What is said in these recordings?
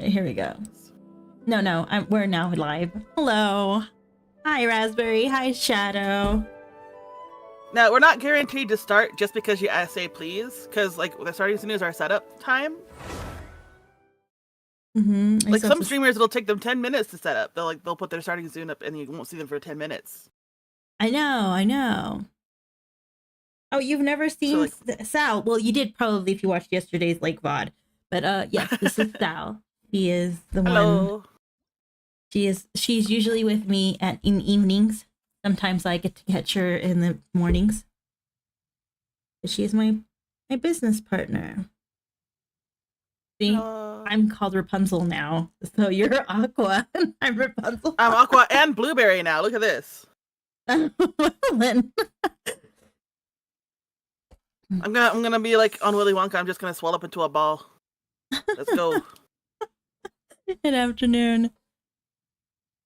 here we go. No, we're now live. Hello. Hi, Raspberry. Hi, Shadow. Now, we're not guaranteed to start just because you say please, because like the starting soon is our setup time. Like some streamers, it'll take them 10 minutes to set up. They'll put their starting Zoom up and you won't see them for 10 minutes. I know. Oh, you've never seen Sal? Well, you did probably if you watched yesterday's VOD. But yes, this is Sal. She is the one. She's usually with me in evenings. Sometimes I get to catch her in the mornings. But she is my business partner. See, I'm called Rapunzel now. So you're Aqua and I'm Rapunzel. I'm Aqua and Blueberry now. Look at this. I'm gonna be like on Willy Wonka. I'm just gonna swell up into a ball. Let's go. Good afternoon.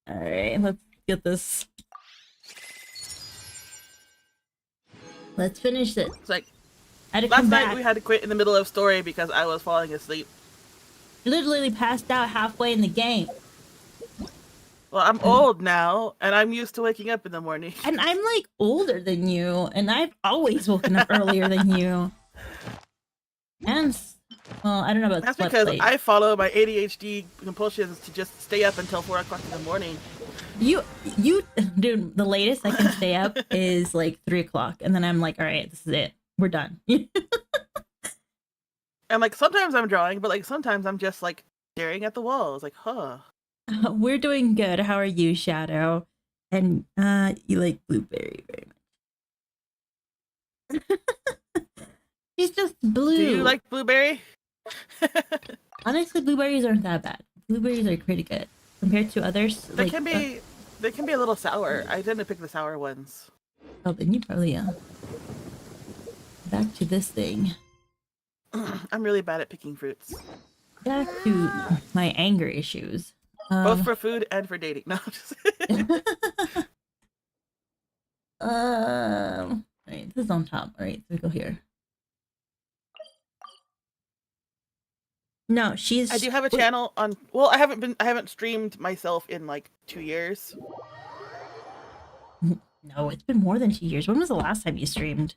All right, let's get this. Let's finish it. It's like last night we had to quit in the middle of story because I was falling asleep. Literally passed out halfway in the game. Well, I'm old now, and I'm used to waking up in the morning. And I'm like older than you, and I've always woken up earlier than you. And well, I don't know about that's because I follow my ADHD compulsions to just stay up until 4 o'clock in the morning. You, dude, the latest I can stay up is like 3 o'clock, and then I'm like, all right, this is it, we're done. And like sometimes I'm drawing, but like sometimes I'm just like staring at the wall. It's like, huh. We're doing good. How are you, Shadow? And you like Blueberry very much. She's just blue. Do you like Blueberry? Honestly, blueberries aren't that bad. Blueberries are pretty good compared to others. They can be a little sour. I tend to pick the sour ones. Oh, then you probably Back to this thing. I'm really bad at picking fruits. Back to my anger issues. Both for food and for dating. No, just Alright, this is on top. Alright, so we go here. No, I do have a channel on. Well, I haven't streamed myself in like 2 years. No, it's been more than 2 years. When was the last time you streamed?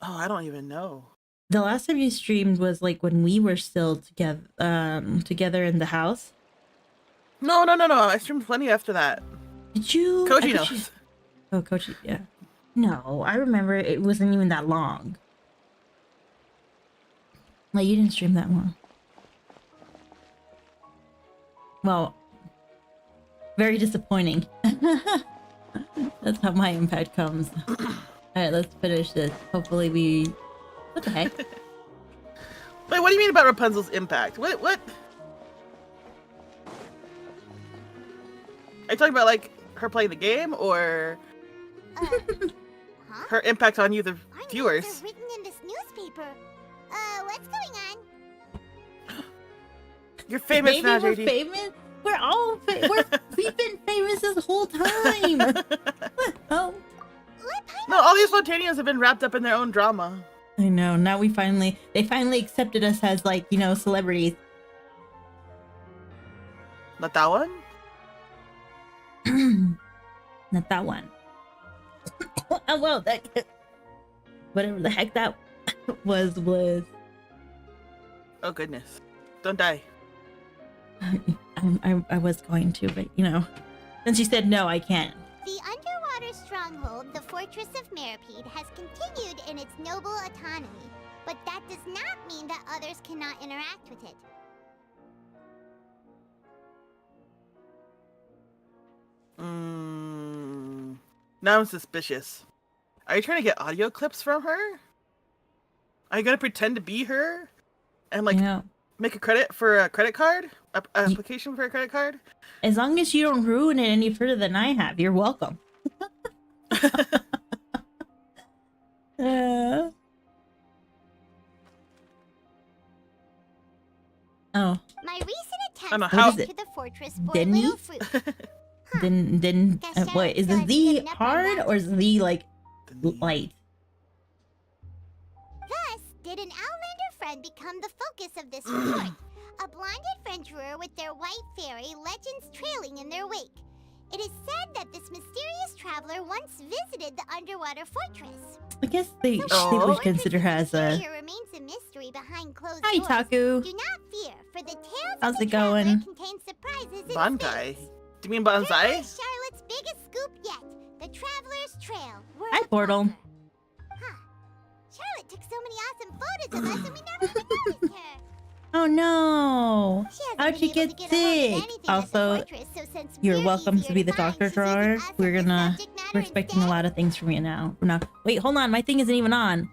Oh, I don't even know. The last time you streamed was like when we were still together in the house. No. I streamed plenty after that. Did you? Koji knows. Oh, Koji, yeah. No, I remember it wasn't even that long. Like, you didn't stream that long. Well, very disappointing. That's how my impact comes. Alright, let's finish this. Hopefully we... What the heck? Wait, what do you mean about Rapunzel's impact? What? Are you talking about, like, her playing the game, or... her impact on you, the viewers? Our names are written in this newspaper. What's going on? You're famous now, JD. We're famous? We're all we've been famous this whole time. Oh. No, all these Fontanians have been wrapped up in their own drama. I know. Now they finally accepted us as, like, you know, celebrities. Not that one? Not that one. Oh, well, that whatever the heck that was. Oh goodness! Don't die. I was going to, but you know, since you said no, I can't. The underwater stronghold, the Fortress of Meripede, has continued in its noble autonomy, but that does not mean that others cannot interact with it. Now I'm suspicious. Are you trying to get audio clips from her? Are you gonna pretend to be her? And like make a credit for a credit card? Application for a credit card? As long as you don't ruin it any further than I have, you're welcome. Oh. My recent attempts to the fortress bore little fruit. Then what is the Z hard or is the like light? Thus, did an Outlander friend become the focus of this report? a blonde adventurer with their white fairy, legends trailing in their wake. It is said that this mysterious traveler once visited the underwater fortress. I guess they would consider her as a... remains a mystery behind closed Hi, doors. Taku. Do not fear, for the tales How's of the it going? traveler contain surprises in Bankai. space. Do you mean Here bonsai? is Charlotte's biggest scoop yet, the Traveler's Trail. Hi, Portal. Huh. Charlotte took so many awesome photos of us and we never even noticed her. Oh no! She hasn't How'd been you able get to a hold of sick? anything at the Also, fortress, so since you're we're welcome to easier be the find, doctor she's using drawer. us as We're the gonna... subject matter We're expecting a instead. lot of things from you now. We're not... Wait, hold on. My thing isn't even on.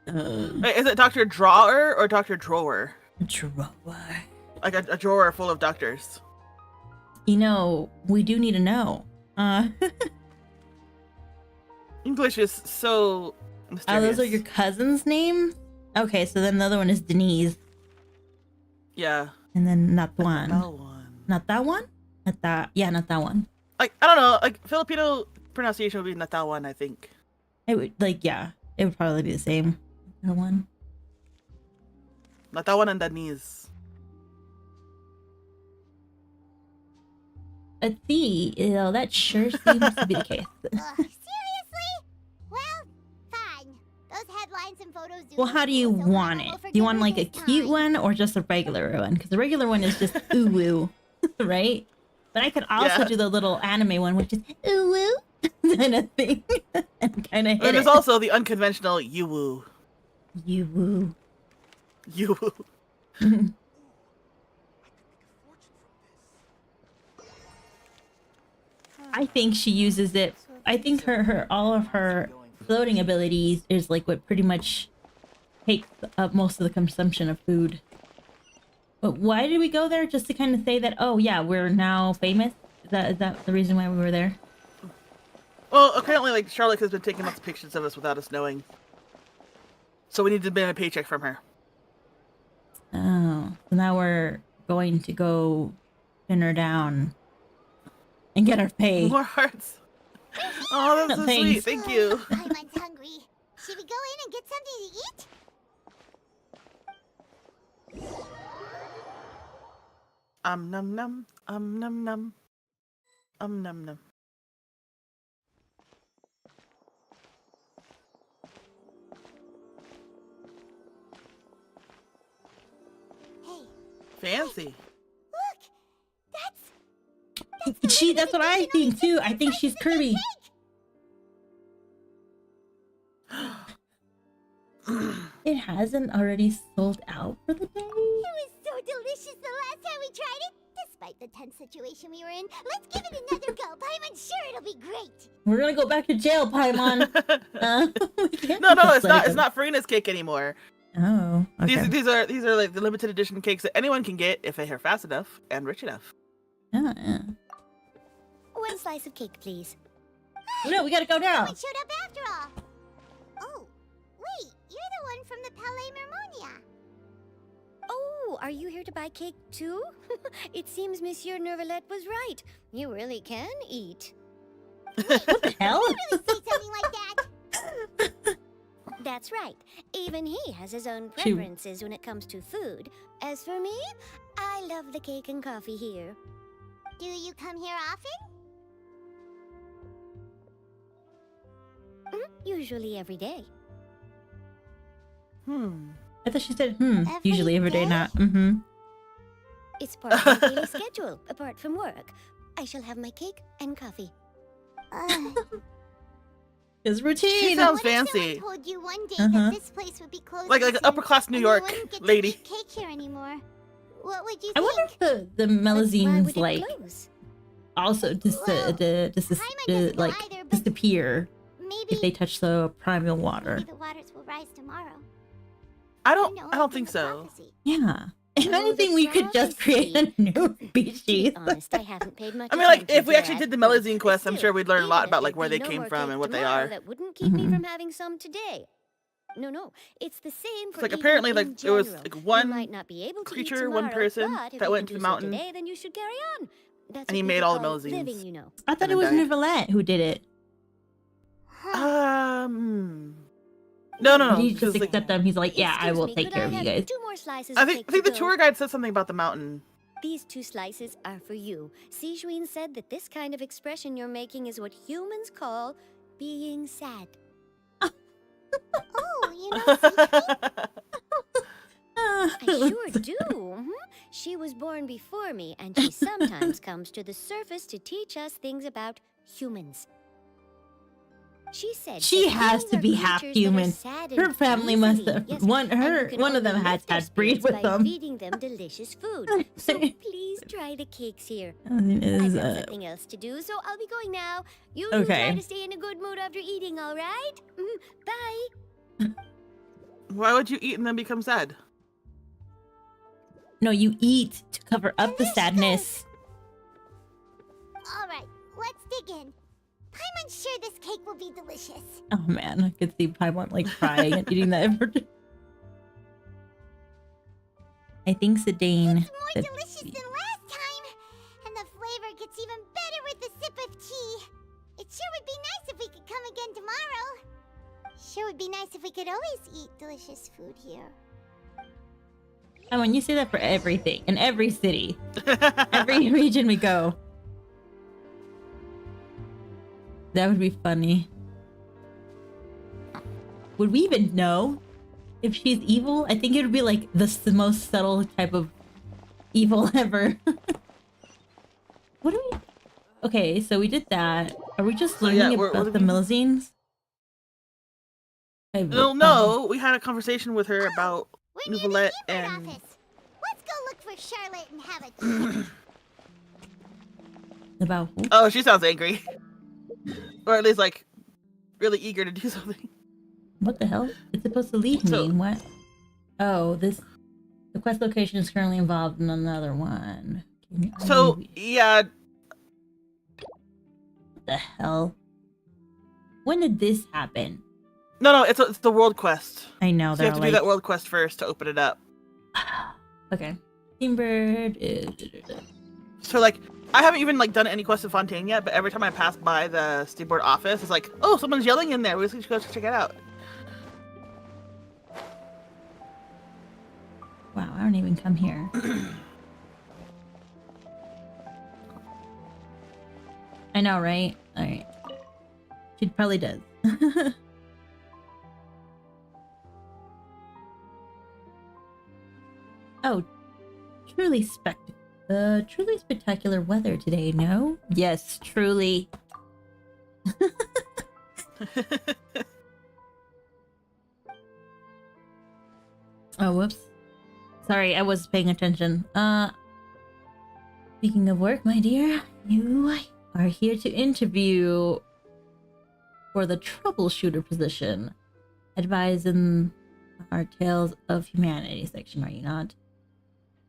Wait, is it Dr. Drawer or Dr. Drawer? Drawer. Like a drawer full of doctors. You know, we do need to know. English is so Oh, mysterious. those are your cousin's names? Okay, so then the other one is Denise. Yeah. And then not one. That one. Not that one? Not that. Yeah, not that one. Like, I don't know. Like, Filipino pronunciation would be not that one, I think. It would, like, yeah. It would probably be the same. That one. Not that one and Danese. Let's see. You know, that sure seems to be the case. Seriously? Well, fine. Those headlines and photos do Well, look how do you cool, so want Mama it? will Do you want forgive like me a this cute time. one or just a regular one? Because the regular one is just ooh woo, right? But I could also Yeah. do the little anime one, which is ooh woo kind of thing, and kind of And hit there's it. also the unconventional you-woo. You woo. You-woo. I think she uses it. I think her all of her floating abilities is like what pretty much takes up most of the consumption of food. But why did we go there? Just to kind of say that, oh yeah, we're now famous? Is that the reason why we were there? Well, apparently, like, Charlotte has been taking lots of pictures of us without us knowing. So we need to demand a paycheck from her. Oh, so now we're going to go pin her down and get our pay. More hearts. Oh, that's so Thanks. sweet. Thank you. Paimon's hungry. Should we go in and get something to eat? Num num. Num num. Num num. Hey, Fancy. look! That's That's what I think too. I think she's Kirby. It hasn't already sold out for the day. It was so delicious the last time we tried it. Despite the tense situation we were in, let's give it another go. Paimon's sure it'll be great. We're gonna go back to jail, Paimon. No, it's not. It's not Farina's cake anymore. Oh, okay. These are like the limited edition cakes that anyone can get if they are fast enough and rich enough. Oh, yeah. One slice of cake, please. No, we gotta go now. We showed up after all. Oh, wait, you're the one from the Palais Mermonia. Oh, are you here to buy cake too? It seems Monsieur Nervalette was right. You really can eat. What the hell? Really say something like that? That's right. Even he has his own Shoot. preferences when it comes to food. As for me, I love the cake and coffee here. Do you come here often? Usually every day. I thought she said, Every usually every day, day? not, It's part of my daily schedule, apart from work. I shall have my cake and coffee. It's routine. She sounds What if someone fancy. told you one day Uh-huh. that this place would be closed Like soon, upper class New and you York wouldn't get to lady. eat cake here anymore? What would you I think? wonder if the But why Melazines, would it like, close? also Well, Paimon doesn't know like, either, but disappear maybe if they touch the primal water. maybe the waters will rise tomorrow. I Who don't. knows? I don't It's think a so. prophecy. Yeah. If Oh, anything, the we could just create a new To species. be honest, I haven't paid much I mean, like, attention if we to actually that, did the but Melazine quest, I'm still, sure we'd learn a lot even about if like where they there'd be came no more from cake and what they tomorrow, are. That wouldn't keep me Mhm. from having some today. No, it's the same for It's like eating apparently, in like, there was, general. like, You one might not be able to eat creature, one tomorrow, person but if that you went can to the do so mountain. today, then you should carry on. That's And he what made people all the call Melazines. living, you know. I thought And it was then died. Neverlet who did it. Huh. No. He just Like, accept them. He's like, yeah, I Excuse will me, take could care I of you have guys. 2 more slices I of think cake I think to the go? tour guide said something about the mountain. These 2 slices are for you. Sijuin said that this kind of expression you're making is what humans call being sad. Oh, you know Sichuan? I sure do. She was born before me, and she sometimes comes to the surface to teach us things about humans. She said She that has humans to are be half creatures that are human. sad Her and family must easily- have yes, one. and you Her can one of them only had lift their breed spirits with by them. feeding them delicious food. So please try the cakes here. It I've is, got something else to do, so I'll be going now. You Okay. try to stay in a good mood after eating, all right? Bye. Why would you eat and then become sad? No, you eat to cover up the sadness. All right, let's dig in. Paimon's sure this cake will be delicious. Oh man, I could see Paimon like crying and eating that. I think Sedaine. It's more delicious than last time, and the flavor gets even better with a sip of tea. It sure would be nice if we could come again tomorrow. Sure would be nice if we could always eat delicious food here. I mean, you say that for everything in every city, every region we go. That would be funny. Would we even know if she's evil? I think it would be like the most subtle type of evil ever. What do we? Okay, so we did that. Are we just learning about the Milazines? No, we had a conversation with her about We're near the Nouvellette Keyboard and... office. Let's go look for Charlotte and have a chat. About who? Oh, she sounds angry. Or at least, like, really eager to do something. What the hell? It's supposed to lead me. What? Oh, the quest location is currently involved in another one. So, yeah. What the hell? When did this happen? No, it's the world quest. I know, so you have to do that world quest first to open it up. Okay. Teambird is... So, like, I haven't even, like, done any quests in Fontaine yet, but every time I pass by the Steamboard office, it's like, oh, someone's yelling in there. We should go check it out. Wow, I don't even come here. I know, right? Alright. She probably does. Oh, truly spectacular weather today, no? Yes, truly. Oh, whoops. Sorry, I was paying attention. Speaking of work, my dear, you are here to interview for the troubleshooter position. Advised in our Tales of Humanity section, are you not?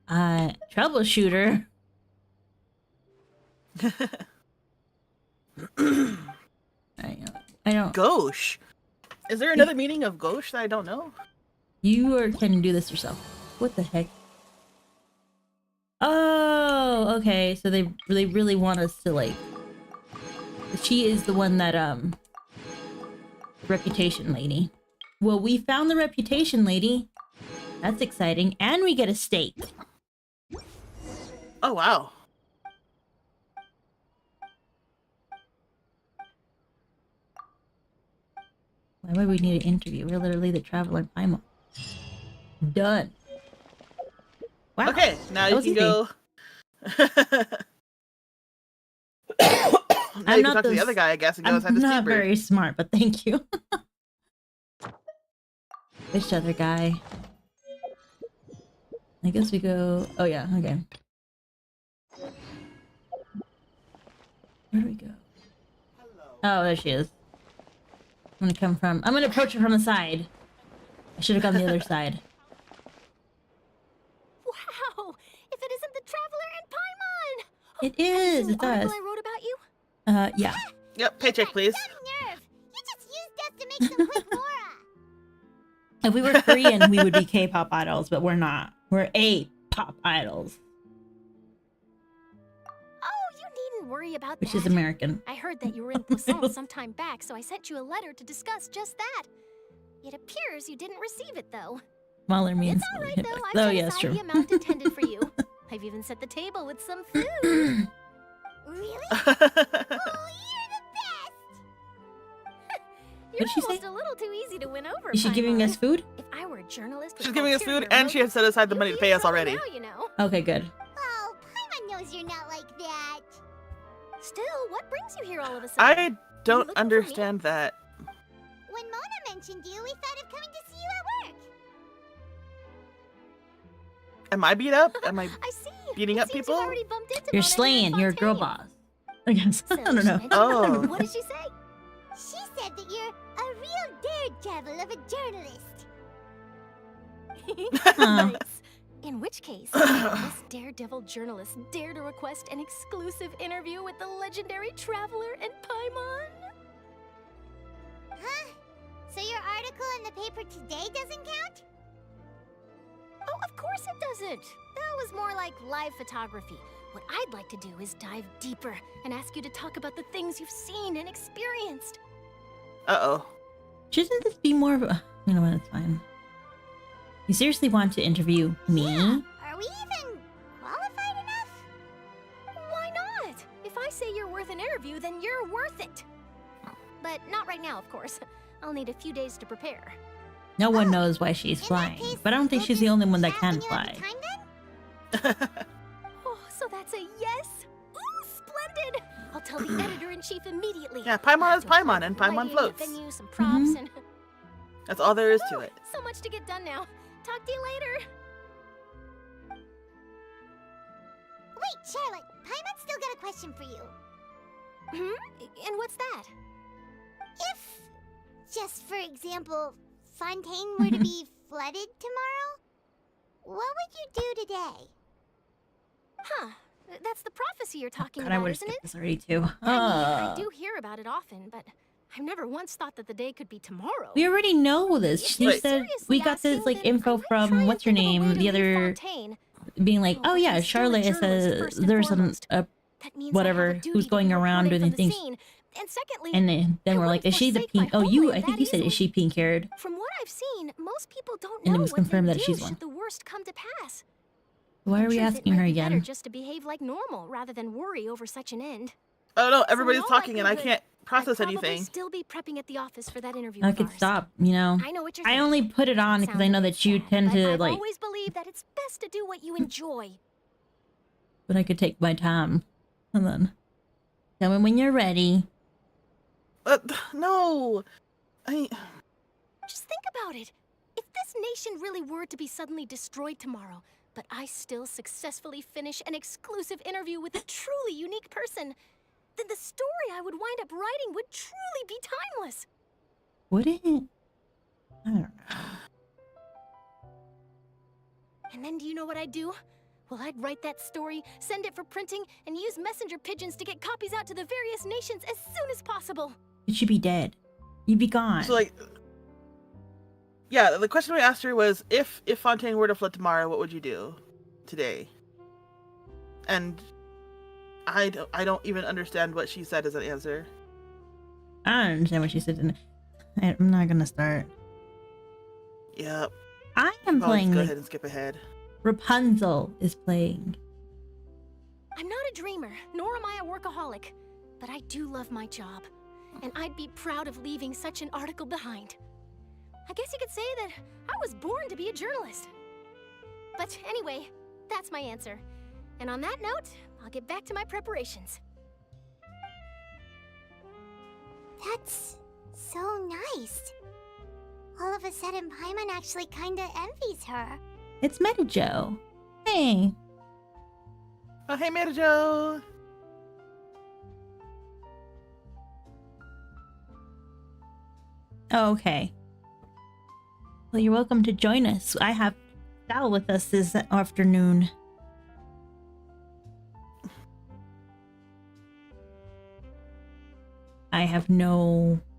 Troubleshooter? I don't... Gauche? Is there another meaning of gauche that I don't know? You can do this yourself. What the heck? Oh, okay. So they really want us to, like... She is the one that, reputation lady. Well, we found the reputation lady. That's exciting. And we get a steak. Oh, wow. Why would we need an interview? We're literally the traveler Paimon. Done. Wow. Okay, now you can go. Now I'm you can not talk to the other guy, I guess, and go inside the I'm not steamboat. very smart, but thank you. Which other guy? I guess we go... Oh yeah, okay. Where do we go? Oh, there she is. I'm gonna approach her from the side. I should have gone the other side. Wow! If it isn't the Traveler and Paimon! It is! It's the article us. I wrote about you? Yeah. Yep, paycheck, please. Nerve! You just used us to make some quick Mora! If we were Korean, we would be K-pop idols, but we're not. We're A-pop idols. Oh, you needn't worry about Which that. is American. I heard that you were in Poisson some time back, so I sent you a letter to discuss just that. It appears you didn't receive it, though. Smaller means. It's all right, though. I've Oh, set yeah, it's aside true. the amount intended for you. I've even set the table with some food. Really? Oh, you're the best! You're What'd she almost say? a little too easy to win over. Is she giving Paimon. us food? If I were a journalist, with She's giving us food, ulterior and she has set aside the money to pay us already. Now, you know. Okay, good. Oh, Paimon knows you're not like that. Still, what brings you here all of a sudden? I don't looking for me? understand that. When Mona mentioned you, we thought of coming to see you at work. Am I beat up? Am I I see. beating It up seems people? you've already bumped into You're Mona here in slaying. You're a girl Fontaine. boss. I guess. I So don't she know. mentioned- Oh. What did she say? She said that you're a real daredevil of a journalist. Huh. Nice. In which case, this daredevil journalist dare to request an exclusive interview with the legendary traveler and Paimon? Huh? So your article in the paper today doesn't count? Oh, of course it doesn't. That was more like live photography. What I'd like to do is dive deeper and ask you to talk about the things you've seen and experienced. Uh-oh. Shouldn't this be more of a... You know what? It's fine. You seriously want to interview me? Yeah. Are we even qualified enough? Why not? If I say you're worth an interview, then you're worth it. But not right now, of course. I'll need a few days to prepare. No one Oh, knows why she's In that flying, case, but I don't think we'll she's the just only one that chat can when you have fly. the time then? Oh, so that's a yes? Ooh, splendid! I'll tell the editor-in-chief immediately. Yeah, Paimon is I'll plan Paimon, and the Paimon lighting, floats. the venue, some props, and That's all there is to it. so much to get done now. Talk to you later. Wait, Charlotte, Paimon's still got a question for you. And what's that? If, just for example, Fontaine were to be flooded tomorrow, what would you do today? Huh. That's the prophecy you're talking God, I about, would have isn't it? skipped this already too. I mean, I do hear about it often, but I've never once thought that the day could be tomorrow. We already know this. If She you're Wait. said we seriously got this asking, like then info I might from try and what's her think of a way name, to the leave other Fontaine. being like, Oh, oh but yeah, I'm still a Charlotte is journalist first and there's foremost. a That means whatever I have a duty who's to going be around reporting doing from the things. scene. And secondly, And then I we're like, wouldn't is she the forsake my pink? Oh, you, homeland I think that you said, is easily. she pink haired? From what I've seen, most people don't And know it was what confirmed they that do she's should one. the worst come to pass. Why In are we truth, it asking might her be better again? just to behave like normal rather than worry over such an end. Oh no, So everybody's in all talking and I likelihood, can't process I'd probably anything. still be prepping at the office for that interview I of could ours. stop, you know. I know what you're I thinking. only put it on It because I sounds know a that bit you sad, tend but to I've like, always believed that it's best to do what you enjoy. but I could take my time. And then tell me when you're ready. No. Just think about it. If this nation really were to be suddenly destroyed tomorrow, but I still successfully finish an exclusive interview with a truly unique person, then the story I would wind up writing would truly be timeless. Would it? I don't know. And then do you know what I'd do? Well, I'd write that story, send it for printing, and use messenger pigeons to get copies out to the various nations as soon as possible. It should be dead. You'd be gone. So like, yeah, the question we asked her was, if Fontaine were to flood tomorrow, what would you do today? And I don't even understand what she said as an answer. I don't understand what she said. I'm not gonna start. Yep. I am I'll just playing. go The ahead and skip ahead. Rapunzel is playing. I'm not a dreamer, nor am I a workaholic, but I do love my job, and I'd be proud of leaving such an article behind. I guess you could say that I was born to be a journalist. But anyway, that's my answer. And on that note, I'll get back to my preparations. That's so nice. All of a sudden, Paimon actually kinda envies her. It's Metajo. Hey. Oh, hey, Metajo. Oh, okay. Well, you're welcome to join us. I have Sal with us this afternoon.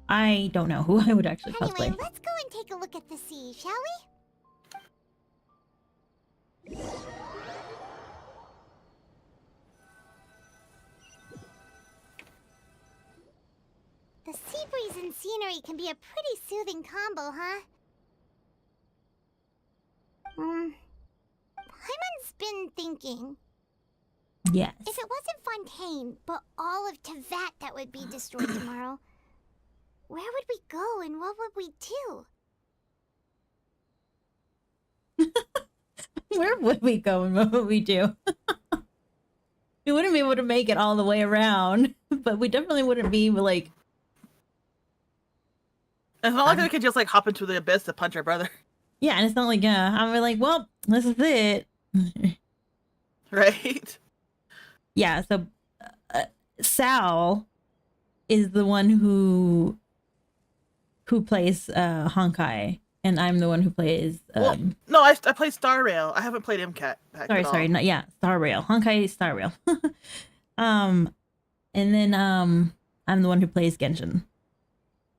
I don't know who I would actually Anyway, cosplay. let's go and take a look at the sea, shall we? The sea breeze and scenery can be a pretty soothing combo, huh? been thinking. Yes. If it wasn't Fontaine, but all of Tevat that would be destroyed tomorrow, where would we go and what would we do? Where would we go and what would we do? We wouldn't be able to make it all the way around, but we definitely wouldn't be like. It's not like we could just like hop into the abyss to punch our brother. Yeah, and it's not like I'm like, well, this is it. Right? Yeah, so Sal is the one who plays Honkai, and I'm the one who plays no, I play Star Rail. I haven't played MCAT. Sorry, not Star Rail. Honkai Star Rail. And then I'm the one who plays Genshin.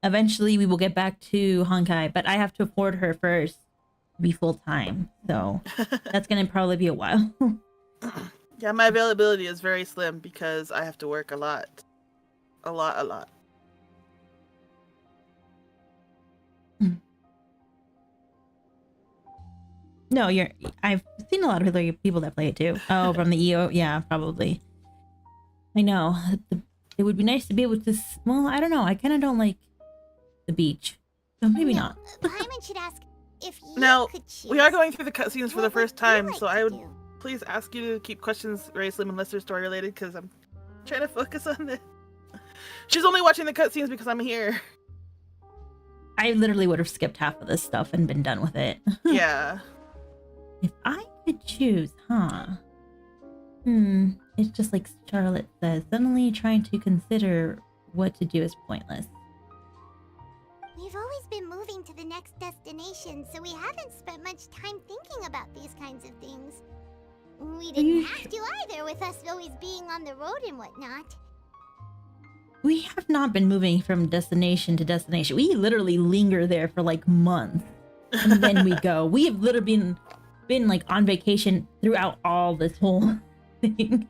Eventually we will get back to Honkai, but I have to afford her first to be full time. So that's gonna probably be a while. Yeah, my availability is very slim because I have to work a lot. A lot. No, I've seen a lot of other people that play it too. Oh, from the EO? Yeah, probably. I know. It would be nice to be able to... Well, I don't know. I kind of don't like the beach. So maybe not. Paimon should ask if you now, could choose. we are going through the cutscenes for the first time, like so to I would do? please ask you to keep questions very slim unless they're story related, because I'm trying to focus on this. She's only watching the cutscenes because I'm here. I literally would have skipped half of this stuff and been done with it. Yeah. If I could choose, huh? It's just like Charlotte says, suddenly trying to consider what to do is pointless. We've always been moving to the next destination, so we haven't spent much time thinking about these kinds of things. We didn't have to either, with us always being on the road and whatnot. We have not been moving from destination to destination. We literally linger there for like months, and then we go. We have literally been like on vacation throughout all this whole thing.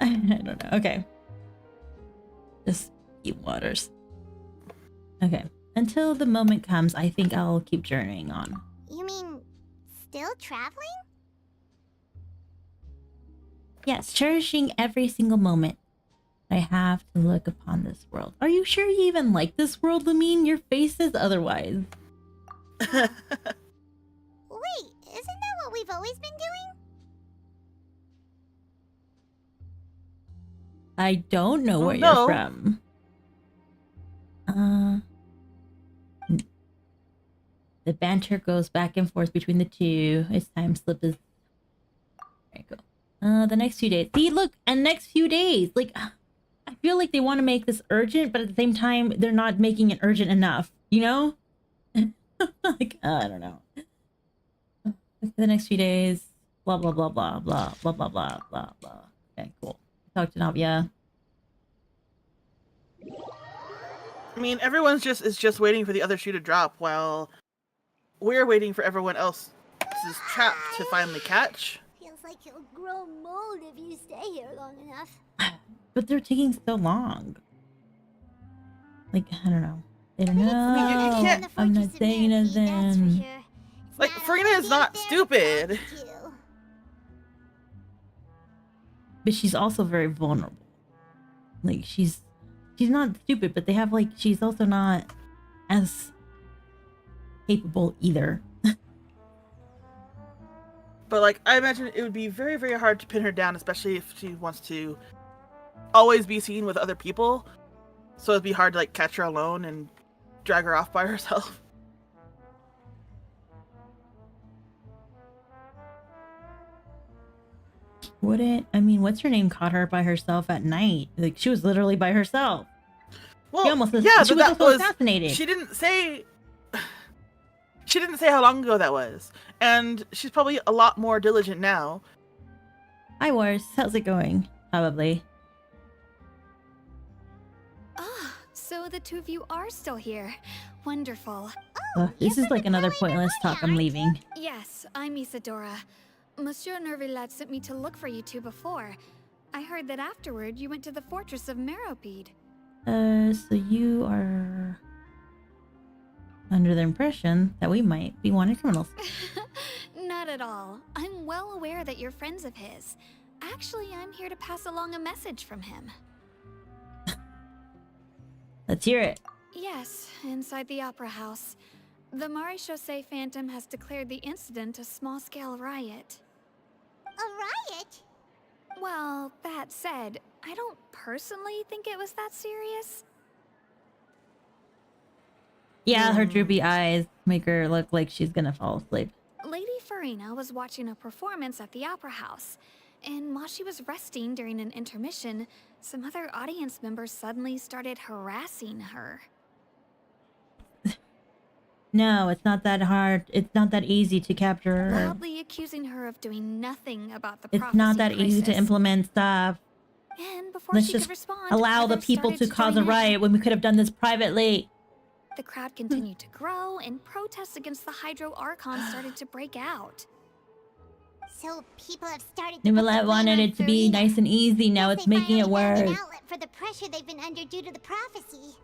I don't know. Okay. Just eat waters. Okay. Until the moment comes, I think I'll keep journeying on. You mean still traveling? Yes, cherishing every single moment I have to look upon this world. Are you sure you even like this world, Lumine? Your face says otherwise. Wait, isn't that what we've always been doing? I don't know where you're from. The banter goes back and forth between the two. As time slips. There you go. The next few days. See, look, and next few days. Like, I feel like they want to make this urgent, but at the same time, they're not making it urgent enough. You know? Like, I don't know. The next few days. Blah, blah, blah, blah, blah, blah, blah, blah, blah, blah. Okay, cool. Talk to Navia. I mean, everyone's just waiting for the other shoe to drop while we're waiting for everyone else's trap to finally catch. Feels like you'll grow mold if you stay here long enough. But they're taking so long. Like, I don't know. I don't You know. can't- I'm not saying anything. Like, Farina is not stupid. But she's also very vulnerable. Like, she's not stupid, but they have, like, she's also not as capable either. But, like, I imagine it would be very, very hard to pin her down, especially if she wants to always be seen with other people. So it'd be hard to, like, catch her alone and drag her off by herself. Wouldn't, I mean, what's her name caught her by herself at night? Like, she was literally by herself. Well, She almost, yeah, she but was that also was... assassinated. She didn't say how long ago that was. And she's probably a lot more diligent now. Hi, Wars. How's it going? Probably. Ah, so the two of you are still here. Wonderful. This is like another pointless talk. I'm leaving. Yes, I'm Isadora. Monsieur Nervilat sent me to look for you two before. I heard that afterward you went to the fortress of Meropide. So you are under the impression that we might be wanted criminals. Not Not at all. I'm well aware that you're friends of his. Actually, I'm here to pass along a message from him. Let's hear it. Yes, inside the Opera House. The Maréchaussée Phantom has declared the incident a small-scale riot. A riot? Well, that said, I don't personally think it was that serious. Yeah, her droopy eyes make her look like she's gonna fall asleep. Lady Farina was watching a performance at the Opera House, and while she was resting during an intermission, some other audience members suddenly started harassing her. No, it's not that hard. It's not that easy to capture her. Loudly accusing her of doing nothing about the It's not that easy to implement stuff. And before Let's she just could respond, allow the others people started to cause a join in. riot when we could have done this privately. The crowd continued to grow, and protests against the Hydro Archon started to break out. So people have started to Nicolette wanted it to be nice and easy. Now it's making it worse. An outlet for the pressure they've been under due to the prophecy.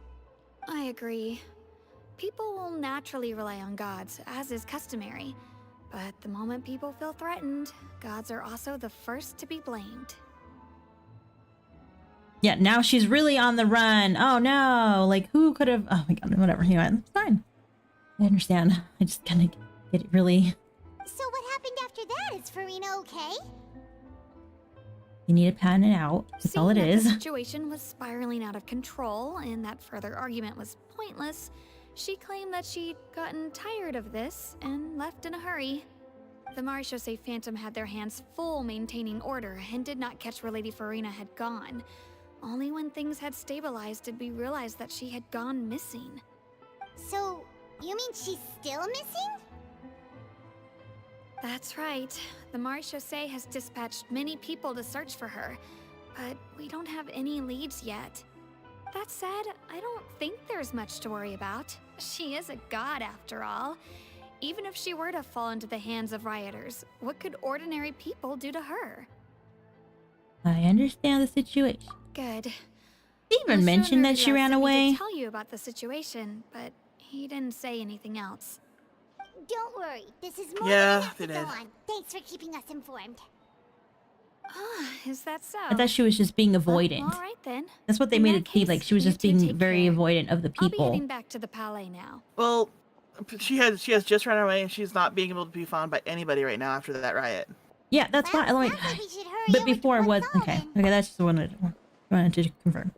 I agree. People will naturally rely on gods, as is customary. But the moment people feel threatened, gods are also the first to be blamed. Yeah, now she's really on the run. Oh no, like who could have? Oh my god, whatever. You know, it's fine. I understand. I just kind of get it really. So what happened after that? Is Farina okay? You need to pan it out. That's all it Seeing that is. the situation was spiraling out of control and that further argument was pointless, she claimed that she'd gotten tired of this and left in a hurry. The Maréchaussée Phantom had their hands full maintaining order and did not catch where Lady Farina had gone. Only when things had stabilized did we realize that she had gone missing. So, you mean she's still missing? That's right. The Maréchaussée has dispatched many people to search for her, but we don't have any leads yet. That said, I don't think there's much to worry about. She is a god after all. Even if she were to fall into the hands of rioters, what could ordinary people do to her? I understand the situation. Good. They even mentioned that she ran away. To tell you about the situation, but he didn't say anything else. Don't worry, this is more Yeah, than enough they to did. go on. Thanks for keeping us informed. Ah, is that so? I thought she was just being Well, avoidant. all right then. That's what they In made that it seem case, like. She was you just two being take very care. avoidant of the I'll be people. heading back to the Palais now. Well, she has just run away, and she's not being able to be found by anybody right now after that riot. Yeah, that's Well, why. Like, sounds like we should hurry but over to before it was Fontaine. okay. Okay, that's just what I wanted to confirm.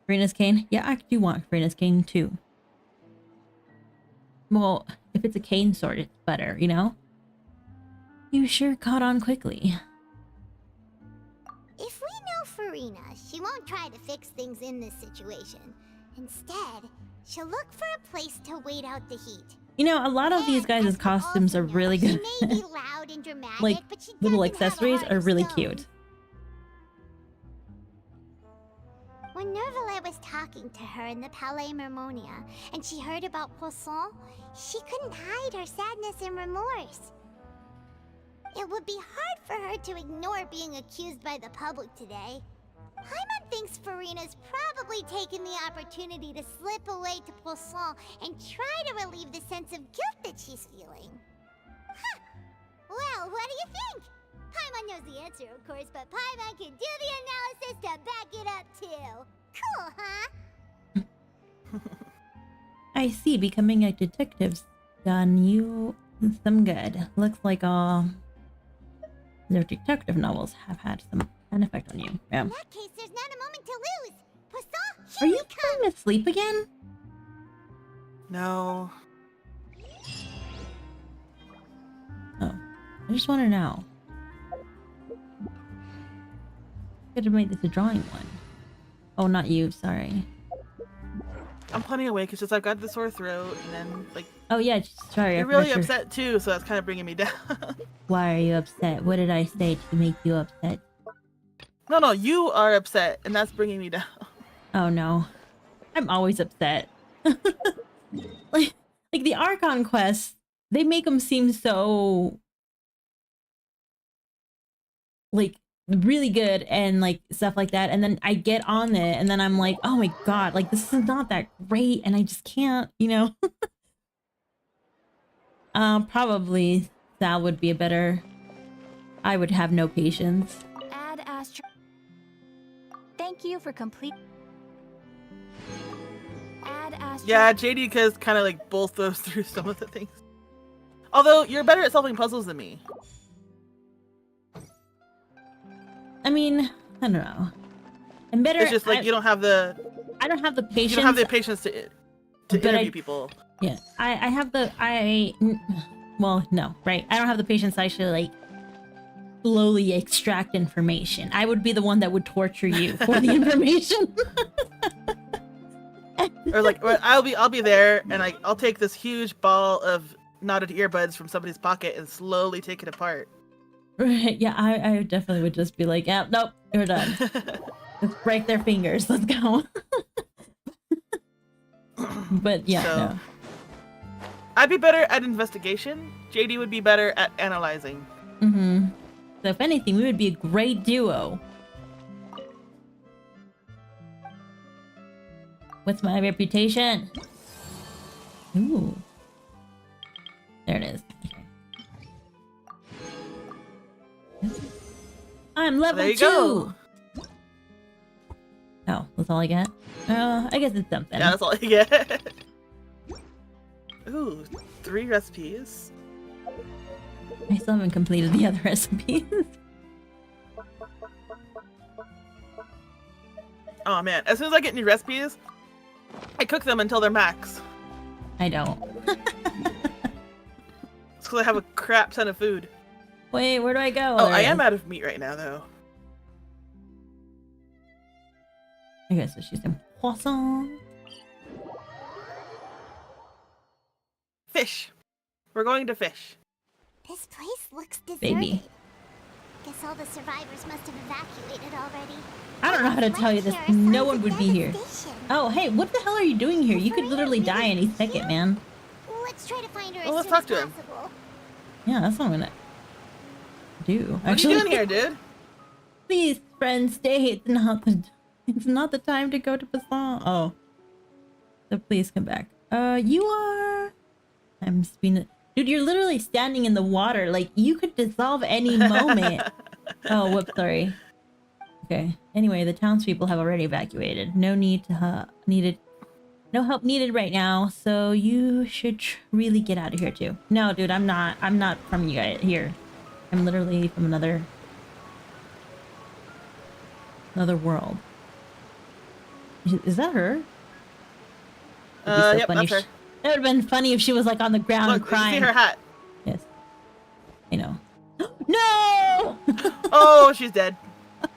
Farina's cane. Yeah, I do want Farina's cane too. Well, if it's a cane sword, it's better, you know? You sure caught on quickly. If we know Farina, she won't try to fix things in this situation. Instead, she'll look for a place to wait out the heat. You know, a lot of these And guys' as we costumes also are really know, good. She may be loud and dramatic, Like, but she little doesn't have a accessories heart are of really stone. cute. When Nervalet was talking to her in the Palais Mermonia, and she heard about Poisson, she couldn't hide her sadness and remorse. It would be hard for her to ignore being accused by the public today. Paimon thinks Farina's probably taken the opportunity to slip away to Poisson and try to relieve the sense of guilt that she's feeling. Huh. Well, what do you think? Paimon knows the answer, of course, but Paimon can do the analysis to back it up, too. Cool, huh? I see. Becoming a detective's done you some good. Looks like all their detective novels have had an effect on you. Yeah. In that case, there's not a moment to lose. Poisson, Are here you we come. falling asleep again? No. Oh, I just want to know. Could have made this a drawing one. Oh, not you. Sorry. I'm planning awake. It's just I've got the sore throat, and then like Oh yeah, sorry. I you're really forgot your- upset too, so that's kind of bringing me down. Why are you upset? What did I say to make you upset? No, you are upset, and that's bringing me down. Oh no, I'm always upset. like the Archon quests, they make them seem so like really good and like stuff like that, and then I get on it, and then I'm like, oh my god, like this is not that great, and I just can't, you know. Probably Sal would be a better. I would have no patience. Add Astro. Thank you for complete. Add Astro. Yeah, JD has kind of like both those through some of the things. Although you're better at solving puzzles than me. I mean, I don't know. I'm better. It's just like you don't have the. I don't have the patience. You don't have the patience to interview people. Yeah, I have the well, no, right. I don't have the patience to actually like slowly extract information. I would be the one that would torture you for the information. Or like I'll be there and I'll take this huge ball of knotted earbuds from somebody's pocket and slowly take it apart. Right, yeah, I definitely would just be like, yeah, nope, we're done. Let's break their fingers. Let's go. But yeah, so, no. I'd be better at investigation. JD would be better at analyzing. Mm-hmm. So if anything, we would be a great duo. What's my reputation? Ooh. There it is. Okay. I'm level there you 2! Go. Oh, that's all I get? I guess it's something. Yeah, that's all you get. Ooh, 3 recipes. I still haven't completed the other recipes. Oh man, as soon as I get new recipes, I cook them until they're max. I don't. It's because I have a crap ton of food. Wait, where do I go? Oh, I am out of meat right now, though. Okay, so she's in poisson. Fish. We're going to fish. This place looks deserted. Baby. Guess all the survivors must have evacuated already. I don't know how to tell you this. No one would be here. Oh, hey, what the hell are you doing here? You could literally die any second, man. Let's try to find her Well, as let's soon talk as to him. possible. Yeah, that's what I'm gonna do. What Actually, are you doing here, dude? Please, friends, stay. It's not the time to go to Poisson. Oh. So please come back. You are... I'm spinning... Dude, you're literally standing in the water. Like, you could dissolve any moment. Oh, whoops, sorry. Okay. Anyway, the townspeople have already evacuated. No need to no help needed right now. So you should really get out of here too. No, dude, I'm not from you guys here. I'm literally from another world. Is that her? Yep, that's her. It would have been funny if she was like on the ground Look, and crying. you see her hat. Yes. I know. No! Oh, she's dead.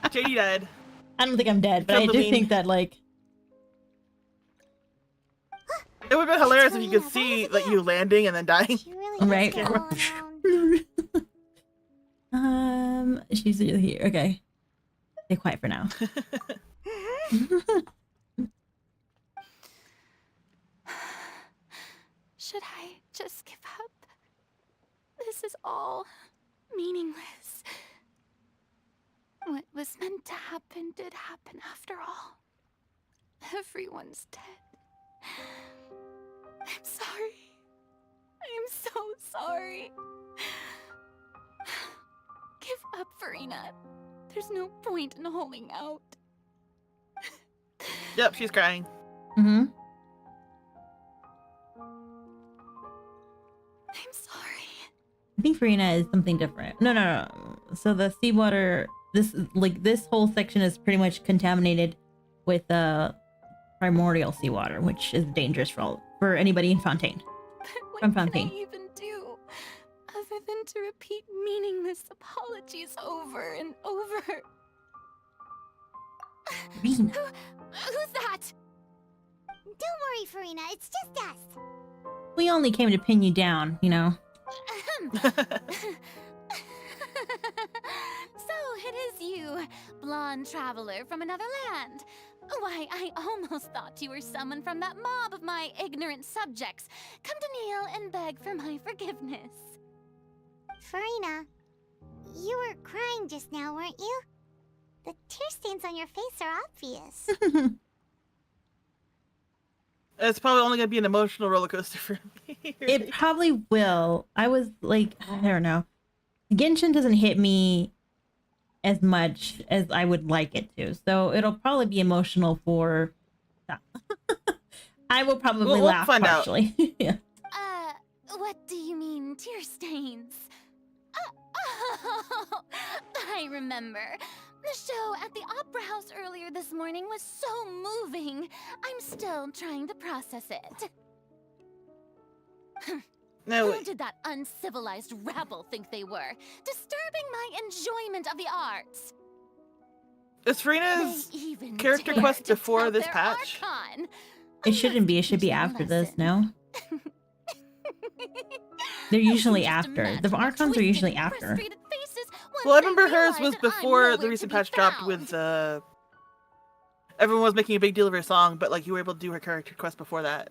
JD died. I don't think I'm dead, but I do think that like... It would have been hilarious if you could see like you landing and then dying. She really Right. does go all around. She's really here. Okay. Stay quiet for now. Should I just give up? This is all meaningless. What was meant to happen did happen after all. Everyone's dead. I'm sorry. I am so sorry. Give up, Farina. There's no point in holding out. Yep, she's crying. Mm-hmm. I'm sorry. I think Farina is something different. No. So the seawater, this whole section is pretty much contaminated with primordial seawater, which is dangerous for anybody in Fontaine. But From what Fontaine. can I even do other than to repeat meaningless apologies over and over? Farina. Who's that? Don't worry, Farina. It's just us. We only came to pin you down, you know. So it is you, blonde traveler from another land. Why, I almost thought you were someone from that mob of my ignorant subjects, come to kneel and beg for my forgiveness. Farina, you were crying just now, weren't you? The tear stains on your face are obvious. It's probably only gonna be an emotional roller coaster for me. It probably will. I was like, I don't know. Genshin doesn't hit me as much as I would like it to, so it'll probably be emotional for. I will probably we'll laugh find partially. Yeah. What do you mean, tear stains? Oh, I remember. The show at the Opera House earlier this morning was so moving. I'm still trying to process it. No, Who did that uncivilized rabble think they were? Disturbing my enjoyment of the arts. is Farina's character quest before this patch? Archon. It shouldn't be. It should be after this. No. They're usually after. The Archons are usually after. Well, I remember hers was before the recent patch dropped with, everyone was making a big deal of her song, but, like, you were able to do her character quest before that.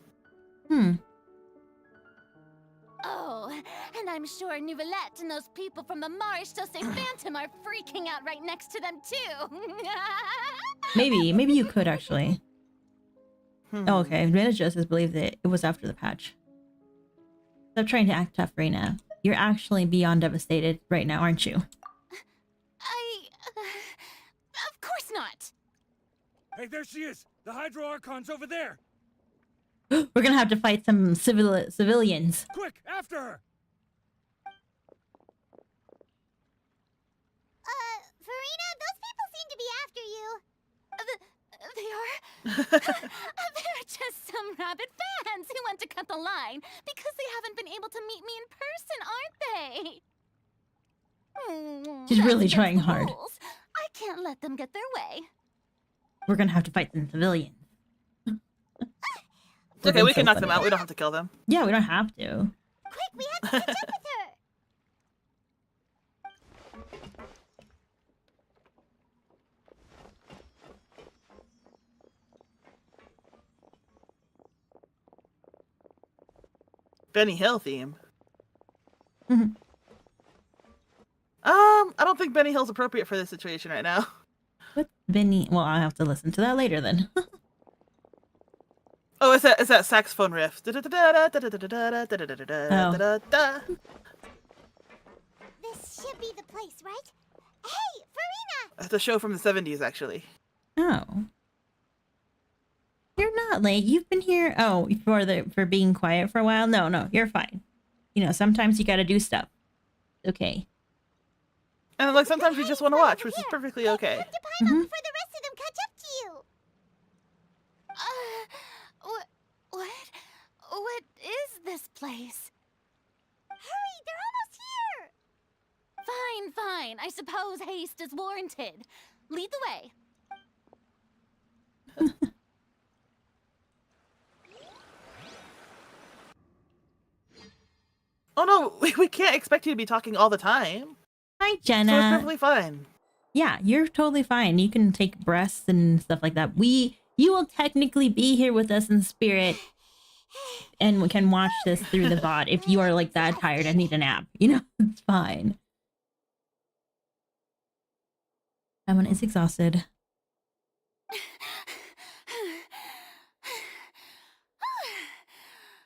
Oh, and I'm sure Nouvellette and those people from the Marsh Say Phantom are freaking out right next to them, too. Maybe you could, actually. Oh, okay. Advantage Justice believes that it was after the patch. Stop trying to act tough, Reina. You're actually beyond devastated right now, aren't you? Of course not. Hey, there she is! The Hydro Archon's over there! We're gonna have to fight some civilians. Quick, after her! Farina, those people seem to be after you. They are? They're just some rabid fans who want to cut the line because they haven't been able to meet me in person, aren't they? She's really That's trying against the hard. rules. I can't let them get their way. We're gonna have to fight some civilians. It's okay, we can knock them out. We don't have to kill them. Yeah, we don't have to. Quick, we have to catch up with her. Benny Hill theme. Mhm. I don't think Benny Hill's appropriate for this situation right now. What's Benny? Well, I'll have to listen to that later then. Oh, it's that saxophone riff. This should be the place, right? Hey, Farina! That's a show from the 70s, actually. Oh. You're not late. You've been here. Oh, for being quiet for a while. No, you're fine. You know, sometimes you gotta do stuff. Okay. And like sometimes you just want to watch, which is perfectly okay. Come to Paimon before the rest of them catch up to you. What is this place? Hurry, they're almost here. Fine. I suppose haste is warranted. Lead the way. Oh no, we can't expect you to be talking all the time. Hi, So it's Jenna. perfectly fine. Yeah, you're totally fine. You can take breaths and stuff like that. You will technically be here with us in spirit, and we can watch this through the VOD if you are like that tired and need a nap. You know, it's fine. Someone is exhausted.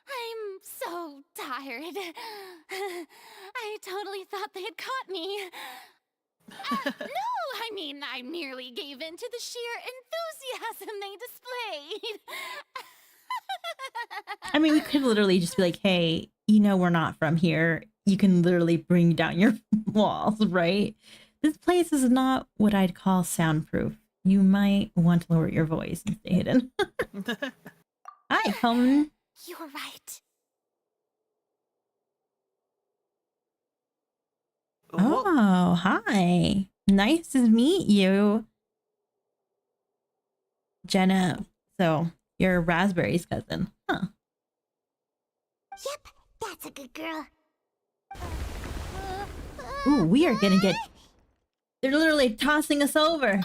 I'm so tired. I totally thought they had caught me. No, I mean, I merely gave in to the sheer enthusiasm they displayed. I mean, we could literally just be like, hey, you know we're not from here. You can literally bring down your walls, right? This place is not what I'd call soundproof. You might want to lower your voice and stay hidden. Hi, Coleman. You're right. Oh, hi. Nice to meet you. Jenna. So, you're Raspberry's cousin. Huh. Yep, that's a good girl. Ooh, we are gonna get... They're literally tossing us over.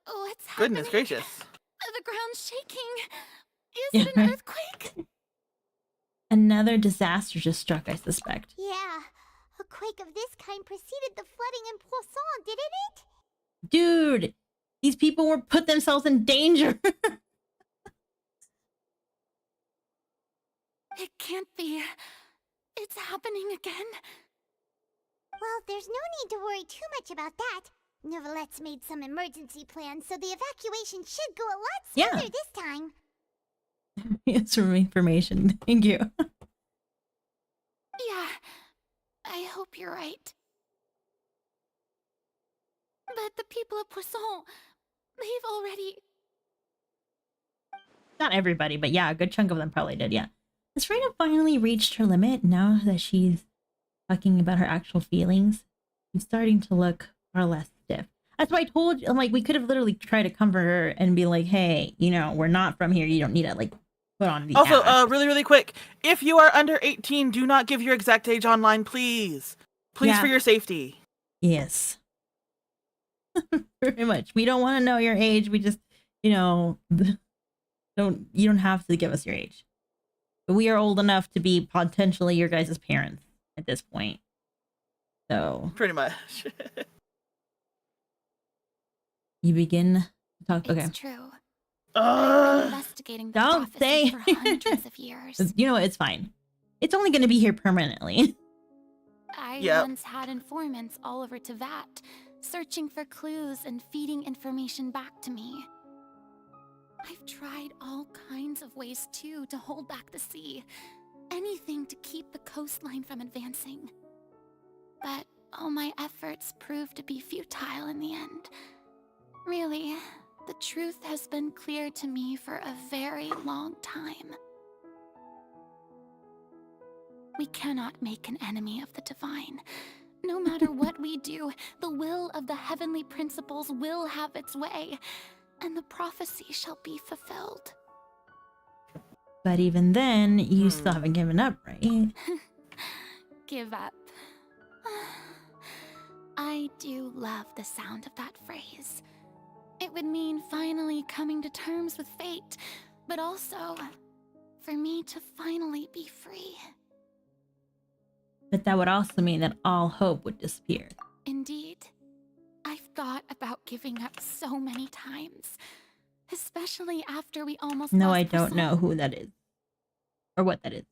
What's happening? Goodness gracious. The ground's shaking. Is Yeah, it an right. earthquake? Another disaster just struck, I suspect. Yeah, a quake of this kind preceded the flooding in Poisson, didn't it? Dude, these people were put themselves in danger. It can't be. It's happening again. Well, there's no need to worry too much about that. Neverlette's made some emergency plans, so the evacuation should go a lot smoother this time. It's from information. Thank you. Yeah, I hope you're right. But the people of Poisson, they've already... Not everybody, but yeah, a good chunk of them probably did, yeah. Has Frida finally reached her limit now that she's talking about her actual feelings? She's starting to look far less stiff. That's why I told you, I'm like, we could have literally tried to comfort her and be like, hey, you know, we're not from here. You don't need to, like, put on the Also, act. really quick, if you are under 18, do not give your exact age online, please. Please, for your safety. Yes. Pretty much. We don't want to know your age. We just, you know, you don't have to give us your age. But we are old enough to be potentially your guys' parents at this point. So. Pretty much. You begin to talk. Okay. It's true. I've been investigating the Don't prophecy say. for hundreds of years. You know what? It's fine. It's only going to be here permanently. I once had informants all over Tevat, searching for clues and feeding information back to me. I've tried all kinds of ways, too, to hold back the sea. Anything to keep the coastline from advancing. But all my efforts proved to be futile in the end. Really, the truth has been clear to me for a very long time. We cannot make an enemy of the divine. No matter what we do, the will of the heavenly principles will have its way, and the prophecy shall be fulfilled. But even then, you still haven't given up, right? Give up. I do love the sound of that phrase. It would mean finally coming to terms with fate, but also for me to finally be free. But that would also mean that all hope would disappear. Indeed. I've thought about giving up so many times, especially after we almost No, lost I don't Poisson. know who that is. Or what that is.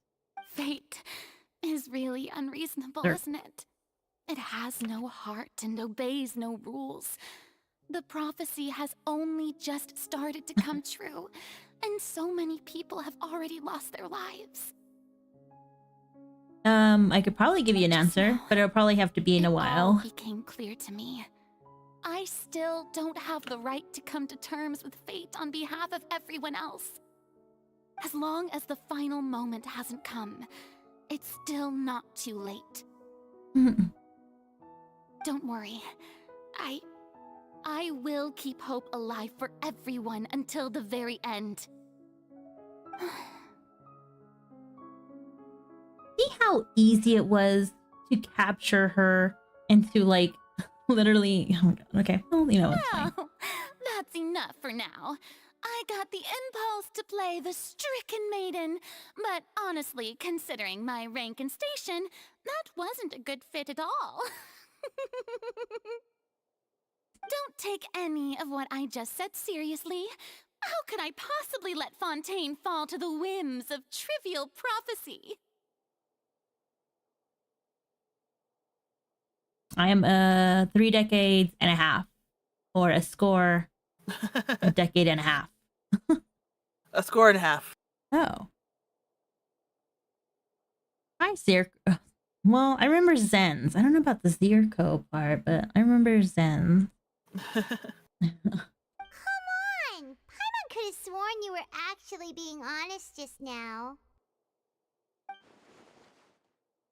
Fate is really unreasonable, Sure. isn't it? It has no heart and obeys no rules. The prophecy has only just started to come true, and so many people have already lost their lives. I could probably give you an answer, but it'll probably have to be in a It all while. became clear to me. I still don't have the right to come to terms with fate on behalf of everyone else. As long as the final moment hasn't come, it's still not too late. Don't worry. I will keep hope alive for everyone until the very end. See how easy it was to capture her and to, like, literally... Oh my God. Okay, well, you know, it's fine. Well, that's enough for now. I got the impulse to play the stricken maiden, but honestly, considering my rank and station, that wasn't a good fit at all. Don't take any of what I just said seriously. How could I possibly let Fontaine fall to the whims of trivial prophecy? I am 3 decades and a half, or a score, a decade and a half. A score and a half. Oh. Hi, Zirko. Well, I remember Zens. I don't know about the Zirko part, but I remember Zens. Come on! Paimon could have sworn you were actually being honest just now.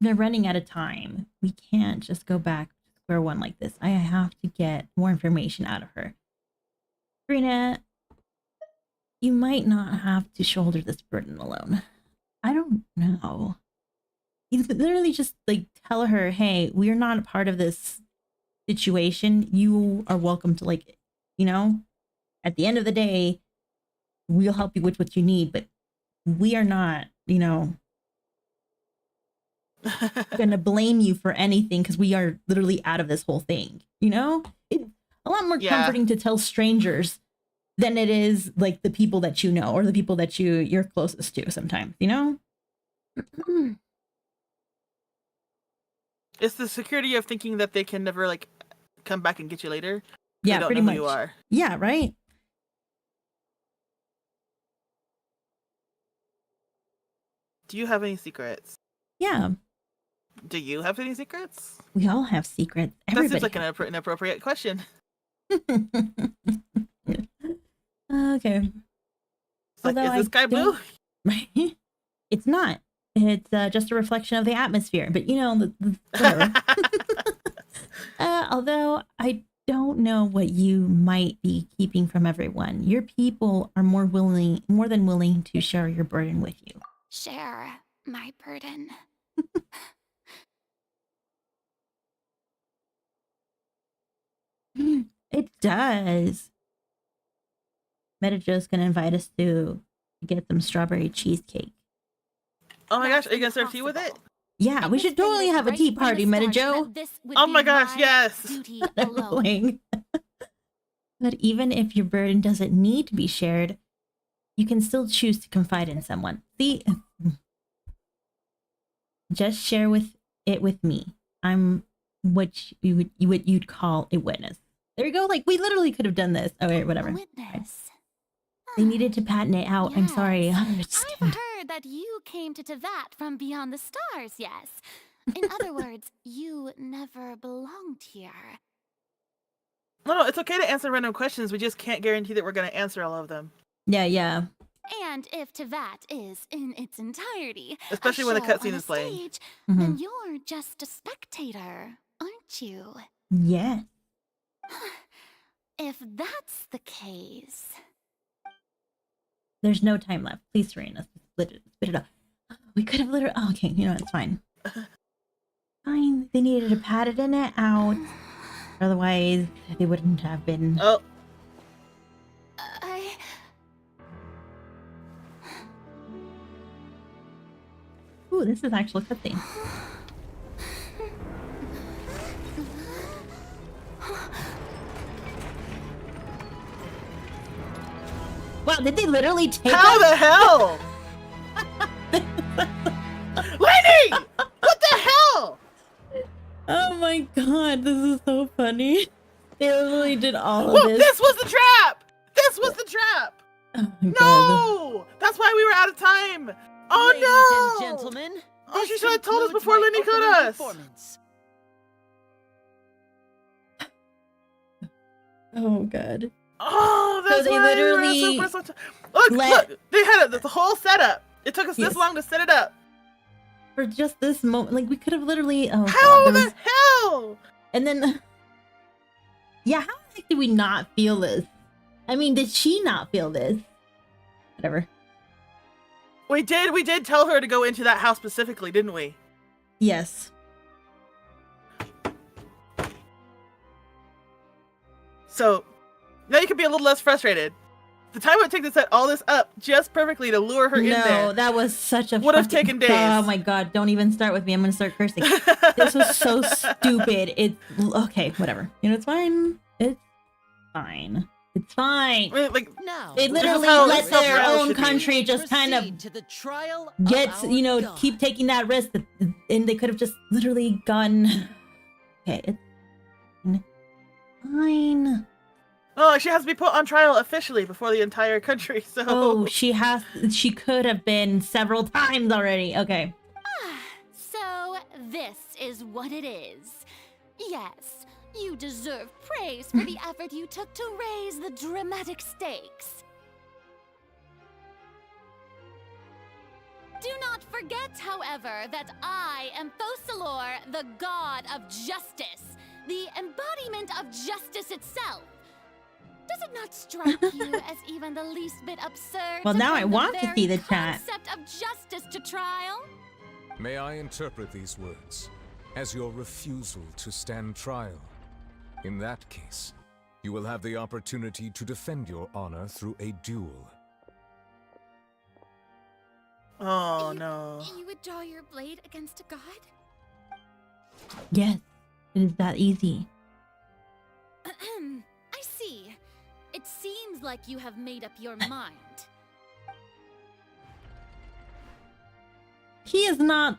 They're running out of time. We can't just go back to square one like this. I have to get more information out of her. Karina, you might not have to shoulder this burden alone. I don't know. You could literally just, like, tell her, hey, we're not a part of this situation. You are welcome to, like, you know, at the end of the day, we'll help you with what you need, but we are not, you know, gonna blame you for anything because we are literally out of this whole thing. You know, it's a lot more comforting to tell strangers than it is like the people that you know or the people that you're closest to sometimes, you know? It's the security of thinking that they can never like come back and get you later. Yeah, they don't pretty know much. Who you are. Yeah, right. Do you have any secrets? Yeah. Do you have any secrets? We all have secrets. Everybody that seems like an inappropriate question. Okay. Like, is this guy blue? Right? It's not. It's just a reflection of the atmosphere. But you know, whatever. Although I don't know what you might be keeping from everyone. Your people are more than willing to share your burden with you. Share my burden. It does. Metajo's gonna invite us to get some strawberry cheesecake. Oh my gosh, are you gonna serve tea with it? Yeah, we should totally have a tea party, Metajo. Oh my gosh, yes. But even if your burden doesn't need to be shared, you can still choose to confide in someone. See, just share it with me. I'm what you'd call a witness. There you go. Like, we literally could have done this. Oh wait, whatever. Witness. They needed to patent it out. I'm sorry. I've heard that you came to Tevat from beyond the stars, yes. In other words, you never belonged here. No, it's okay to answer random questions. We just can't guarantee that we're going to answer all of them. Yeah. And if Tevat is in its entirety, especially when the cutscene is playing, stage, then you're just a spectator, aren't you? Yeah. If that's the case, there's no time left. Please, Serena, spit it up. We could have literally. Oh, okay, you know it's fine. Fine. They needed to patent it out. Otherwise, they wouldn't have been. Oh. Ooh, this is actually a good thing. Wow, did they literally take How the hell? Lenny! What the hell? Oh my god, this is so funny. They literally did all of this. This was the trap! This was the trap! Oh my no! God. That's why we were out of time! Oh Ladies no! and gentlemen, oh, she should have told us before Lenny could us! Oh god. Oh, that's so they why literally we were so look, they had the whole setup. It took us this long to set it up. For just this moment, like we could have literally. How the hell? And then, yeah, how the heck did we not feel this? I mean, did she not feel this? Whatever. We did tell her to go into that house specifically, didn't we? Yes. So now you can be a little less frustrated. The time it would take to set all this up just perfectly to lure her in there. No, that was such a would have taken days. Oh my god, don't even start with me. I'm gonna start cursing. This was so stupid. It's okay, whatever. You know, it's fine. It's fine. It's fine. I mean, like, no. They literally let their own country just kind of to the trial get, you know, God. keep taking that risk, and they could have just literally gone. Okay, it's fine. Oh, she has to be put on trial officially before the entire country. So she could have been several times already. Okay. So this is what it is. Yes, you deserve praise for the effort you took to raise the dramatic stakes. Do not forget, however, that I am Fosalor, the god of justice, the embodiment of justice itself. Does it not strike you as even the least bit absurd? Well, now I want to see the chat. Concept of justice to trial? May I interpret these words as your refusal to stand trial? In that case, you will have the opportunity to defend your honor through a duel. Oh no. You would draw your blade against a god? Yes, it is that easy. I see. It seems like you have made up your mind. he is not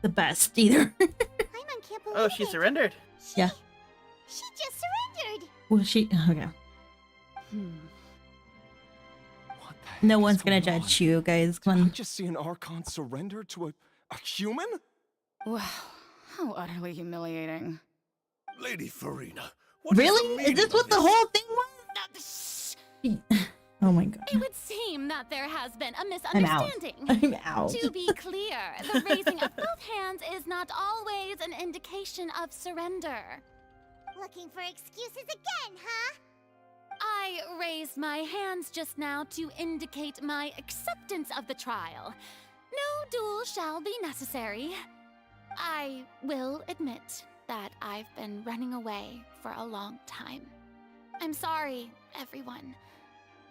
the best either. Paimon can't believe Oh, she it. surrendered. Yeah. She just surrendered. Well, she okay. What the heck No is one's gonna going judge on? you guys. Come Did I on. just see an Archon surrender to a human? Wow, how utterly humiliating. Lady Farina, what Really? Is this what the whole thing was? Oh my god. It would seem that there has been a I'm out. misunderstanding. I'm out. To be clear, the raising of both hands is not always an indication of surrender. Looking for excuses again, huh? I raised my hands just now to indicate my acceptance of the trial. No duel shall be necessary. I will admit that I've been running away for a long time. I'm sorry, everyone.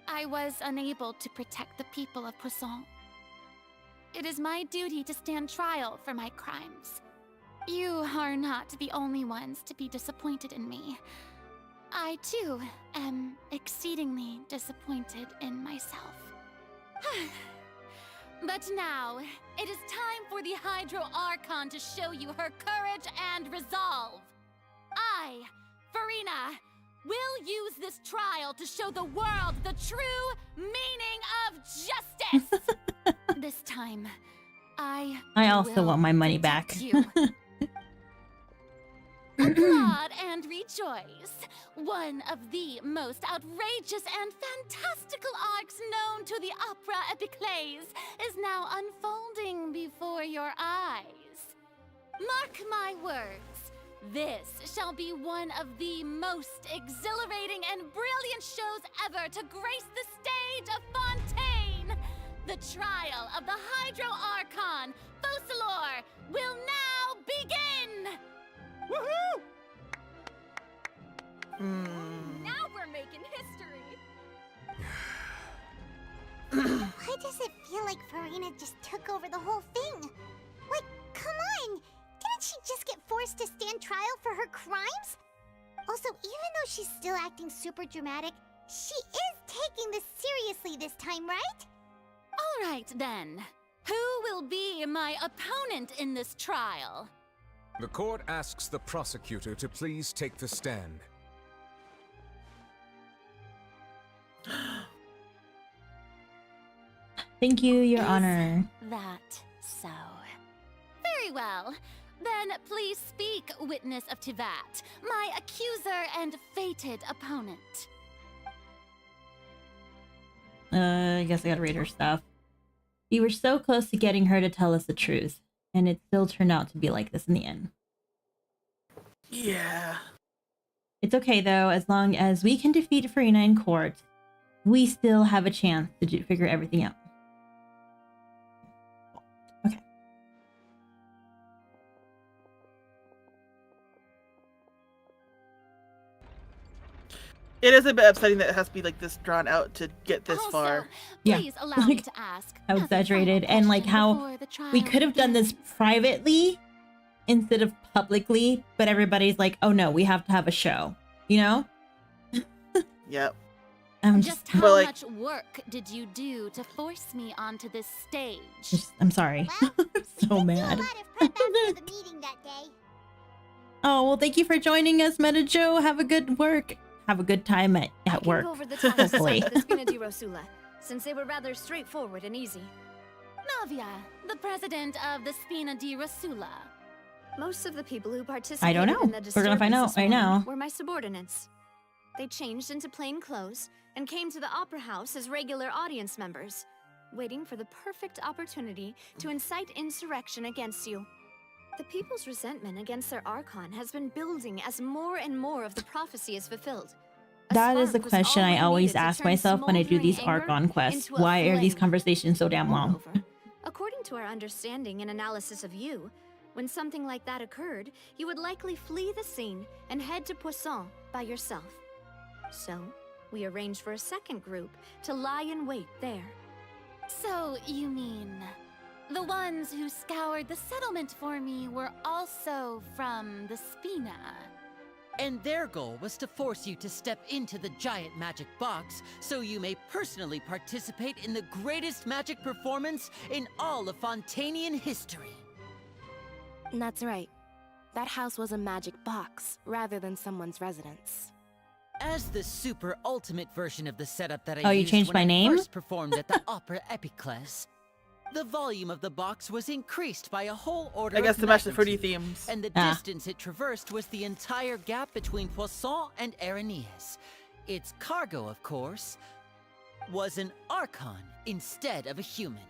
I was unable to protect the people of Poisson. It is my duty to stand trial for my crimes. You are not the only ones to be disappointed in me. I, too, am exceedingly disappointed in myself. But now, it is time for the Hydro Archon to show you her courage and resolve. I, Farina, will use this trial to show the world the true meaning of justice. This time, I also will want my money protect back. You. Applaud and rejoice. One of the most outrageous and fantastical arcs known to the opera epiclese is now unfolding before your eyes. Mark my words. This shall be one of the most exhilarating and brilliant shows ever to grace the stage of Fontaine. The trial of the Hydro Archon, Focalor, will now begin! Woohoo! Now we're making history! Why does it feel like Farina just took over the whole thing? Like, come on! Didn't she just get forced to stand trial for her crimes? Also, even though she's still acting super dramatic, she is taking this seriously this time, right? All right, then. Who will be my opponent in this trial? The court asks the prosecutor to please take the stand. Thank you, Your Is Honor. That so. Very well. Then please speak, witness of Tivat, my accuser and fated opponent. I guess I gotta read her stuff. We were so close to getting her to tell us the truth, and it still turned out to be like this in the end. Yeah. It's okay though, as long as we can defeat Farina in court, we still have a chance to figure everything out. Okay. It is a bit upsetting that it has to be like this drawn out to get this Also, far. please allow me Like, to ask how as a exaggerated, final and like question how before the trial we could have done this begins. privately instead of publicly, but everybody's like, oh no, we have to have a show, you know? Yep. I'm Just just, how But, like- much work did you do to force me onto this stage? I'm sorry. Well, So do a mad. lot of prep after the meeting that day. Oh, well, thank you for joining us, Meta Joe. Have a good work. Have a good time at I can work. go over the tasks Hopefully. of the Spina di Rosula, since they were rather straightforward and easy. Navia, the president of the Spina di Rosula. Most of the people who participated know. in the We're gonna find disturbance out this right morning now. were my subordinates. They changed into plain clothes and came to the Opera House as regular audience members, waiting for the perfect opportunity to incite insurrection against you. The people's resentment against their Archon has been building as more and more of the prophecy is fulfilled. A That is the spark was question all I we always needed to ask turn myself when I do these smoldering anger Archon quests. into a Why are these flame. conversations so damn long? Moreover, according to our understanding and analysis of you, when something like that occurred, you would likely flee the scene and head to Poisson by yourself. So, we arranged for a second group to lie in wait there. So, you mean the ones who scoured the settlement for me were also from the Spina? And their goal was to force you to step into the giant magic box so you may personally participate in the greatest magic performance in all of Fontainian history. That's right. That house was a magic box, rather than someone's residence. As the super ultimate version of the setup that Oh, I you used changed when my I name? first performed at the Opera Epiclese, the volume of the box was increased by a whole order I guess of to match the fruity magnitude, themes. and the distance it traversed was the entire gap between Poisson and Areneas. Its cargo, of course, was an Archon instead of a human.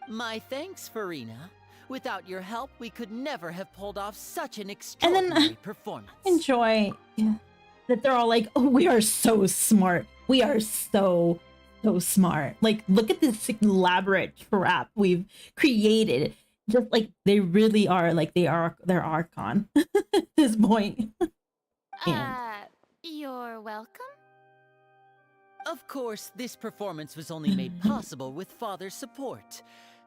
My thanks, Farina. Without your help, we could never have pulled off such an extraordinary performance. Enjoy that they're all like, oh, we are so smart. We are so smart. Like, look at this elaborate trap we've created. Just like they really are, like they're Archon at this point. You're welcome. Of course, this performance was only made possible with Father's support.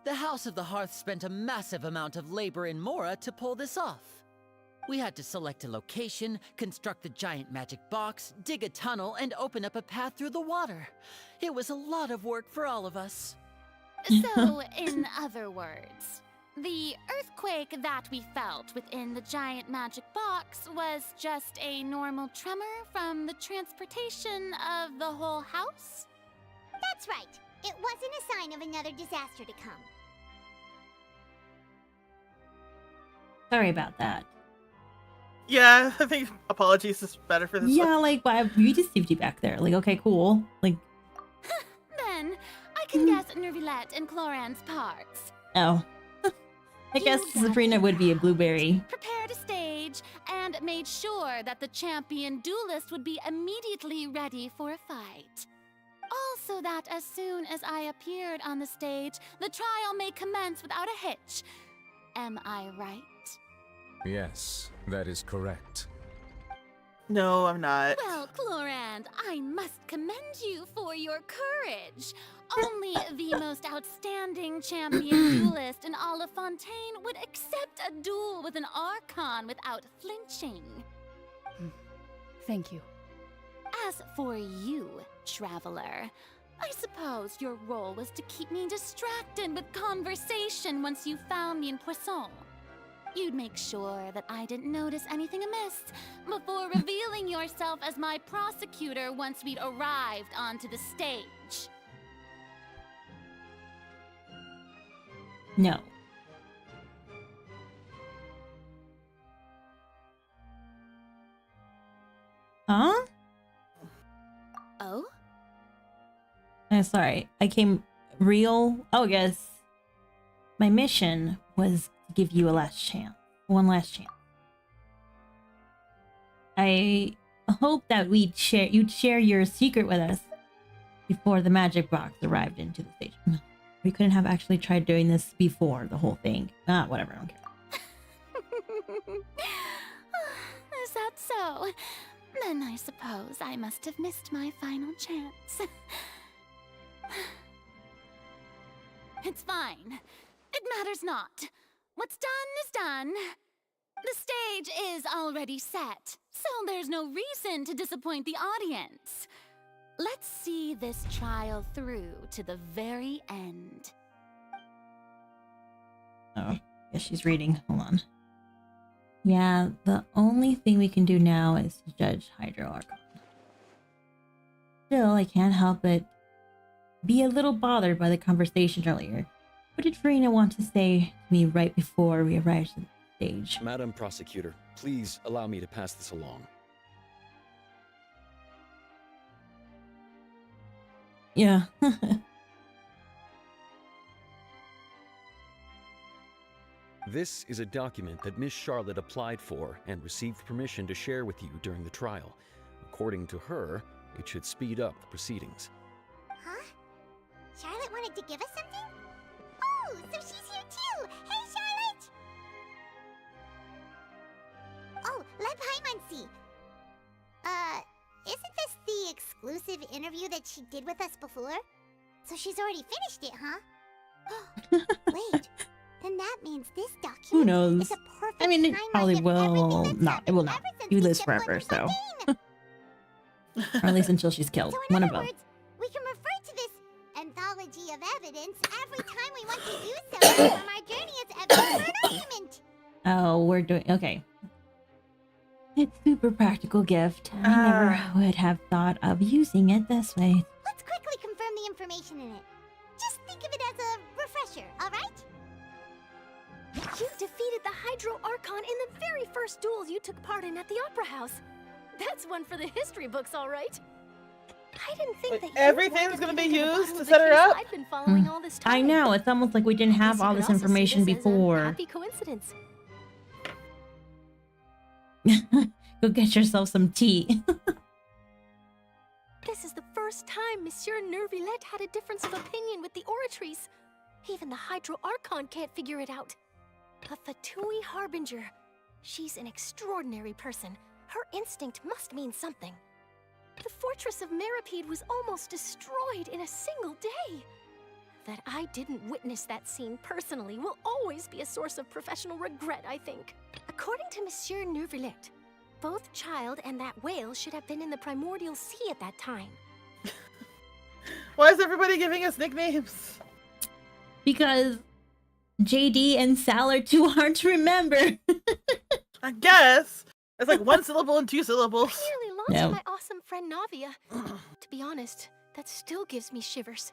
The House of the Hearth spent a massive amount of labor in Mora to pull this off. We had to select a location, construct the giant magic box, dig a tunnel, and open up a path through the water. It was a lot of work for all of us. So, in other words, the earthquake that we felt within the giant magic box was just a normal tremor from the transportation of the whole house? That's right. It wasn't a sign of another disaster to come. Sorry about that. Yeah, I think apologies is better for this Yeah, one. like, we just saved you back there. Like, okay, cool. Like, Then, I can guess Nervilette and Cloran's parts. oh. I guess Sabrina would be a blueberry. Prepared a stage and made sure that the champion duelist would be immediately ready for a fight. Also that as soon as I appeared on the stage, the trial may commence without a hitch. Am I right? Yes, that is correct. No, I'm not. Well, Clorand, I must commend you for your courage. Only the most outstanding champion duelist in all of Fontaine would accept a duel with an Archon without flinching. Thank you. As for you, Traveler, I suppose your role was to keep me distracted with conversation once you found me in Poisson. You'd make sure that I didn't notice anything amiss before revealing yourself as my prosecutor once we'd arrived onto the stage. No. Huh? Oh? I'm sorry. I came real. Oh, yes. My mission was to give you a last chance. One last chance. I hope that you'd share your secret with us before the magic box arrived into the station. We couldn't have actually tried doing this before the whole thing. Whatever, I don't care. Is that so? Then I suppose I must have missed my final chance. It's fine. It matters not. What's done is done. The stage is already set, so there's no reason to disappoint the audience. Let's see this trial through to the very end. Oh, yeah, she's reading. Hold on. Yeah, the only thing we can do now is to judge Hydro Archon. Still, I can't help but be a little bothered by the conversation earlier. What did Farina want to say to me right before we arrived at the stage? Madam Prosecutor, please allow me to pass this along. Yeah. This is a document that Miss Charlotte applied for and received permission to share with you during the trial. According to her, it should speed up the proceedings. Huh? Charlotte wanted to give us something? Oh, so she's here too! Hey, Charlotte! Oh, let Paimon see. Isn't this the exclusive interview that she did with us before? So she's already finished it, huh? Wait, Then that means this document Who knows? is a perfect I mean, it timeline probably of will everything that's not. It will not. happened ever since You we live shipped one forever, to so. Fontaine. Or at least until she's killed. So in One of other both. words, we can refer to this anthology of evidence every time we want to use something from our journey as evidence for an argument. Oh, we're doing okay. It's super practical gift. I never would have thought of using it this way. Let's quickly confirm the information in it. Just think of it as a refresher, alright? You defeated the Hydro Archon in the very first duel you took part in at the Opera House. That's one for the history books, all right. I didn't think that everything's gonna be used to set her up. I've been following all this time. I know. It's almost like we didn't have all this information before. Happy coincidence. Go get yourself some tea. This is the first time Monsieur Nervillette had a difference of opinion with the Oratrice. Even the Hydro Archon can't figure it out. A Fatui Harbinger. She's an extraordinary person. Her instinct must mean something. The fortress of Meripede was almost destroyed in a single day. That I didn't witness that scene personally will always be a source of professional regret, I think. According to Monsieur Nervillette, both Child and that whale should have been in the primordial sea at that time. Why is everybody giving us nicknames? Because JD and Sal are too hard to remember. I guess. It's like one syllable and two syllables. I nearly lost my awesome friend Navia. To be honest, that still gives me shivers.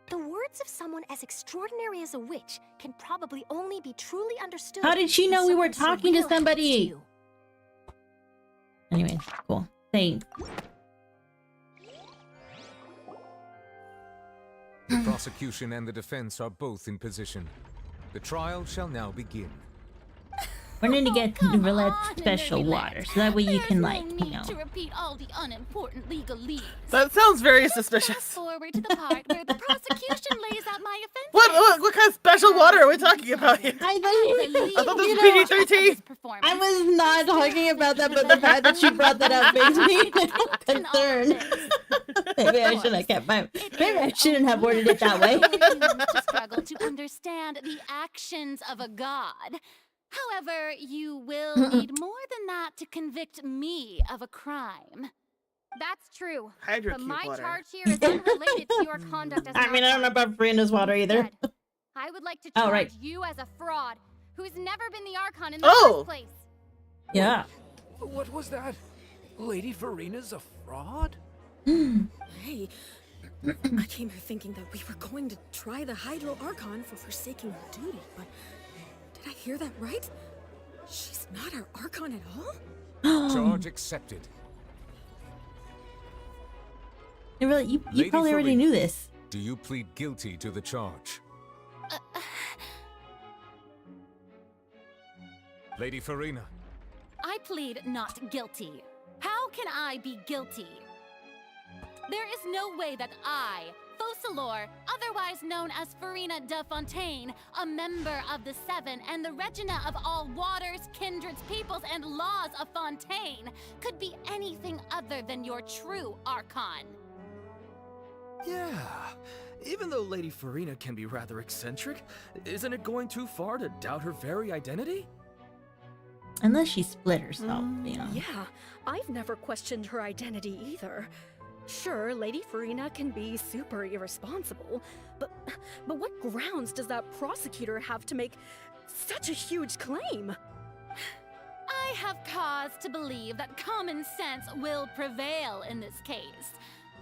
The words of someone as extraordinary as a witch can probably only be truly understood. How did she know we were talking to somebody? Anyway, cool. Thanks. The prosecution and the defense are both in position. The trial shall now begin. We're going to get Nervillette's special water, so that way you can, like, you know. To repeat all the unimportant legalese. That sounds very suspicious. Forward to the part where the prosecution lays out my offense. What kind of special water are we talking about here? I thought this was PG-13. I was not talking about that, but the fact that she brought that up makes me concerned. Maybe I should have kept my. Maybe I shouldn't have worded it that way. To struggle to understand the actions of a god. However, you will need more than that to convict me of a crime. That's true. But my water. charge here is unrelated to your conduct as I mean, I don't know about Brianna's water either. I would like to charge right. you as a fraud who's never been the Archon in the first place. Yeah. What was that? Lady Farina's a fraud? Hey, I came here thinking that we were going to try the Hydro Archon for forsaking her duty, but did I hear that right? She's not our Archon at all? Charge accepted. You Lady probably already Farina, knew this. Do you plead guilty to the charge? Lady Farina. I plead not guilty. How can I be guilty? There is no way that I, Focalor, otherwise known as Farina de Fontaine, a member of the Seven and the Regina of all waters, kindreds, peoples, and laws of Fontaine, could be anything other than your true Archon. Yeah, even though Lady Farina can be rather eccentric, isn't it going too far to doubt her very identity? Unless she split herself, you know. Yeah, I've never questioned her identity either. Sure, Lady Farina can be super irresponsible, but what grounds does that prosecutor have to make such a huge claim? I have cause to believe that common sense will prevail in this case.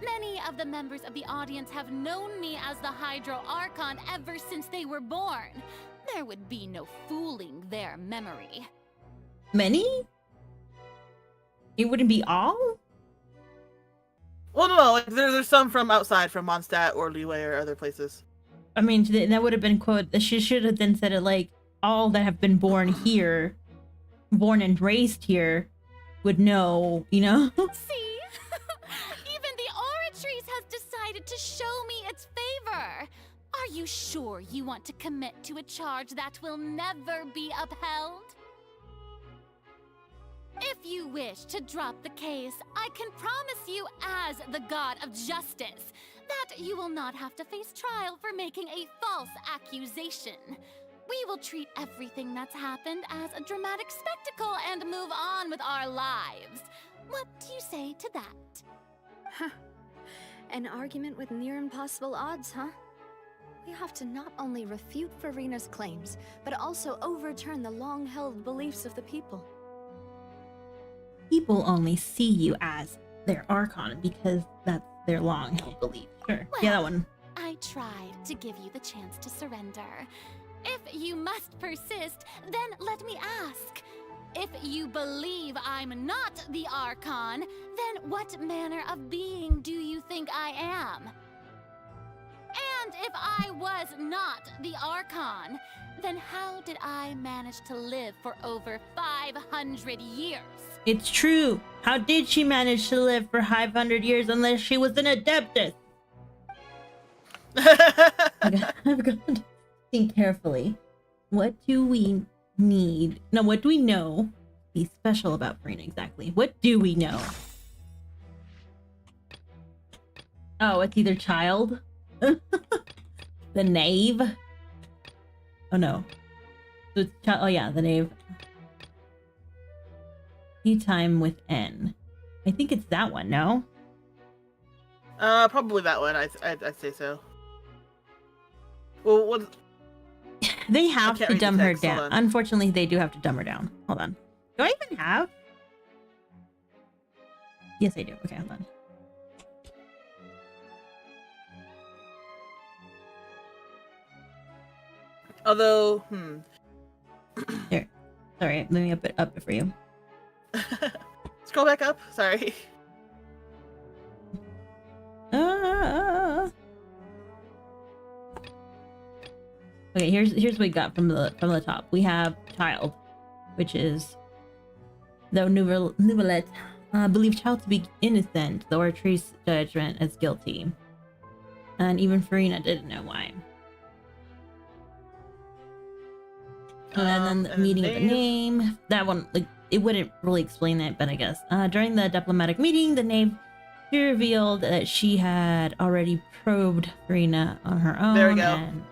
Many of the members of the audience have known me as the Hydro Archon ever since they were born. There would be no fooling their memory. Many? It wouldn't be all? Well, no, like there's some from outside, from Mondstadt or Leeway or other places. I mean, that would have been quote. She should have then said it like all that have been born here, born and raised here, would know. You know. See, even the Oratrice has decided to show me its favor. Are you sure you want to commit to a charge that will never be upheld? If you wish to drop the case, I can promise you as the God of Justice that you will not have to face trial for making a false accusation. We will treat everything that's happened as a dramatic spectacle and move on with our lives. What do you say to that? Huh. An argument with near impossible odds, huh? We have to not only refute Furina's claims, but also overturn the long-held beliefs of the people. People only see you as their Archon because that's their long-held belief. Sure. Well, yeah, that one. I tried to give you the chance to surrender. If you must persist, then let me ask. If you believe I'm not the Archon, then what manner of being do you think I am? And if I was not the Archon, then how did I manage to live for over 500 years? It's true. How did she manage to live for 500 years unless she was an Adeptus? I've got to think carefully. What do we need? No, what do we know be special about Furina exactly? What do we know? Oh, it's either child, the knave. Oh no, so it's oh yeah, the knave. Time with N. I think it's that one. No. Probably that one. I'd say so. Well, what? They have to dumb her down. Unfortunately, they do have to dumb her down. Hold on. Do I even have? Yes, I do. Okay, hold on. Although, There. Sorry, let me up it for you. Scroll back up. Sorry. Okay, here's what we got from the top. We have child, which is the Nouvellette believed child to be innocent, though our treats judgment as guilty, and even Furina didn't know why. And then the meeting of the name. That one, like, it wouldn't really explain it, but I guess. During the diplomatic meeting, the knave revealed that she had already probed Furina on her own. There we go. And...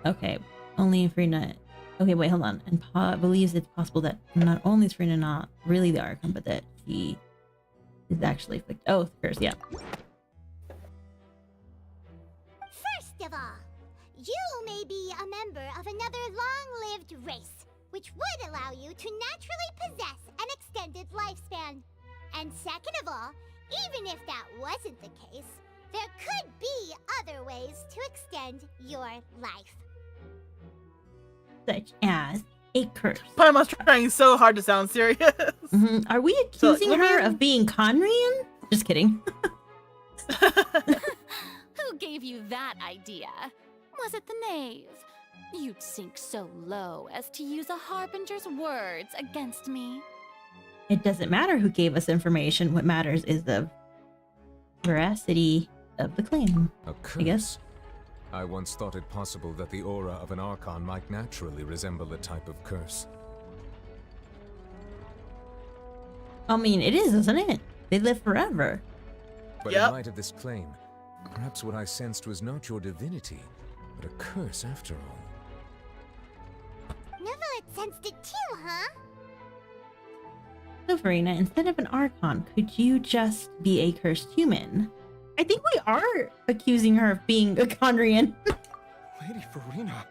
okay, only Furina. Okay, wait, hold on. And believes it's possible that not only is Furina not really the Archon, but that she is actually afflicted. Oh, the curse, yeah. First of all, you may be a member of another long-lived race, which would allow you to naturally possess an extended lifespan. And second of all, even if that wasn't the case, there could be other ways to extend your life. Such as a curse. Paimon's trying so hard to sound serious. Mm-hmm. Are we accusing her of being Conrian? Just kidding. Who gave you that idea? Was it the knave? You'd sink so low as to use a harbinger's words against me. It doesn't matter who gave us information. What matters is the veracity of the claim. A curse? I guess. I once thought it possible that the aura of an Archon might naturally resemble a type of curse. I mean, it is, isn't it? They live forever. But in light of this claim, perhaps what I sensed was not your divinity, but a curse after all. Nouvellette sensed it too, huh? So, Furina, instead of an Archon, could you just be a cursed human? I think we are accusing her of being a Conrian. Lady Furina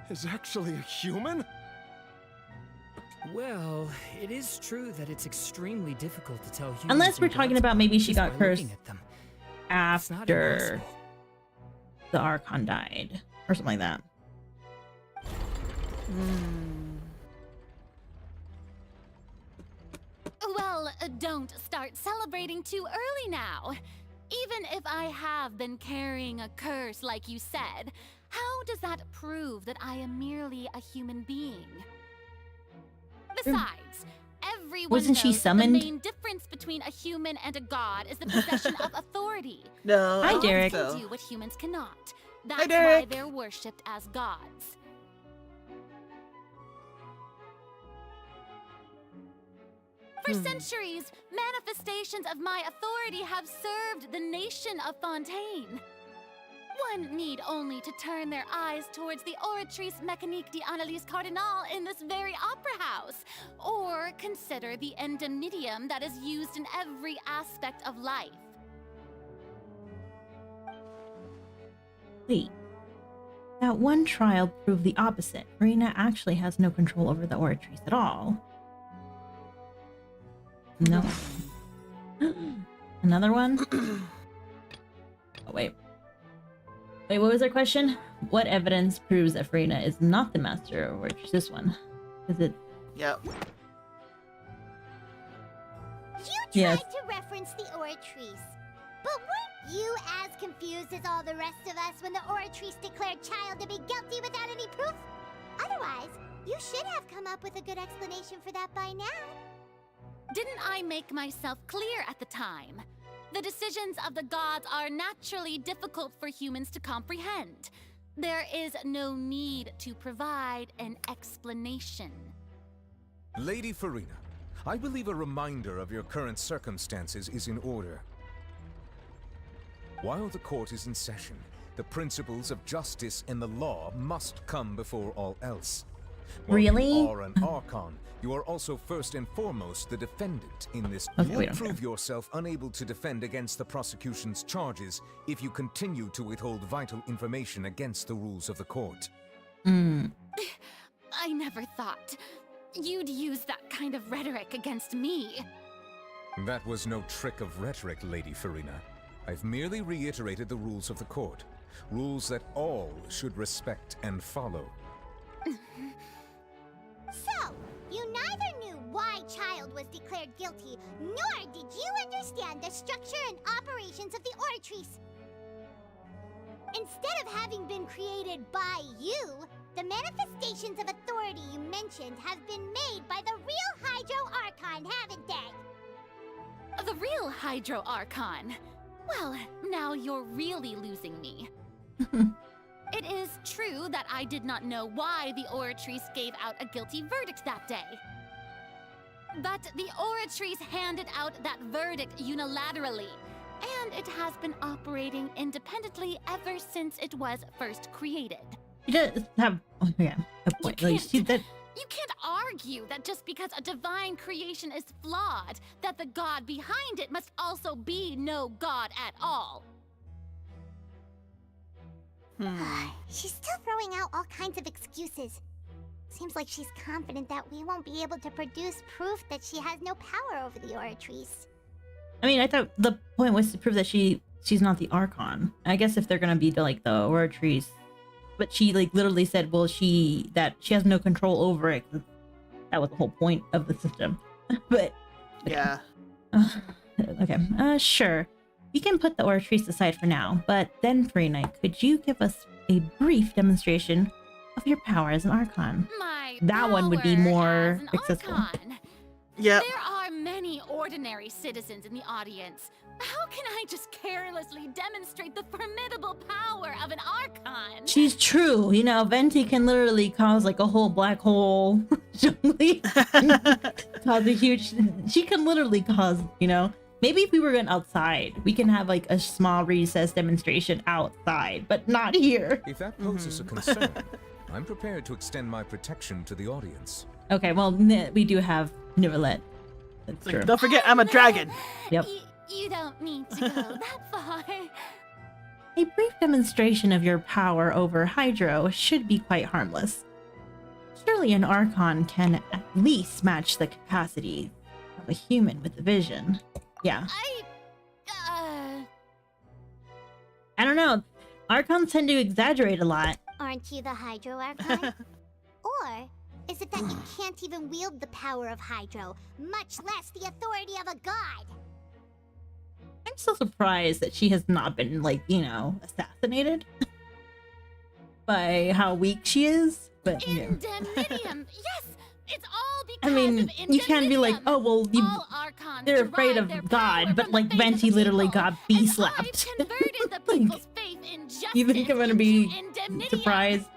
is actually a human? Well, it is true that it's extremely difficult to tell humans. Unless we're talking about maybe she got cursed It's not after impossible. the Archon died, or something like that. Well, don't start celebrating too early now. Even if I have been carrying a curse like you said, how does that prove that I am merely a human being? Besides, everyone Wasn't she knows summoned? the main difference between a human and a god is the possession of authority. No. Hi, Gods Derek. can do what humans cannot. That's why Derek. they're worshipped as gods. For centuries, manifestations of my authority have served the nation of Fontaine. One need only to turn their eyes towards the Oratrice Mécanique d'Analyse Cardinal in this very opera house, or consider the endemnitium that is used in every aspect of life. Wait. That one trial proved the opposite. Farina actually has no control over the Oratrice at all. No. Another one? Oh, wait. Wait, what was our question? What evidence proves that Farina is not the master of Oratrice? This one. Is it? Yep. You tried to reference the Oratrice, but weren't you as confused as all the rest of us when the Oratrice declared Child to be guilty without any proof? Otherwise, you should have come up with a good explanation for that by now. Didn't I make myself clear at the time? The decisions of the gods are naturally difficult for humans to comprehend. There is no need to provide an explanation. Lady Farina, I believe a reminder of your current circumstances is in order. While the court is in session, the principles of justice and the law must come before all else. While Really? You are an Archon. You are also first and foremost the defendant in this. Okay, you we will don't prove yourself unable to defend against the prosecution's charges if you continue to withhold vital information against the rules of the court. Mm. I never thought you'd use that kind of rhetoric against me. That was no trick of rhetoric, Lady Farina. I've merely reiterated the rules of the court. Rules that all should respect and follow. So, you neither knew why Child was declared guilty, nor did you understand the structure and operations of the Oratrice. Instead of having been created by you, the manifestations of authority you mentioned have been made by the real Hydro Archon, haven't they? The real Hydro Archon? Well, now you're really losing me. It is true that I did not know why the Oratrice gave out a guilty verdict that day. But the Oratrice handed out that verdict unilaterally, and it has been operating independently ever since it was first created. He does have a point. You can't argue that just because a divine creation is flawed, that the god behind it must also be no god at all. She's still throwing out all kinds of excuses. Seems like she's confident that we won't be able to produce proof that she has no power over the Oratrice. I mean, I thought the point was to prove that she's not the Archon. I guess if they're gonna be like the Oratrice, but she like literally said, well, she has no control over it. That was the whole point of the system. But yeah. Okay. Sure. We can put the Oratrice aside for now, but then, Farina, could you give us a brief demonstration of your power as an Archon? That one would be more accessible. Yep. There are many ordinary citizens in the audience. How can I just carelessly demonstrate the formidable power of an Archon? She's true. You know, Venti can literally cause like a whole black hole. Cause a huge... She can literally cause, you know... Maybe if we were going outside, we can have like a small recess demonstration outside, but not here. If that poses a concern, I'm prepared to extend my protection to the audience. Okay, well, we do have Nivelet. That's true. Don't forget, I'm a dragon. Yep. You don't need to go that far. A brief demonstration of your power over Hydro should be quite harmless. Surely an Archon can at least match the capacity of a human with a vision. Yeah. I don't know. Archons tend to exaggerate a lot. Aren't you the Hydro Archon? Or is it that you can't even wield the power of Hydro, much less the authority of a god? I'm so surprised that she has not been, like, you know, assassinated by how weak she is. But Indemnitium, yes! It's all because I mean, you can't be like, oh, well, they're afraid of God, but like Venti literally got B-slapped. Like, you think I'm gonna be surprised?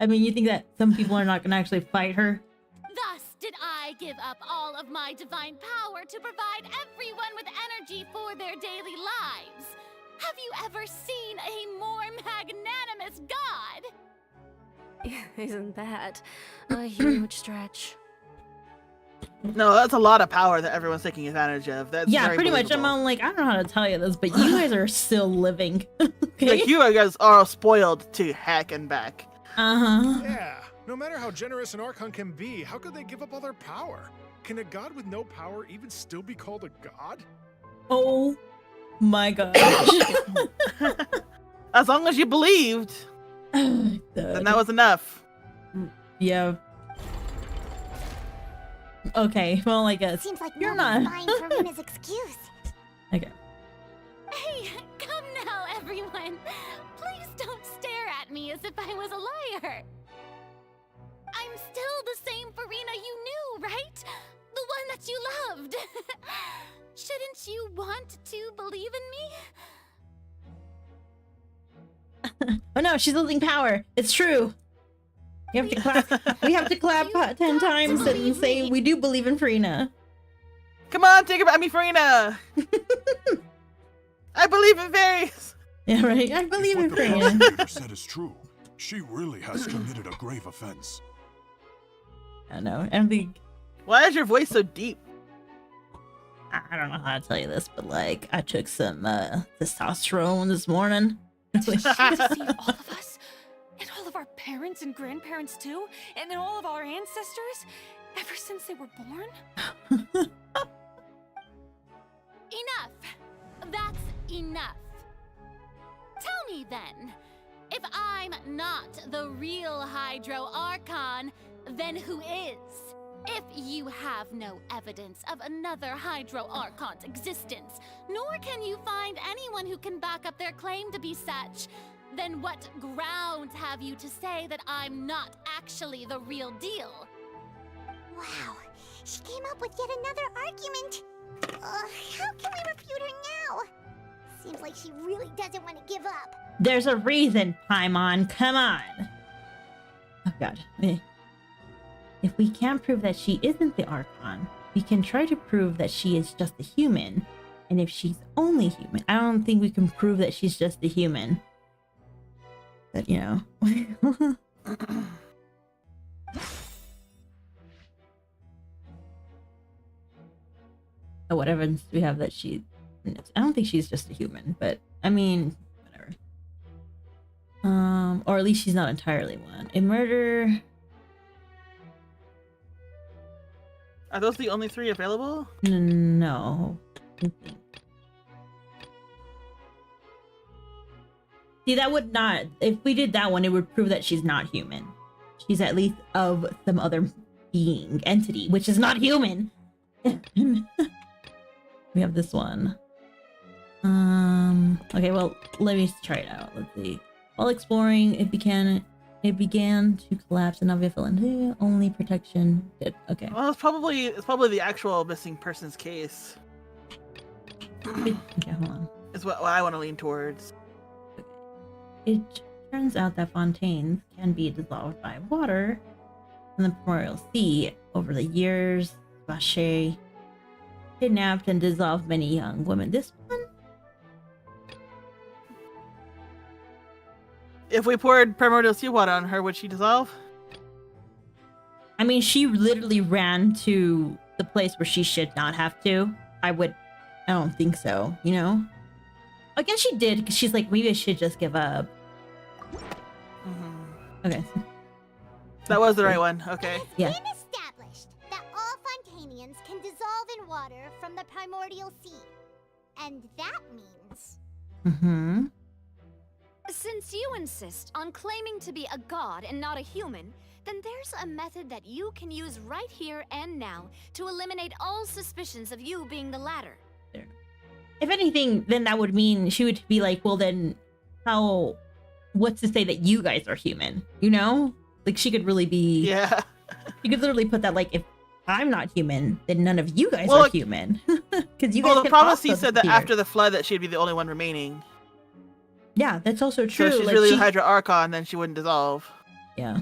I mean, you think that some people are not gonna actually fight her? Thus did I give up all of my divine power to provide everyone with energy for their daily lives. Have you ever seen a more magnanimous god? Isn't that a huge stretch? No, that's a lot of power that everyone's taking advantage of. That's yeah, very pretty much. I'm all like, I don't know how to tell you this, but you guys are still living. Okay? Like, you guys are spoiled to heck and back. Yeah, no matter how generous an Archon can be, how could they give up all their power? Can a god with no power even still be called a god? Oh my god. As long as you believed, then that was enough. Yeah. Okay, well, I guess Seems like you're no one's not. buying Farina's excuse. Okay. Hey, come now, everyone. Please don't stare at me as if I was a liar. I'm still the same Farina you knew, right? The one that you loved. Shouldn't you want to believe in me? Oh no, she's losing power. It's true. You have to clap. We have to clap 10 times and say we do believe in Farina. Come on, think about me, Farina. I believe in fairies. Yeah, right. I believe in What the Farina. prosecutor said is true. She really has committed a grave offense. I know. I don't think. Why is your voice so deep? I don't know how to tell you this, but like, I took some testosterone this morning. She deceived all of us? And all of our parents and grandparents too? And then all of our ancestors? Ever since they were born? Enough. That's enough. Tell me then, if I'm not the real Hydro Archon, then who is? If you have no evidence of another Hydro Archon's existence, nor can you find anyone who can back up their claim to be such, then what grounds have you to say that I'm not actually the real deal? Wow, she came up with yet another argument. How can we refute her now? Seems like she really doesn't want to give up. There's a reason, Paimon. Come on. Oh god. If we can't prove that she isn't the Archon, we can try to prove that she is just a human. And if she's only human, I don't think we can prove that she's just a human. But, you know. Oh, what evidence do we have that she... I don't think she's just a human, but, I mean, whatever. Or at least she's not entirely one. A murder... Are those the only 3 available? No. See, that would not... If we did that one, it would prove that she's not human. She's at least of some other being, entity, which is not human. We have this one. Okay, well, let me try it out. Let's see. While exploring, it began to collapse and Navia fell into only protection did. Okay. Well, it's probably the actual missing person's case. Okay, hold on. Is what I want to lean towards. It turns out that fontaines can be dissolved by water in the primordial sea. Over the years, Vache kidnapped and dissolved many young women. This one? If we poured primordial seawater on her, would she dissolve? I mean, she literally ran to the place where she should not have to. I don't think so, you know? I guess she did, because she's like, maybe I should just give up. Okay. That was the right one, okay. Yeah. It's been established that all Fontainians can dissolve in water from the primordial sea. And that means... Mm-hmm. Since you insist on claiming to be a god and not a human, then there's a method that you can use right here and now to eliminate all suspicions of you being the latter. There. If anything, then that would mean she would be like, well, then what's to say that you guys are human? You know? Like, she could really be... Yeah. You could literally put that, like, if I'm not human, then none of you guys are human. Because you guys the can prophecy also said that appear. after the flood that she'd be the only one remaining. Yeah, that's also true. So if she's like, really the Hydra Archon, then she wouldn't dissolve. Yeah.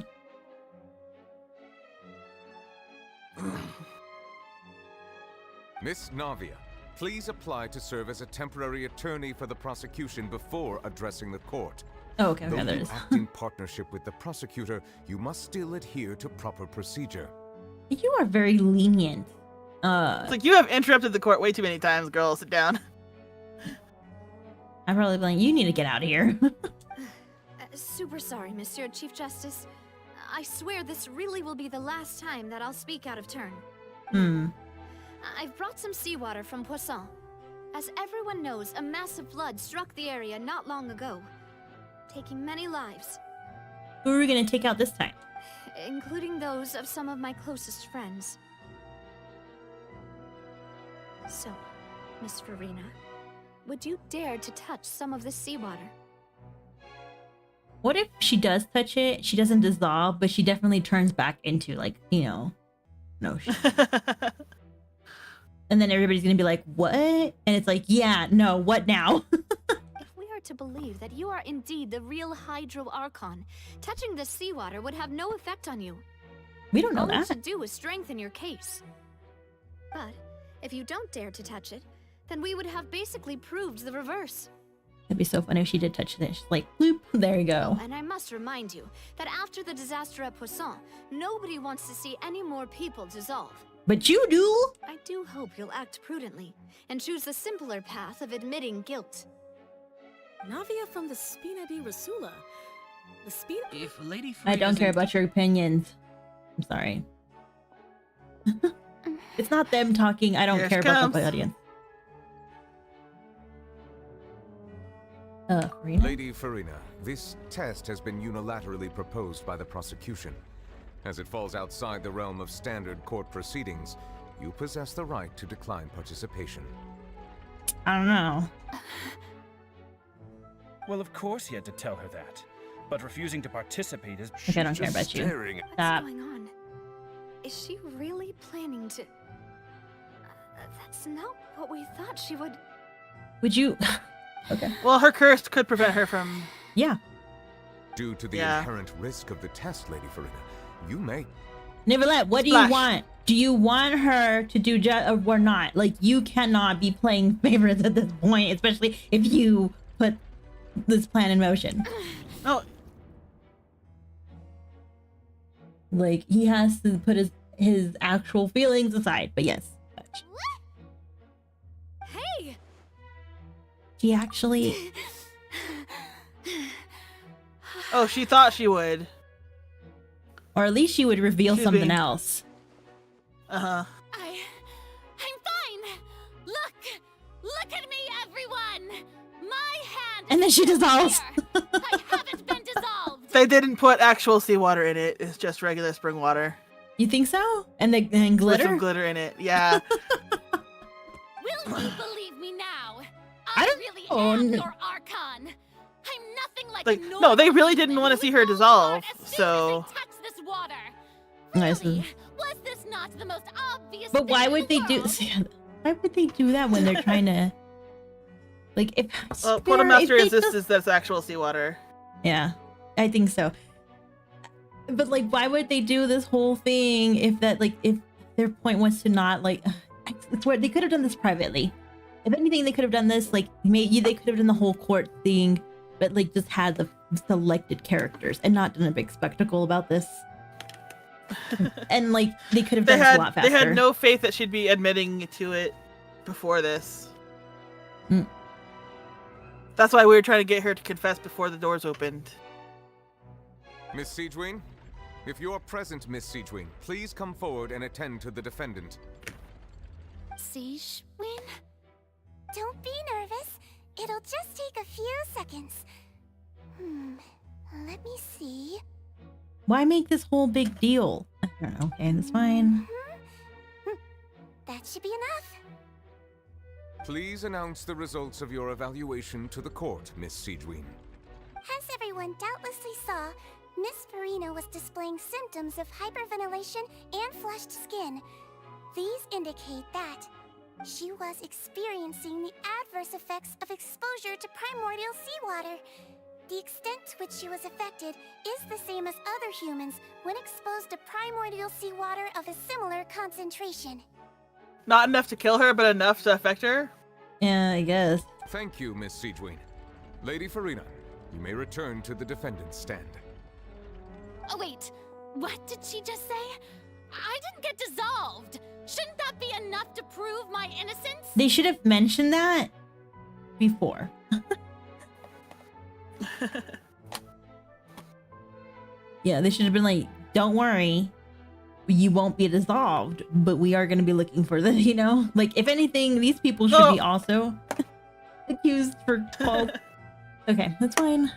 Miss Navia, Please apply to serve as a temporary attorney for the prosecution before addressing the court. Oh, okay, Though there it you is. act in partnership with the prosecutor, you must still adhere to proper procedure. You are very lenient. It's like you have interrupted the court way too many times, girl. Sit down. I'm probably like, you need to get out of here. Super sorry, Monsieur Chief Justice. I swear this really will be the last time that I'll speak out of turn. I've brought some seawater from Poisson. As everyone knows, a massive flood struck the area not long ago, taking many lives. Who are we gonna take out this time? Including those of some of my closest friends. So, Miss Farina, would you dare to touch some of the seawater? What if she does touch it, she doesn't dissolve, but she definitely turns back into, like, you know, no shit. And then everybody's gonna be like, what? And it's like, yeah, no, what now? If we are to believe that you are indeed the real Hydro Archon, touching the seawater would have no effect on you. We don't know All that. you should do is strengthen your case. But if you don't dare to touch it, then we would have basically proved the reverse. It'd be so funny if she did touch this. Like, bloop, there you go. Oh, and I must remind you that after the disaster at Poisson, nobody wants to see any more people dissolve. But you do! I do hope you'll act prudently and choose the simpler path of admitting guilt. Navia from the Spina di Rasula. The Spina... If Lady I don't care about your opinions. I'm sorry. It's not them talking. I don't Here care she about the comes. audience. Farina? Lady Farina, this test has been unilaterally proposed by the prosecution. As it falls outside the realm of standard court proceedings, you possess the right to decline participation. I don't know. Well, of course he had to tell her that. But refusing to participate is... Okay, I don't care about you. Stop. What's going on? Is she really planning to... That's not what we thought she would... Would you... Okay. Well, her curse could prevent her from... Yeah. Due to the Yeah. inherent risk of the test, Lady Farina, you may... Nicolette, what do you want? Do you want her to do or not? Like, you cannot be playing favorites at this point, especially if you put this plan in motion. Oh. Like, he has to put his actual feelings aside, but yes. Hey! She actually... Oh, she thought she would. Or at least she would reveal She's something being- else. Uh-huh. I'm fine. Look at me, everyone. My hand. And then she dissolves. I haven't been dissolved. They didn't put actual seawater in it. It's just regular spring water. You think so? And With glitter? some glitter in it. Yeah. Will you believe me now? I don't really know. am your Archon. I'm nothing like, Like, a no, normal they really human didn't want to who see would her fall dissolve. apart as soon So. as they touch this water. Nice. Was this not the most obvious But why thing in would the they do? world? Why would they do that when they're trying to? Like, if Well, if Quartermaster they insists just- that's actual seawater. Yeah, I think so. But like, why would they do this whole thing if if their point was to not like? I swear they could have done this privately. If anything, they could have done this like maybe they could have done the whole court thing, but like just had the selected characters and not done a big spectacle about this. And like they could have done this a lot faster. They had no faith that she'd be admitting to it before this. Mm. That's why we were trying to get her to confess before the doors opened. Miss Siegewin? If you're present, Miss Siegewin, please come forward and attend to the defendant. Siege, Win? Don't be nervous. It'll just take a few seconds. Let me see. Why make this whole big deal? I don't know. Okay, that's fine. That should be enough. Please announce the results of your evaluation to the court, Miss Siegewin. As everyone doubtlessly saw, Miss Farina was displaying symptoms of hyperventilation and flushed skin. These indicate that she was experiencing the adverse effects of exposure to primordial seawater. The extent to which she was affected is the same as other humans when exposed to primordial seawater of a similar concentration. Not enough to kill her, but enough to affect her? Yeah, I guess. Thank you, Miss Siegwien. Lady Farina, you may return to the defendant's stand. Oh, wait. What did she just say? I didn't get dissolved. Shouldn't that be enough to prove my innocence? They should have mentioned that before. Yeah, they should have been like, don't worry, you won't be dissolved, but we are going to be looking for the, you know? Like, if anything, these people should be also accused for fault. Okay, that's fine.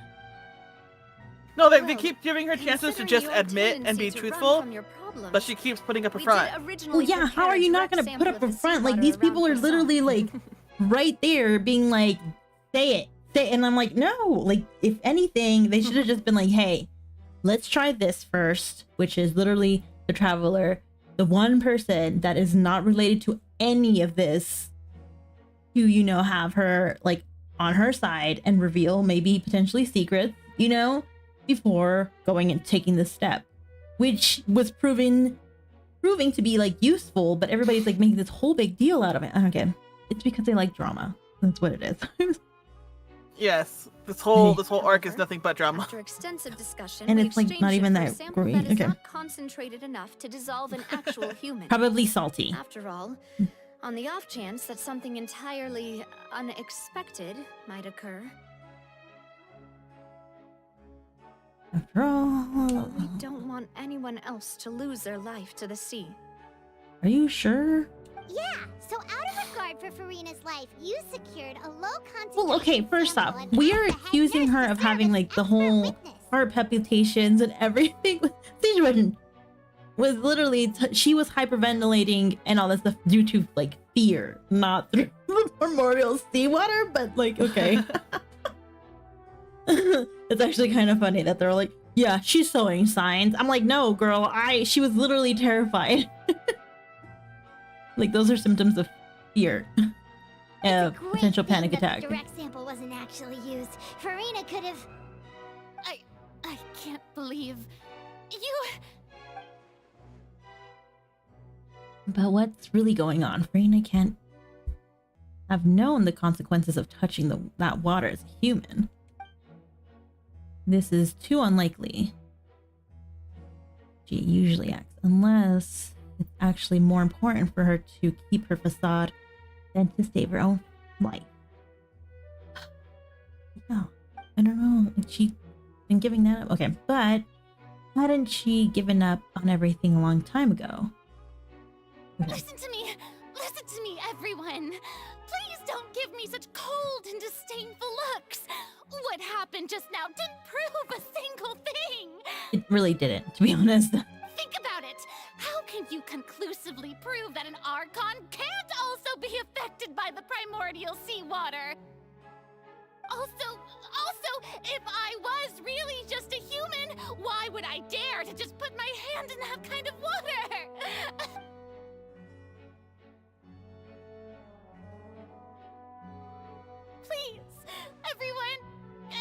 No, they keep giving her chances to just admit and be truthful, but she keeps putting up a front. Well, yeah, how are you not going to put up a front? Like, these people are literally, like, right there being like, say it. And I'm like, no. Like, if anything, they should have just been like, hey, let's try this first, which is literally the traveler, the one person that is not related to any of this, who, you know, have her, like, on her side and reveal maybe potentially secrets, you know, before going and taking this step, which was proving to be, like, useful, but everybody's, like, making this whole big deal out of it. Okay, it's because they like drama. That's what it is. Yes, this whole arc is nothing but drama. After extensive discussion, and we it's, like, not exchanged even it for a that sample great. that is Okay. not concentrated enough to dissolve an actual human. Probably salty. After all, on the off chance that something entirely unexpected might occur. After all, We don't want anyone else to lose their life to the sea. are you sure? Yeah, so out of regard for Farina's life, you secured a low concentration. Well, okay, first off, we are accusing her of having, like, the whole heart palpitations and everything. Situation was literally, she was hyperventilating and all that stuff due to, like, fear, not through the primordial seawater, but, like, okay. It's actually kind of funny that they're like, yeah, she's showing signs. I'm like, no, girl, she was literally terrified. Like, those are symptoms of fear. Potential panic attack. The direct sample wasn't actually used. Farina could have. I can't believe you. But what's really going on? Farina can't have known the consequences of touching that water as a human. This is too unlikely. She usually acts unless it's actually more important for her to keep her facade than to save her own life. No, I don't know. She's been giving that up. Okay, but hadn't she given up on everything a long time ago? Okay. Listen to me, everyone. Please don't give me such cold and disdainful looks. What happened just now didn't prove a single thing. It really didn't, to be honest. Think about it. How can you conclusively prove that an Archon can't also be affected by the primordial seawater? Also, if I was really just a human, why would I dare to just put my hand in that kind of water? Please,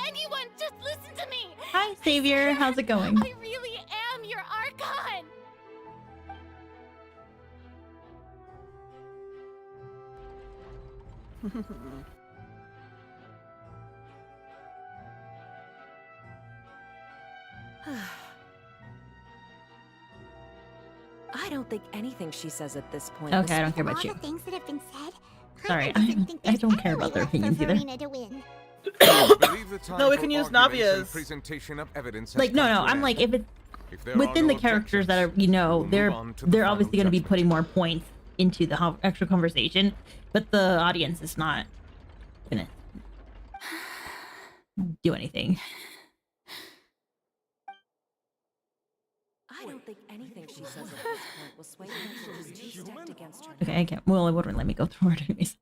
anyone, just listen to me. Hi, Savior. How's it going? I really am your Archon. I don't think anything she says at this point. Okay, I don't care about you. All the things that have been said. Sorry, I don't care about their opinions either. No, we can use Navia's. Presentation of evidence. Like, no, I'm like, if it's within the characters that are, you know, they're obviously going to be putting more points into the actual conversation, but the audience is not gonna do anything. I don't think anything she says at this point will sway her to just stacked against her. Okay, I can't. Well, it wouldn't let me go through it anyways.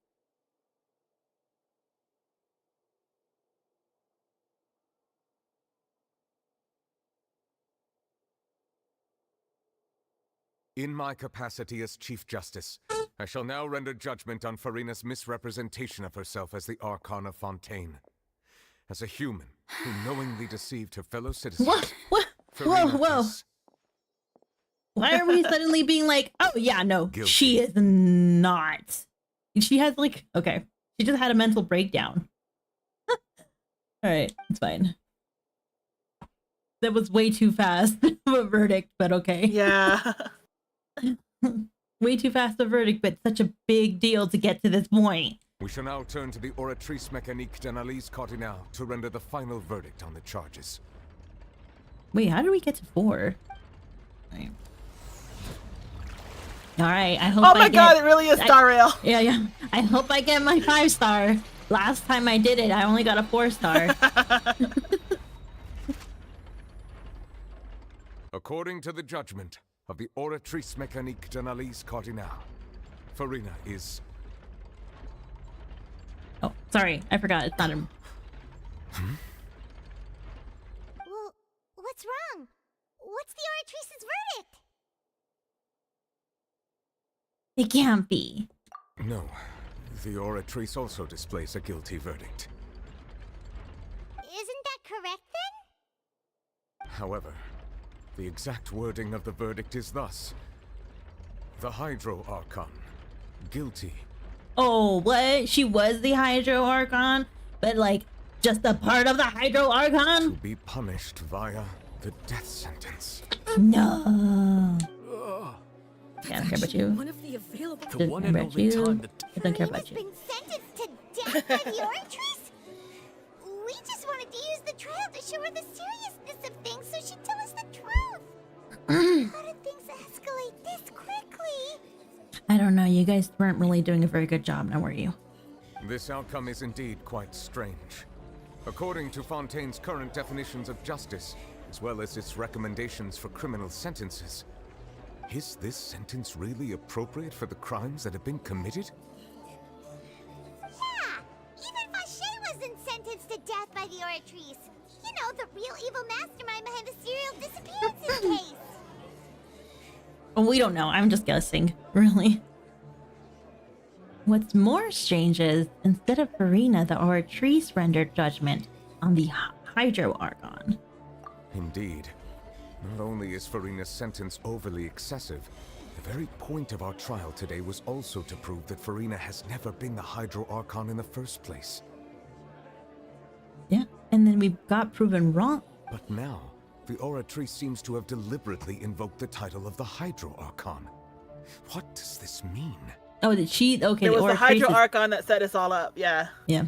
In my capacity as Chief Justice, I shall now render judgment on Farina's misrepresentation of herself as the Archon of Fontaine. As a human who knowingly deceived her fellow citizens. What? Whoa, whoa. Why are we suddenly being like, oh yeah, no, Guilty. she is not. She has like, okay, she just had a mental breakdown. All right, it's fine. That was way too fast of a verdict, but okay. Yeah. Way too fast a verdict, but such a big deal to get to this point. We shall now turn to the Oratrice Mécanique d'Analyse Cardinale to render the final verdict on the charges. Wait, how did we get to 4? All right, I hope Oh my god, it really is star rail. Yeah. I hope I get my 5-star. Last time I did it, I only got a 4-star. According to the judgment of the Oratrice Mécanique d'Analyse Cardinale, Farina is... Oh, sorry, I forgot. It's not him. Well, what's wrong? What's the Oratrice's verdict? It can't be. No, the Oratrice also displays a guilty verdict. Isn't that correct then? However, the exact wording of the verdict is thus. The Hydro Archon, guilty. Oh, what? She was the Hydro Archon, but like just a part of the Hydro Archon? To be punished via the death sentence. No. Yeah, I don't care about you. One of the available. The one and only time that I don't care about you. Been sentenced to death by the Oratrice? We just wanted to use the trial to show her the seriousness of things so she'd tell us the truth. How did things escalate this quickly? I don't know. You guys weren't really doing a very good job, now were you? This outcome is indeed quite strange. According to Fontaine's current definitions of justice, as well as its recommendations for criminal sentences, is this sentence really appropriate for the crimes that have been committed? Yeah, even Vache wasn't sentenced to death by the Oratrice. You know, the real evil mastermind behind the serial disappearances case. Well, we don't know. I'm just guessing, really. What's more strange is, instead of Farina, the Oratrice rendered judgment on the Hydro Archon. Indeed. Not only is Farina's sentence overly excessive, the very point of our trial today was also to prove that Farina has never been the Hydro Archon in the first place. Yeah, and then we got proven wrong. But now, the Oratrice seems to have deliberately invoked the title of the Hydro Archon. What does this mean? Oh, did she? Okay, it was the Hydro is... Archon that set us all up, yeah. Yeah.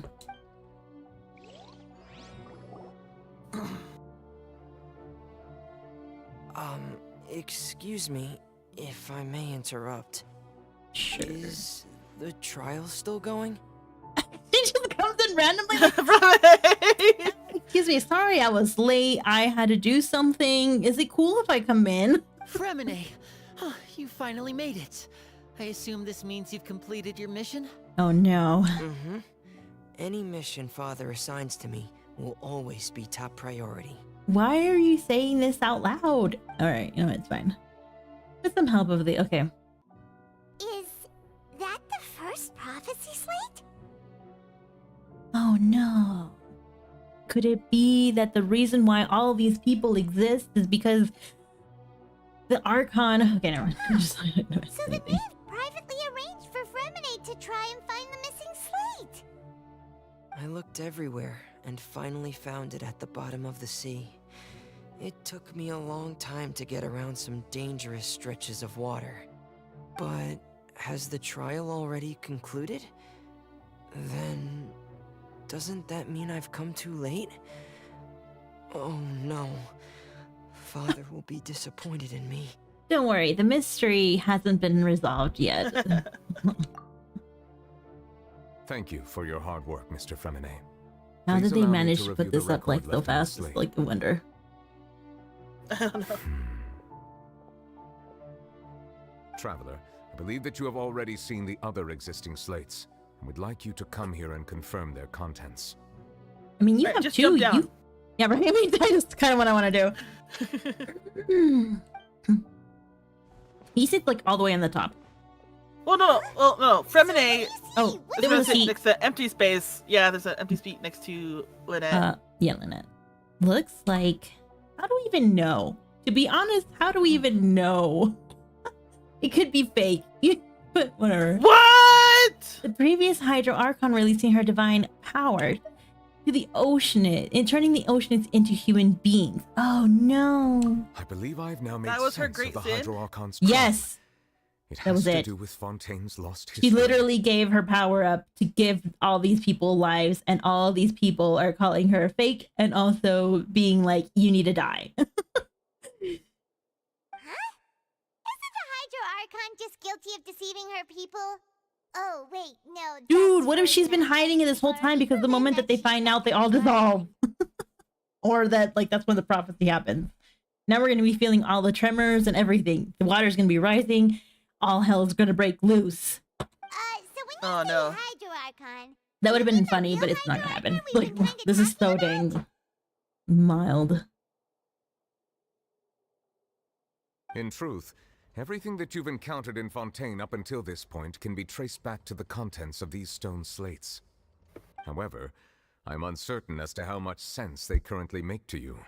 Excuse me, if I may interrupt. Sure. Is the trial still going? He just comes in randomly. Like, excuse me, sorry I was late. I had to do something. Is it cool if I come in? Fremine, you finally made it. I assume this means you've completed your mission? Oh no. Mm-hmm. Any mission Father assigns to me will always be top priority. Why are you saying this out loud? All right, you know, it's fine. With some help of the... Okay. Is that the first prophecy slate? Oh no. Could it be that the reason why all these people exist is because the Archon... Okay, never mind. So the Myth privately arranged for Fremine to try and find the missing slate. I looked everywhere and finally found it at the bottom of the sea. It took me a long time to get around some dangerous stretches of water. But has the trial already concluded? Then doesn't that mean I've come too late? Oh no. Father will be disappointed in me. Don't worry, the mystery hasn't been resolved yet. Thank you for your hard work, Mr. Fremine. How did they allow me manage to to review put the this up like record so left in the fast? It's slate. like a wonder. I don't know. Traveler, I believe that you have already seen the other existing slates, and would like you to come here and confirm their contents. I mean, you Right, have just two. jump down. You... Yeah, right. I mean, that's kind of what I want to do. He sits like all the way on the top. Well, no. Fremine. Oh, It's there was a gonna sit seat. next to empty space. Yeah, there's an empty seat next to Lynette. Yeah, Lynette. Looks like... How do we even know? to be honest, how do we even know? It could be fake, but whatever. What? The previous Hydro Archon releasing her divine power to the Oceanid and turning the Oceanids into human beings. Oh no! I believe I've now made That was her sense great of the sin? Hydro Archon's Yes! It That has was to it. do with Fontaine's lost She history. literally gave her power up to give all these people lives, and all these people are calling her fake and also being like, you need to die. Huh? Isn't the Hydro Archon just guilty of deceiving her people? Oh, wait, no. Dude, what if she's been hiding it this whole time because the moment that they find out, they all dissolve? Or that, like, that's when the prophecy happens. Now we're going to be feeling all the tremors and everything. The water's going to be rising. All hell's going to break loose. Oh no. Hydro Archon. That would have been funny, but it's not going to happen. Like, this is so dang mild. In truth, everything that you've encountered in Fontaine up until this point can be traced back to the contents of these stone slates. However, I'm uncertain as to how much sense they currently make to you.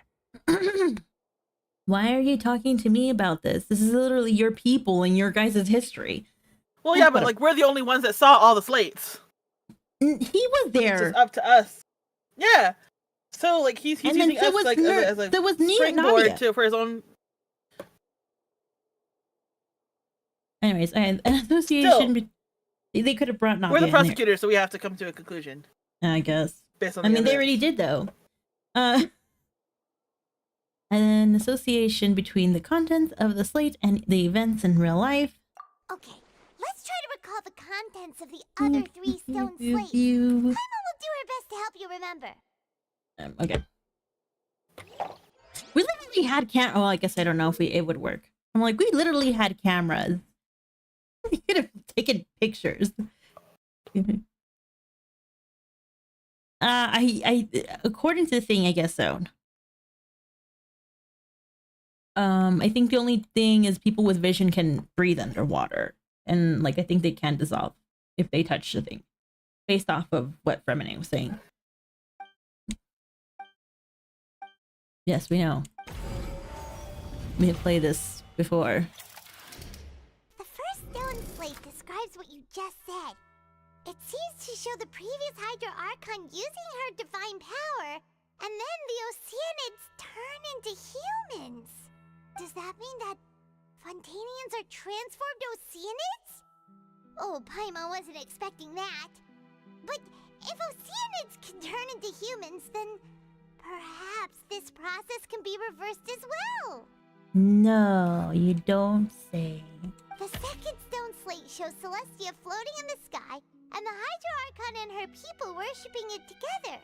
Why are you talking to me about this? This is literally your people and your guys' history. Well, yeah, but like we're the only ones that saw all the slates. He was there. It's up to us. Yeah. So like he's And using then so us was like as a there was springboard Nadia. for his own. Anyways, an association. They could have brought Nadia. We're the in there. prosecutors, so we have to come to a conclusion. I guess. Based on I the mean, they already evidence. did though. An association between the contents of the slate and the events in real life. Okay, let's try to recall the contents of the other 3 stone slates. You. Paimon will do her best to help you remember. Okay. We literally had Oh, I guess I don't know if it would work. I'm like, we literally had cameras. We could have taken pictures. I according to the thing, I guess so. I think the only thing is people with vision can breathe underwater, and like I think they can dissolve if they touch the thing, based off of what Fremine was saying. Yes, we know. We have played this before. The first stone slate describes what you just said. It seems to show the previous Hydro Archon using her divine power, and then the Oceanids turn into humans. Does that mean that Fontainians are transformed Oceanids? Oh, Paimon wasn't expecting that. But if Oceanids can turn into humans, then perhaps this process can be reversed as well. No, you don't say. The second stone slate shows Celestia floating in the sky, and the Hydro Archon and her people worshipping it together.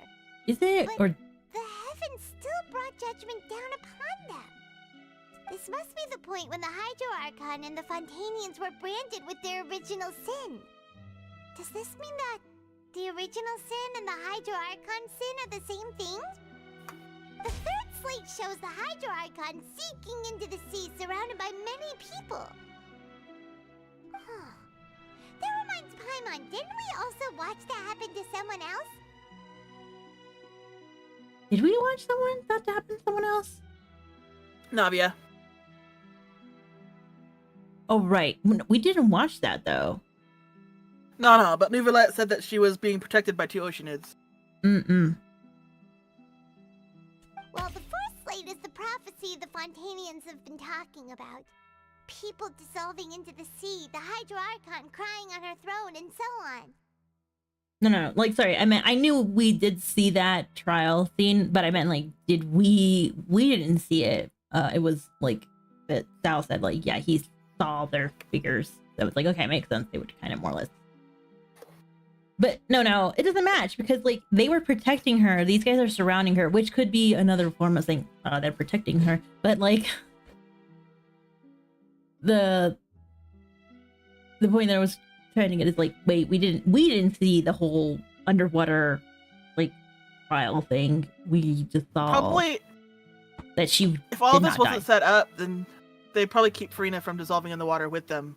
Is it? But Or the heavens still brought judgment down upon them. This must be the point when the Hydro Archon and the Fontainians were branded with their original sin. Does this mean that the original sin and the Hydro Archon sin are the same thing? The third slate shows the Hydro Archon sinking into the sea surrounded by many people. Huh. That reminds Paimon, didn't we also watch that happen to someone else? did we watch that happen to someone else? Navia. Oh, right. We didn't watch that though. No, but Nouvelette said that she was being protected by 2 Oceanids. Well, the fourth slate is the prophecy the Fontainians have been talking about. People dissolving into the sea, the Hydro Archon crying on her throne, and so on. No. Like, sorry. I meant I knew we did see that trial scene, but I meant like, did we? We didn't see it. It was like that Sal said, like, yeah, he saw their figures. So it's like, okay, makes sense. They would kind of more or less. But no, it doesn't match because like they were protecting her. These guys are surrounding her, which could be another form of saying they're protecting her. But like the point that I was trying to get is like, wait, we didn't see the whole underwater like trial thing. We just saw Probably that she. If all of did this not wasn't die. set up, then they'd probably keep Farina from dissolving in the water with them.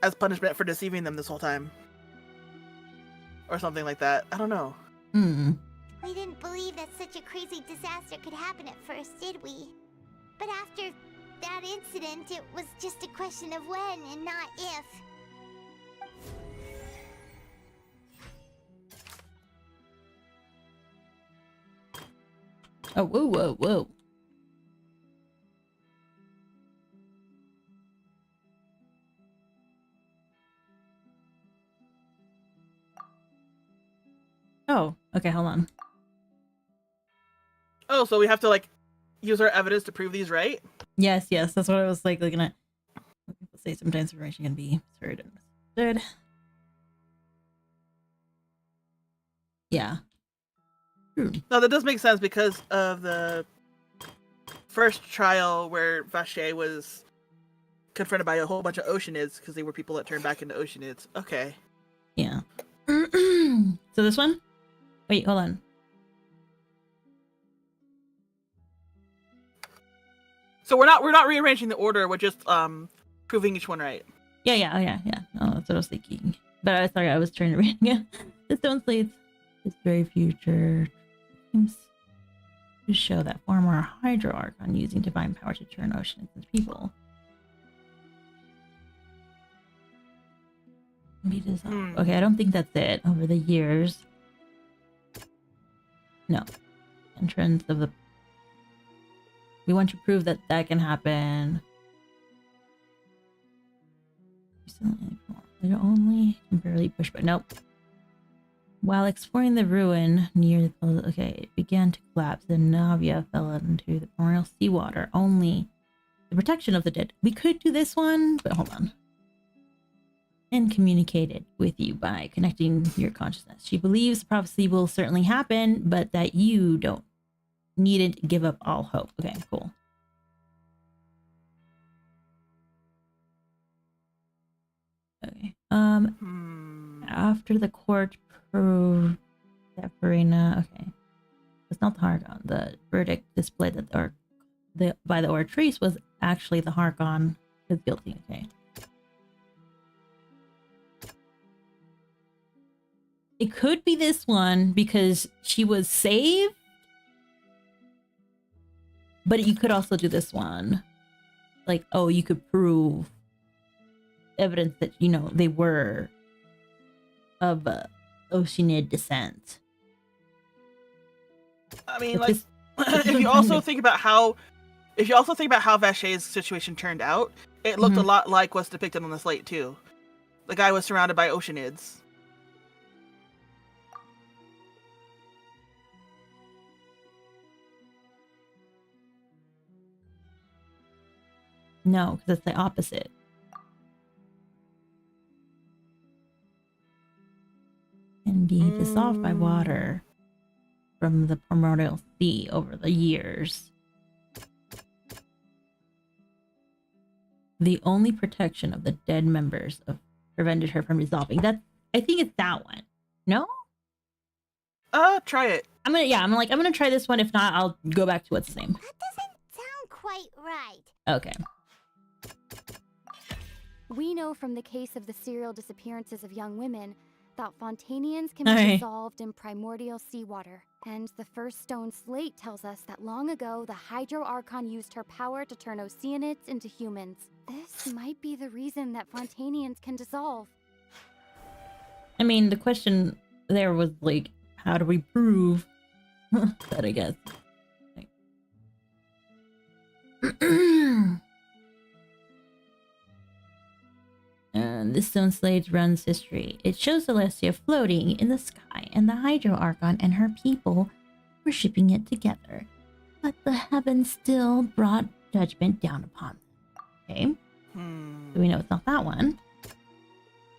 As punishment for deceiving them this whole time. Or something like that. I don't know. We didn't believe that such a crazy disaster could happen at first, did we? But after that incident, it was just a question of when and not if. Oh, whoa, whoa, whoa. Oh, okay, hold on. Oh, so we have to, like, use our evidence to prove these right? Yes, yes, that's what I was, like, looking at. People say sometimes information can be misheard and misunderstood. Yeah. No, that does make sense because of the first trial where Vache was confronted by a whole bunch of Oceanids because they were people that turned back into Oceanids. Okay. Yeah. So this one? Wait, hold on. So we're not rearranging the order. We're just proving each one right. Yeah. Oh, that's what I was thinking. But I thought I was trying to read again. The stone slates is very future. Seems to show that former Hydro Archon using divine power to turn oceans into people. Be dissolved. Okay, I don't think that's it. Over the years. No. Entrance of the... We want to prove that that can happen. They only can barely push, but nope. While exploring the ruin near the... Okay, it began to collapse. The Navia fell into the primordial seawater. Only the protection of the dead. We could do this one, but hold on. And communicated with you by connecting your consciousness. She believes prophecy will certainly happen, but that you don't needn't give up all hope. Okay, cool. Okay. After the court proved that Farina, okay, it's not the Hargon. The verdict displayed that by the Oratrice was actually the Hargon is guilty. Okay. It could be this one because she was saved, but you could also do this one. Like, oh, you could prove evidence that, you know, they were of Oceanid descent. I mean, like, if you also think about how Vache's situation turned out, it looked a lot like what's depicted on the slate too. The guy was surrounded by Oceanids. No, because it's the opposite. And be dissolved by water from the primordial sea over the years. The only protection of the dead members of prevented her from dissolving. That, I think it's that one. No? Try it. I'm gonna try this one. If not, I'll go back to what's the name. That doesn't sound quite right. Okay. We know from the case of the serial disappearances of young women that Fontainians can be dissolved in primordial seawater. And the first stone slate tells us that long ago, the Hydro Archon used her power to turn Oceanids into humans. This might be the reason that Fontainians can dissolve. I mean, the question there was like, how do we prove that, I guess? And this stone slate runs history. It shows Celestia floating in the sky, and the Hydro Archon and her people worshipping it together. But the heavens still brought judgment down upon them. Okay? So we know it's not that one.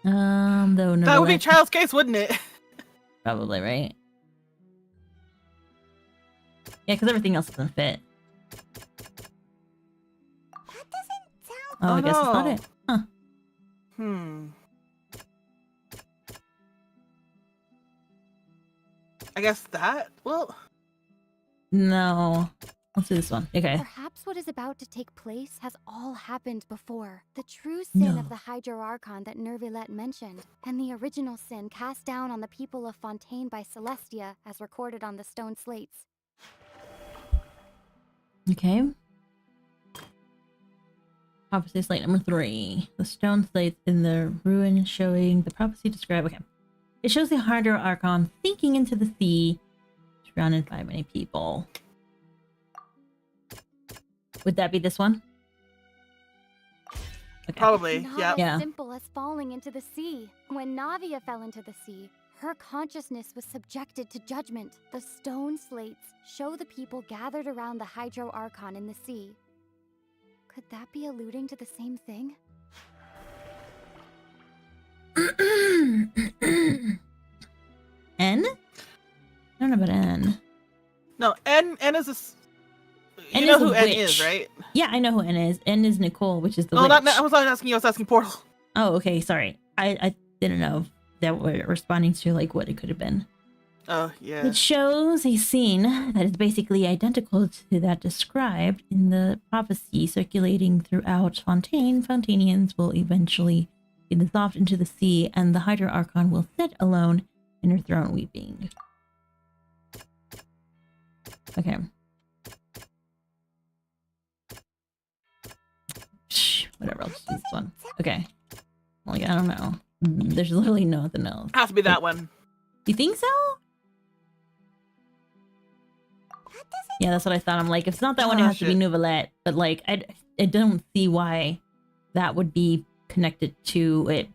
Though that would be Child's Case, wouldn't it? Probably, right? Yeah, because everything else doesn't fit. That doesn't sound... Oh, I guess it's not it. Huh. I guess that? Well... No. Let's do this one. Okay. Perhaps what is about to take place has all happened before. The true sin No. of the Hydro Archon that Nervilette mentioned, and the original sin cast down on the people of Fontaine by Celestia, as recorded on the stone slates. Okay. Prophecy slate number 3. The stone slates in the ruin showing the prophecy described. Okay. It shows the Hydro Archon sinking into the sea, surrounded by many people. Would that be this one? Okay. Probably, Not yeah. as simple as falling into the sea. When Navia fell into the sea, her consciousness was subjected to judgment. The stone slates show the people gathered around the Hydro Archon in the sea. Could that be alluding to the same thing? N? I don't know about N. No, N is a... N You know is a who N witch. is, right? Yeah, I know who N is. N is Nicole, which is the Oh, witch. I was not asking you, I was asking Portal. Oh, okay, sorry. I didn't know that we're responding to like what it could have been. Oh, yeah. It shows a scene that is basically identical to that described in the prophecy circulating throughout Fontaine. Fontainians will eventually be dissolved into the sea, and the Hydro Archon will sit alone in her throne weeping. Okay. Whatever, I'll just use this one. Okay. Like, I don't know. There's literally nothing else. Has to be that one. You think so? Yeah, that's what I thought. I'm like, if it's not that one, it has to be Nouvellette. But like, I don't see why that would be connected to it.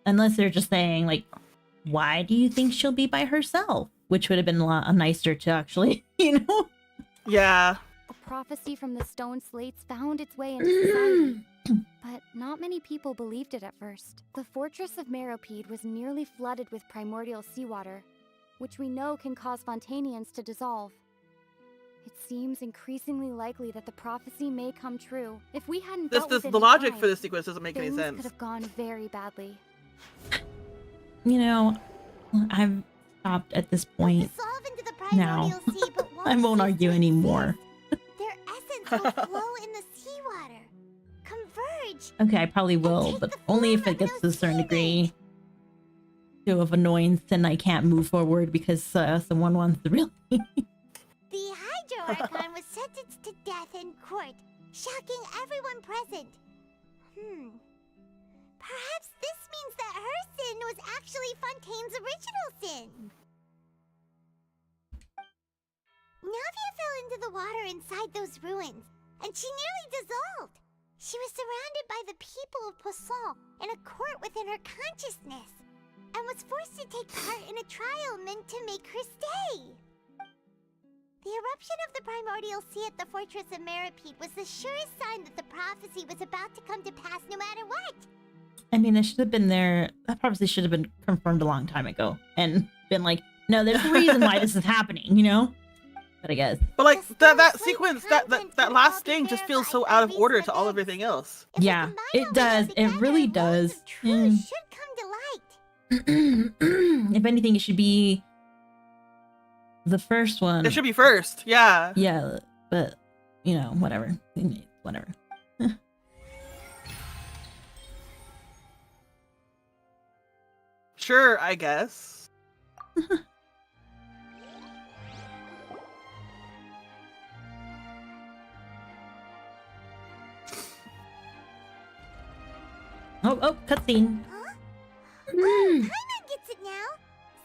Unless they're just saying, like, why do you think she'll be by herself? Which would have been a lot nicer to actually, you know? Yeah. A prophecy from the stone slates found its way into society. But not many people believed it at first. The fortress of Meropide was nearly flooded with primordial seawater, which we know can cause Fontainians to dissolve. It seems increasingly likely that the prophecy may come true. If we hadn't dealt with it the in logic time, for this sequence doesn't make any things sense. could have gone very badly. You know, I've stopped at this point now. I won't argue anymore. Their essence will flow in the seawater, converge. Okay, I probably will, but only if it gets to a certain degree of annoyance and I can't move forward because someone wants to really... The Hydro Archon was sentenced to death in court, shocking everyone present. Perhaps this means that her sin was actually Fontaine's original sin. Navia fell into the water inside those ruins, and she nearly dissolved. She was surrounded by the people of Poisson in a court within her consciousness, and was forced to take part in a trial meant to make her stay. The eruption of the primordial sea at the fortress of Meropide was the surest sign that the prophecy was about to come to pass no matter what. I mean, it should have been there. That prophecy should have been confirmed a long time ago and been like, no, there's a reason why this is happening, you know? But I guess. But like that sequence, that last thing just feels so out of order to all everything else. Yeah, it does. It really does. Should come to light. If anything, it should be the first one. It should be first, yeah. Yeah, but, you know, whatever. Whatever. Sure, I guess. Oh, cutscene. Huh? Oh, Paimon gets it now.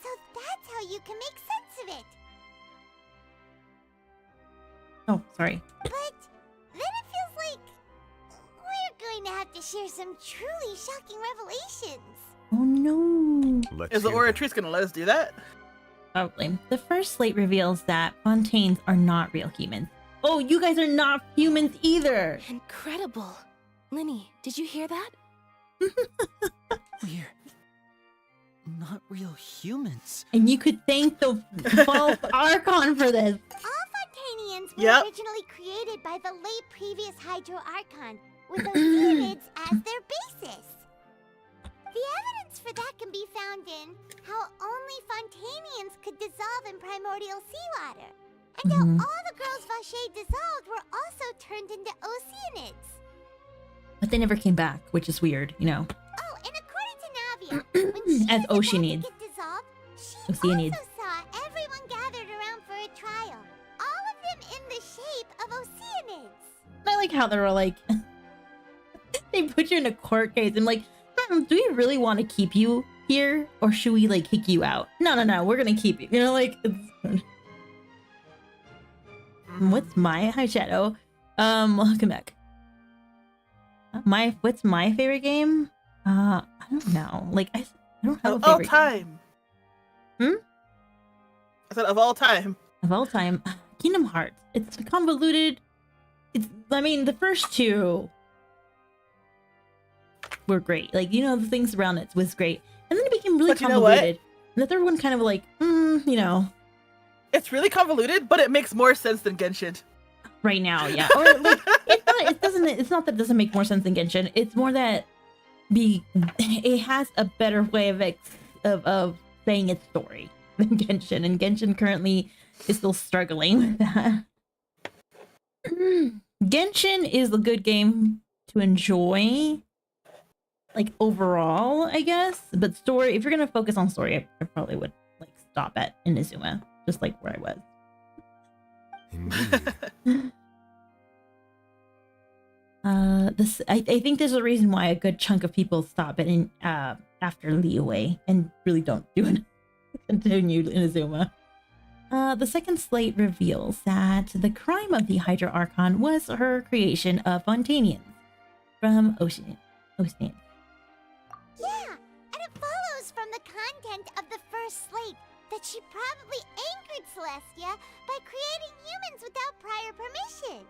So that's how you can make sense of it. Oh, sorry. But then it feels like we're going to have to share some truly shocking revelations. Oh no. Is the Oratrice gonna let us do that? Probably. The first slate reveals that Fontaines are not real humans. Oh, you guys are not humans either. Incredible. Linny, did you hear that? We're not real humans. And you could thank the false Archon for this. All Fontainians were originally created by the late previous Hydro Archon, with Oceanids as their basis. The evidence for that can be found in how only Fontainians could dissolve in primordial seawater, and how all the girls Vacher dissolved were also turned into Oceanids. But they never came back, which is weird, you know. Oh, and according to Navia, when she as was Oceanids. about to get dissolved, she Oceanids. also saw everyone gathered around for a trial. All of them in the shape of Oceanids. I like how they were like, they put you in a court case and like, do we really want to keep you here or should we like kick you out? No, we're gonna keep you. You know, like what's my high shadow? Welcome back. What's my favorite game? I don't know. Like I don't have a favorite all time. Game. I said of all time. Of all time, Kingdom Hearts. It's convoluted. I mean, the first two were great. Like, you know, the things around it was great. And then it became really convoluted. And the third one kind of like, you know. It's really convoluted, but it makes more sense than Genshin. Right now, yeah. Or like, it's not that it doesn't make more sense than Genshin. It's more that it has a better way of saying its story than Genshin. And Genshin currently is still struggling with that. Genshin is a good game to enjoy, like overall, I guess. But story, if you're gonna focus on story, I probably would like stop at Inazuma, just like where I was. Indeed. I think there's a reason why a good chunk of people stop it in after Liyue and really don't do it. Continue Inazuma. The second slate reveals that the crime of the Hydro Archon was her creation of Fontainians from Ocean. Yeah, and it follows from the content of the first slate that she probably angered Celestia by creating humans without prior permission.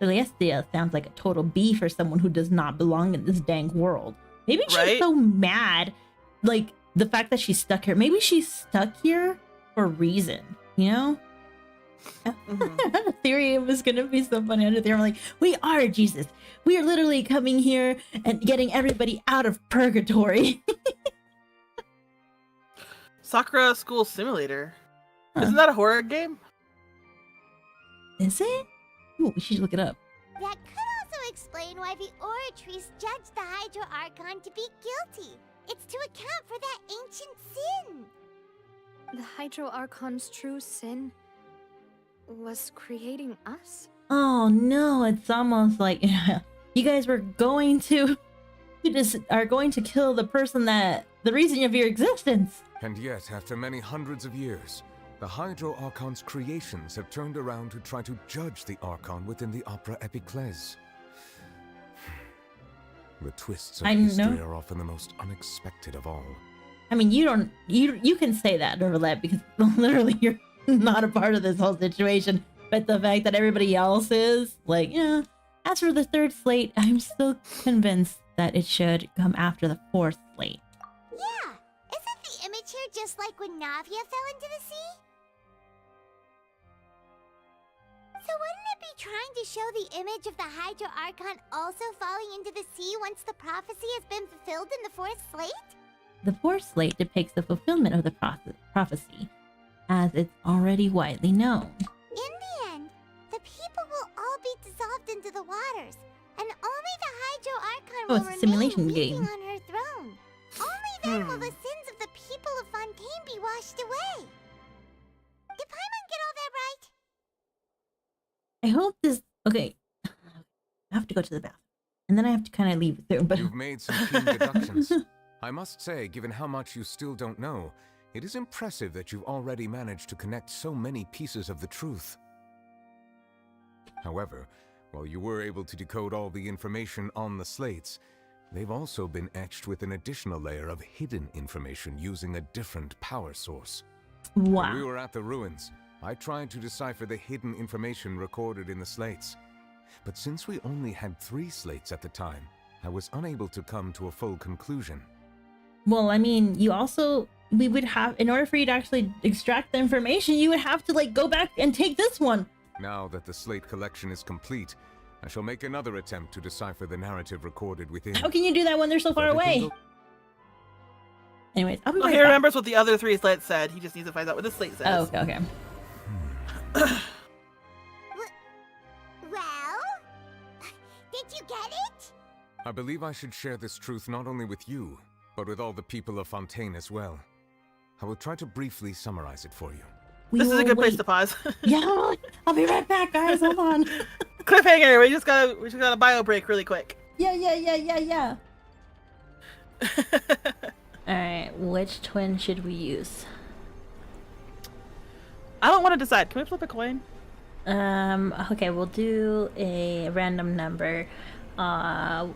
Celestia sounds like a total B for someone who does not belong in this dang world. Maybe she's so mad, like the fact that she's stuck here. Maybe she's stuck here for a reason, you know? Theory was gonna be so funny under there. I'm like, we are Jesus. We are literally coming here and getting everybody out of purgatory. Sakura School Simulator. Isn't that a horror game? Is it? Ooh, we should look it up. That could also explain why the Oratrice judged the Hydro Archon to be guilty. It's to account for that ancient sin. The Hydro Archon's true sin was creating us? Oh no, it's almost like you guys were going to are going to kill the person the reason of your existence. And yet, after many hundreds of years, the Hydro Archon's creations have turned around to try to judge the Archon within the Opera Epiclese. The twists of history are often the most unexpected of all. I mean, you can say that, Nervalette, because literally you're not a part of this whole situation. But the fact that everybody else is, like, yeah. As for the third slate, I'm still convinced that it should come after the fourth slate. Yeah, isn't the image here just like when Navia fell into the sea? So wouldn't it be trying to show the image of the Hydro Archon also falling into the sea once the prophecy has been fulfilled in the fourth slate? The fourth slate depicts the fulfillment of the prophecy, as it's already widely known. In the end, the people will all be dissolved into the waters, and only the Hydro Archon will it's a simulation remain game. on her throne. Only then will the sins of the people of Fontaine be washed away. Did Paimon get all that right? I hope this... Okay. I have to go to the bathroom. And then I have to kind of leave soon, but... You've made some keen deductions. I must say, given how much you still don't know, it is impressive that you've already managed to connect so many pieces of the truth. However, while you were able to decode all the information on the slates, they've also been etched with an additional layer of hidden information using a different power source. Wow. When we were at the ruins, I tried to decipher the hidden information recorded in the slates. But since we only had 3 slates at the time, I was unable to come to a full conclusion. Well, I mean, we would have, in order for you to actually extract the information, you would have to, like, go back and take this one. Now that the slate collection is complete, I shall make another attempt to decipher the narrative recorded within. How can you do that when they're so far away? Anyways, I'll be right He back. remembers what the other 3 slates said. He just needs to find out what the slate says. Oh, okay. Well? Did you get it? I believe I should share this truth not only with you, but with all the people of Fontaine as well. I will try to briefly summarize it for you. This is a good place to pause. Yeah, I'll be right back, guys. Hold on. Cliffhanger. We just got a bio break really quick. Yeah. Alright, which twin should we use? I don't want to decide. Can we flip a coin? Okay, we'll do a random number. Odds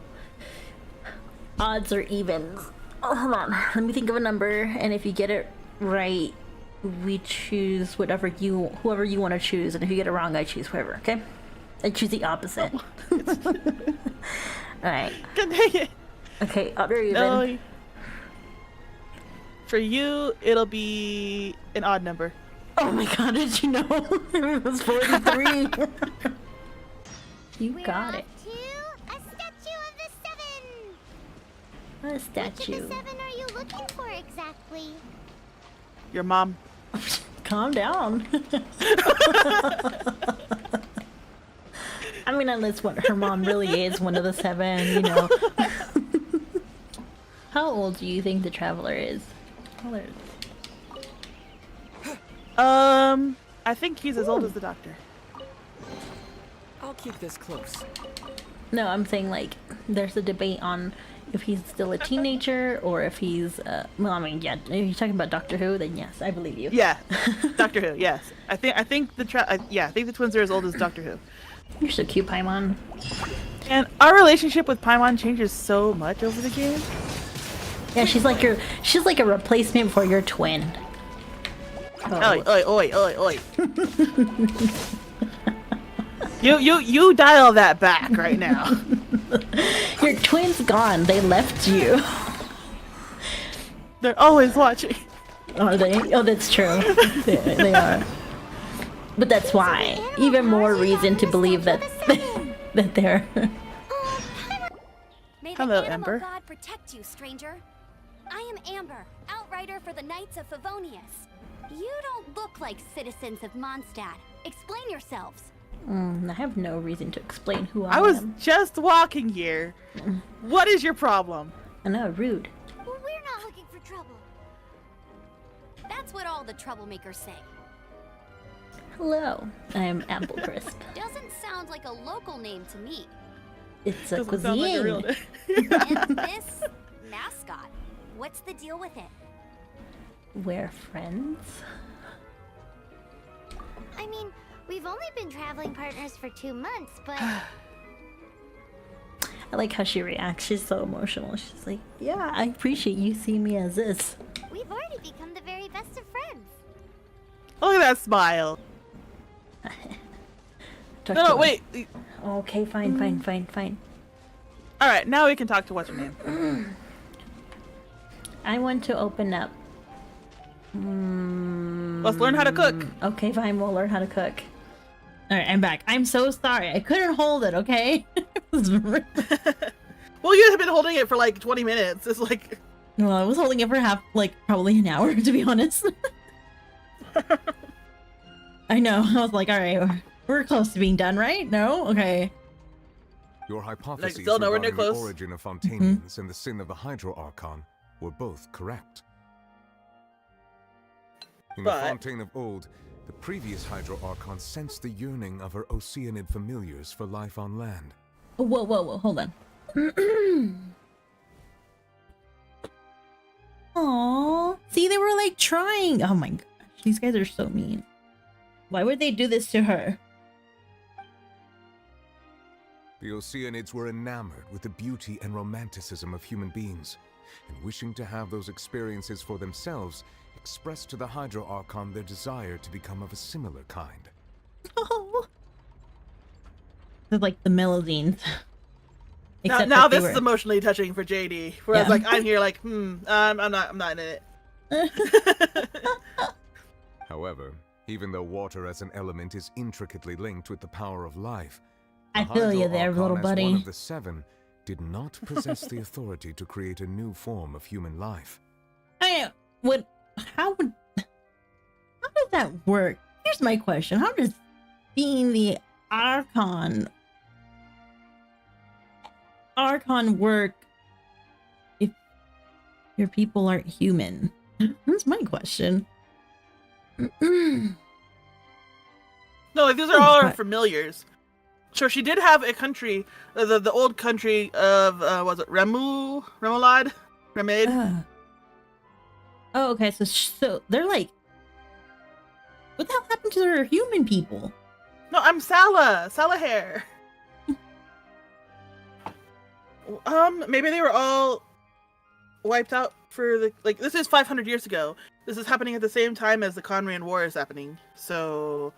or evens. Oh, hold on. Let me think of a number, and if you get it right, we choose whoever you want to choose, and if you get it wrong, I choose whoever, okay? I choose the opposite. Alright. Okay, odd or even? No. For you, it'll be an odd number. Oh my god, did you know? It was 43. You got it. A statue of the seven. A statue. Which of the seven are you looking for exactly? Your mom. Calm down. I mean, unless what her mom really is one of the seven, you know. How old do you think the traveler is? I think he's as old as the doctor. I'll keep this close. No, I'm saying like there's a debate on if he's still a teenager or if he's well, I mean, yeah, if you're talking about Doctor Who, then yes, I believe you. Yeah, Doctor Who. Yes, I think the twins are as old as Doctor Who. You're so cute, Paimon. And our relationship with Paimon changes so much over the game. Yeah, she's like a replacement for your twin. Oh. Oi. You dial that back right now. Your twin's gone. They left you. They're always watching. Are they? Oh, that's true. They are. But that's why. Even more reason to believe that they're. May Hello, the animal Ember. God protect you, stranger. I am Amber, outrider for the Knights of Favonius. You don't look like citizens of Mondstadt. Explain yourselves. I have no reason to explain who I am. I was just walking here. What is your problem? I know, rude. Well, we're not looking for trouble. That's what all the troublemakers say. Hello, I'm Apple Crisp. Doesn't sound like a local name to me. It's a Doesn't sound like a real cuisine. name. And this mascot, what's the deal with it? We're friends. I mean, we've only been traveling partners for 2 months, but I like how she reacts. She's so emotional. She's like, yeah, I appreciate you seeing me as this. we've already become the very best of friends. Look at that smile. Talk No, to him. wait. Okay, fine. All right, now we can talk to what's her name. I want to open up. Let's learn how to cook. Okay, fine. We'll learn how to cook. All right, I'm back. I'm so sorry. I couldn't hold it. Okay. Well, you have been holding it for like 20 minutes. It's like. Well, I was holding it for probably an hour, to be honest. I know. I was like, all right, we're close to being done, right? No? Okay. Your hypotheses still nowhere near regarding the close. origin of Fontainians and the sin of the Hydro Archon were both correct. In the But- Fontaine of old, the previous Hydro Archon sensed the yearning of her Oceanid familiars for life on land. Whoa, hold on. Aww. See, they were like trying. Oh my gosh, these guys are so mean. Why would they do this to her? The Oceanids were enamored with the beauty and romanticism of human beings, and wishing to have those experiences for themselves, expressed to the Hydro Archon their desire to become of a similar kind. Oh. They're like the Melusines. Now this is emotionally touching for JD. Whereas like I'm here like, I'm not in it. However, even though water as an element is intricately linked with the power of life, I the feel you Hydro there, Archon, little as buddy. one of the seven, did not possess the authority to create a new form of human life. How does that work? Here's my question. How does being the Archon work if your people aren't human? That's my question. No, like these are all our familiars. Sure, she did have a country, the old country of, was it Remoulade? Remade? Oh, okay, so they're like, what the hell happened to their human people? No, I'm Salah hair. Maybe they were all wiped out for the, like, this is 500 years ago. This is happening at the same time as the Conrian War is happening, so...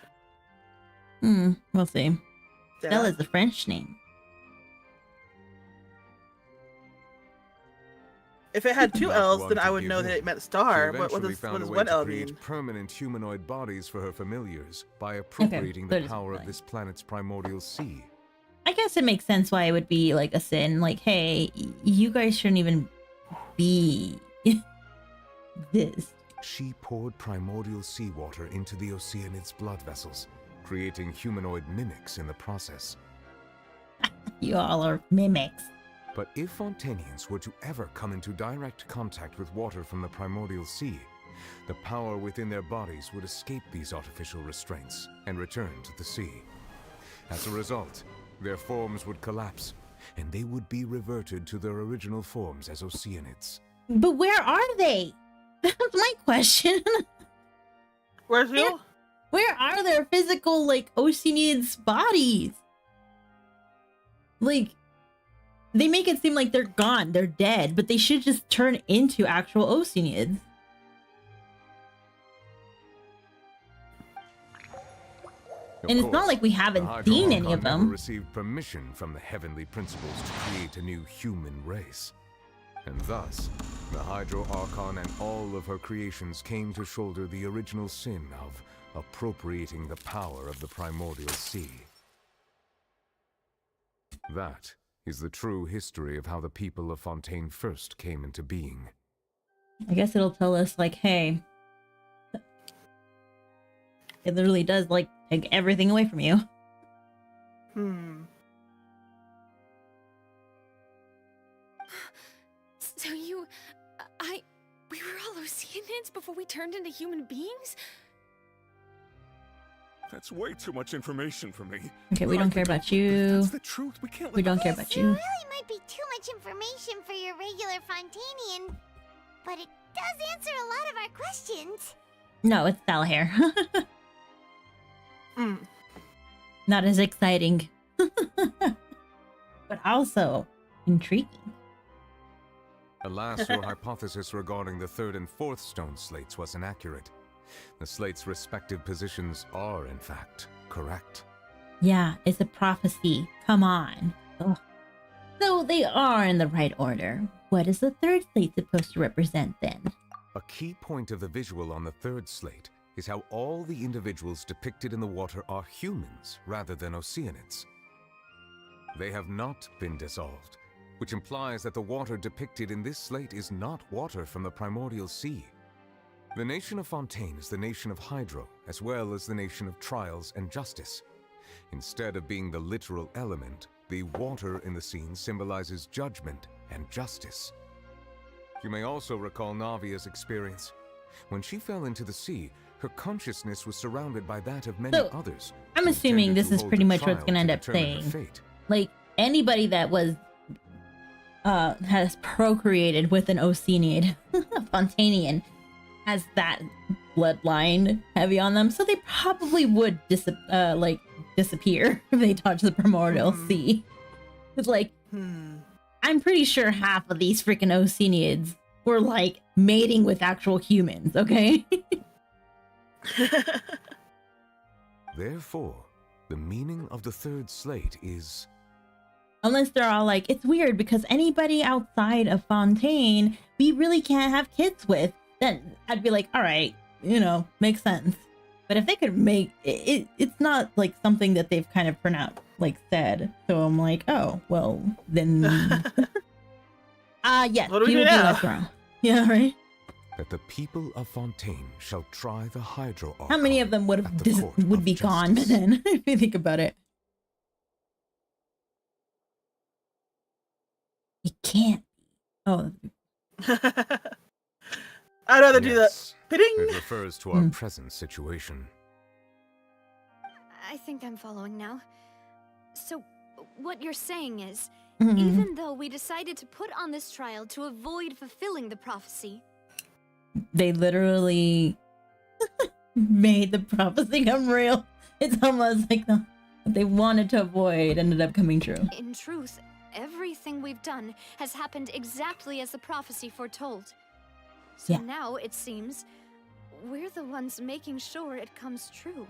We'll see. Yeah. Stella is a French name. If it had two Not L's, one then to I would give know in. that it meant She star. What eventually does found a way one to L create mean? permanent humanoid bodies for her familiars by appropriating so the power of this planet's primordial sea. I guess it makes sense why it would be like a sin. Like, hey, you guys shouldn't even be this. She poured primordial seawater into the Oceanid's blood vessels, creating humanoid mimics in the process. You all are mimics. But if Fontainians were to ever come into direct contact with water from the primordial sea, the power within their bodies would escape these artificial restraints and return to the sea. As a result, their forms would collapse, and they would be reverted to their original forms as Oceanids. But where are they? That's my question. Where's who? Where are their physical, like, Oceanids' bodies? Like, they make it seem like they're gone, they're dead, but they should just turn into actual Oceanids. And it's not like we haven't seen any of them. Never received permission from the heavenly principles to create a new human race. And thus, the Hydro Archon and all of her creations came to shoulder the original sin of appropriating the power of the primordial sea. That is the true history of how the people of Fontaine first came into being. I guess it'll tell us, like, hey, it literally does, like, take everything away from you. So we were all Oceanids before we turned into human beings? That's way too much information for me. Okay, we don't care about you. That's the truth. We can't. We don't care about This you. really might be too much information for your regular Fontainian, but it does answer a lot of our questions. No, it's Stella hair. Not as exciting. But also intriguing. Alas, your hypothesis regarding the third and fourth stone slates was inaccurate. The slates' respective positions are, in fact, correct. Yeah, it's a prophecy. Come on. Ugh. So they are in the right order. What is the third slate supposed to represent then? A key point of the visual on the third slate is how all the individuals depicted in the water are humans rather than Oceanids. They have not been dissolved, which implies that the water depicted in this slate is not water from the primordial sea. The nation of Fontaine is the nation of Hydro, as well as the nation of trials and justice. Instead of being the literal element, the water in the scene symbolizes judgment and justice. You may also recall Navia's experience. When she fell into the sea, her consciousness was surrounded by that of many others. I'm assuming this is pretty much what's going to end up saying. Like, anybody that was has procreated with an Oceanid, Fontainian, has that bloodline heavy on them, so they probably would disappear if they touch the primordial sea. It's like, I'm pretty sure half of these freaking Oceanids were like mating with actual humans, okay? Therefore, the meaning of the third slate is... Unless they're all like, it's weird because anybody outside of Fontaine, we really can't have kids with. Then I'd be like, all right, you know, makes sense. But if they could make it, it's not like something that they've kind of pronounced, like said. So I'm like, oh, well, then. Yes, What do we you do would be now? less wrong. Yeah, right. that the people of Fontaine shall try the Hydro Archon. How many of them would have would be gone then, if you think about it? You can't. Oh. I'd rather do that. It refers to our present situation. I think I'm following now. So, what you're saying is, Mhm. even though we decided to put on this trial to avoid fulfilling the prophecy, They literally made the prophecy come real. It's almost like what they wanted to avoid ended up coming true. in truth, everything we've done has happened exactly as the prophecy foretold. So Yeah. now, it seems, we're the ones making sure it comes true.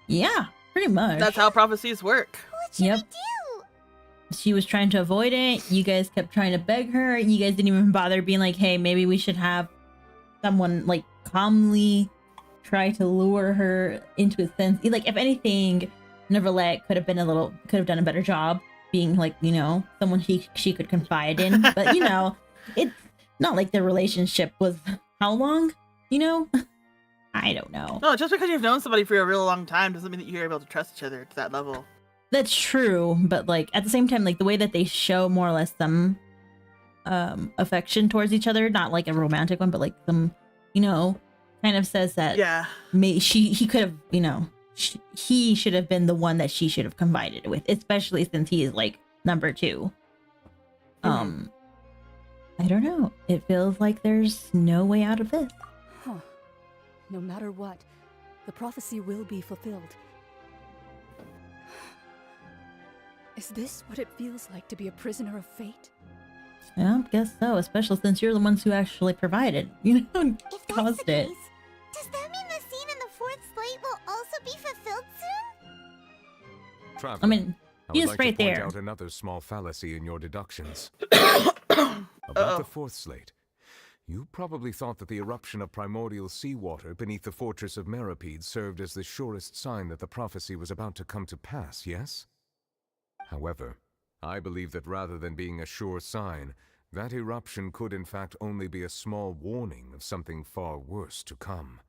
Yeah, pretty much. That's how prophecies work. Yep. She was trying to avoid it. You guys kept trying to beg her. You guys didn't even bother being like, hey, maybe we should have someone like calmly try to lure her into a sense. Like, if anything, Neverlet could have done a better job being like, someone she could confide in. But it's not like the relationship was how long, I don't know. No, just because you've known somebody for a real long time doesn't mean that you're able to trust each other to that level. That's true, but like at the same time, like the way that they show more or less some affection towards each other, not like a romantic one, but like some, kind of says that he could have, he should have been the one that she should have confided with, especially since he is like number 2. I don't know. It feels like there's no way out of this. Huh. No matter what, the prophecy will be fulfilled. Is this what it feels like to be a prisoner of fate? Yeah, I guess so, especially since you're the ones who actually provided, caused it. Does that mean the scene in the 4th slate will also be fulfilled soon? Traveler, I mean, would he's like right to point there. out another small fallacy in your deductions. About the 4th slate. You probably thought that the eruption of primordial seawater beneath the fortress of Meripede served as the surest sign that the prophecy was about to come to pass, yes? However, I believe that rather than being a sure sign, that eruption could in fact only be a small warning of something far worse to come.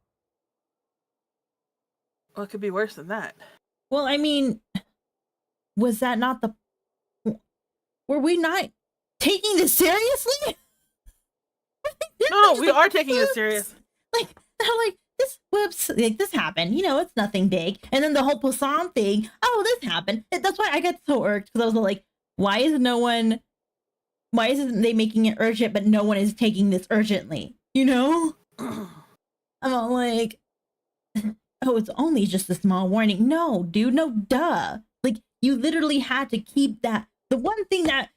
Well, it could be worse than that. Well, I mean, was that not the... Were we not taking this seriously? No, we are taking it serious. Like, whoops, like this happened, it's nothing big. And then the whole Poisson thing, oh, this happened. That's why I got so irked, because I was like, why isn't they making it urgent, but no one is taking this urgently? I'm all like, oh, it's only just a small warning. No, dude, no, duh. Like, you literally had to keep that. The one thing that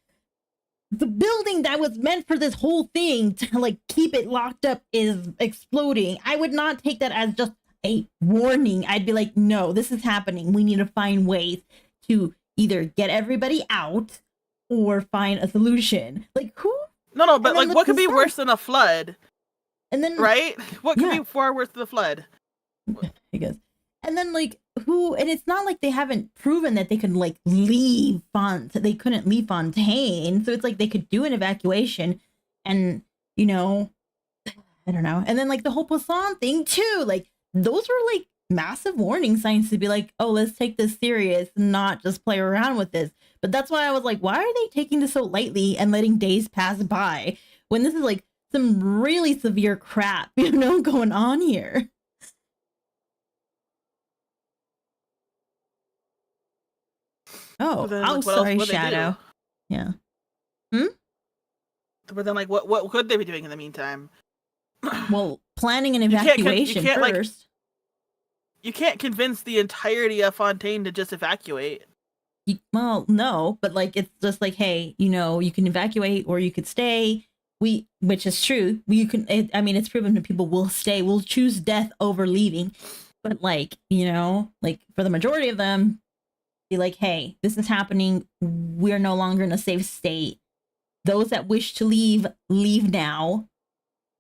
the building that was meant for this whole thing to like keep it locked up is exploding. I would not take that as just a warning. I'd be like, no, this is happening. We need to find ways to either get everybody out or find a solution. Like, who? No, but like, what could be worse than a flood? And then, right? What could be far worse than a flood? I guess. And then, like, who? And it's not like they haven't proven that they could like leave They couldn't leave Fontaine, so it's like they could do an evacuation, and I don't know. And then like the whole Poisson thing too. Like, those were like massive warning signs to be like, oh, let's take this serious, and not just play around with this. But that's why I was like, why are they taking this so lightly and letting days pass by when this is like some really severe crap, going on here? Oh, then, oh, like, sorry, Shadow. Yeah. But then, like, what could they be doing in the meantime? Well, planning an evacuation first. You can't convince the entirety of Fontaine to just evacuate. Well, no, but like, it's just like, hey, you can evacuate or you could stay. Which is true. It's proven that people will stay, will choose death over leaving. But like, like for the majority of them, be like, hey, this is happening. We're no longer in a safe state. Those that wish to leave now.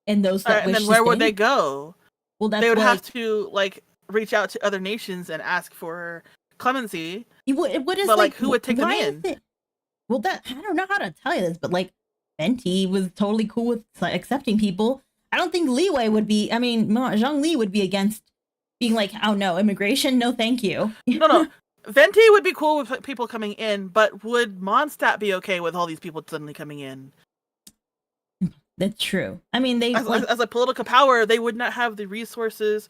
And those that wish to stay. And then where would they go? Well, they would have to like reach out to other nations and ask for clemency. What is, but like who would take them in? Well, I don't know how to tell you this, but like Fenty was totally cool with accepting people. I don't think Leeway would be. I mean, Zhongli would be against being like, oh no, immigration, no, thank you. No. Venti would be cool with people coming in, but would Mondstadt be okay with all these people suddenly coming in? That's true. I mean, they as a political power, they would not have the resources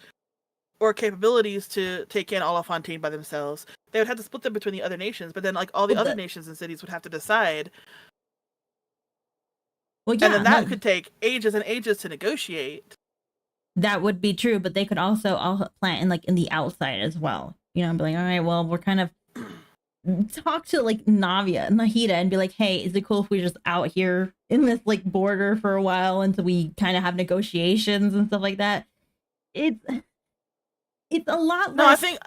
or capabilities to take in all of Fontaine by themselves. They would have to split them between the other nations, but then like all the other nations and cities would have to decide. Well, yeah, and then that could take ages and ages to negotiate. That would be true, but they could also all plant in the outside as well. You know, be like, all right, well, we're kind of talk to like Nahida and be like, hey, is it cool if we just out here in this like border for a while until we kind of have negotiations and stuff like that? It's a lot less. No, I think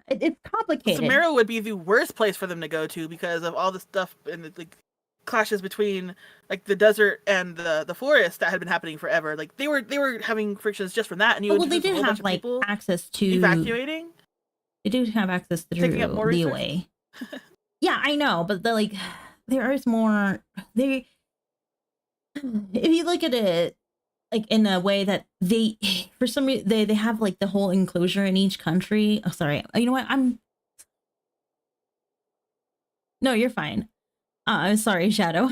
it's complicated. Sumeru would be the worst place for them to go to because of all the stuff and the clashes between like the desert and the forest that had been happening forever. Like they were having frictions just from that, and they did have like access to evacuating. They do have access through leeway. Yeah, I know, but there is more. If you look at it like in a way that they, for some reason, they have like the whole enclosure in each country. Oh, sorry. You know what? No, you're fine. I'm sorry, Shadow.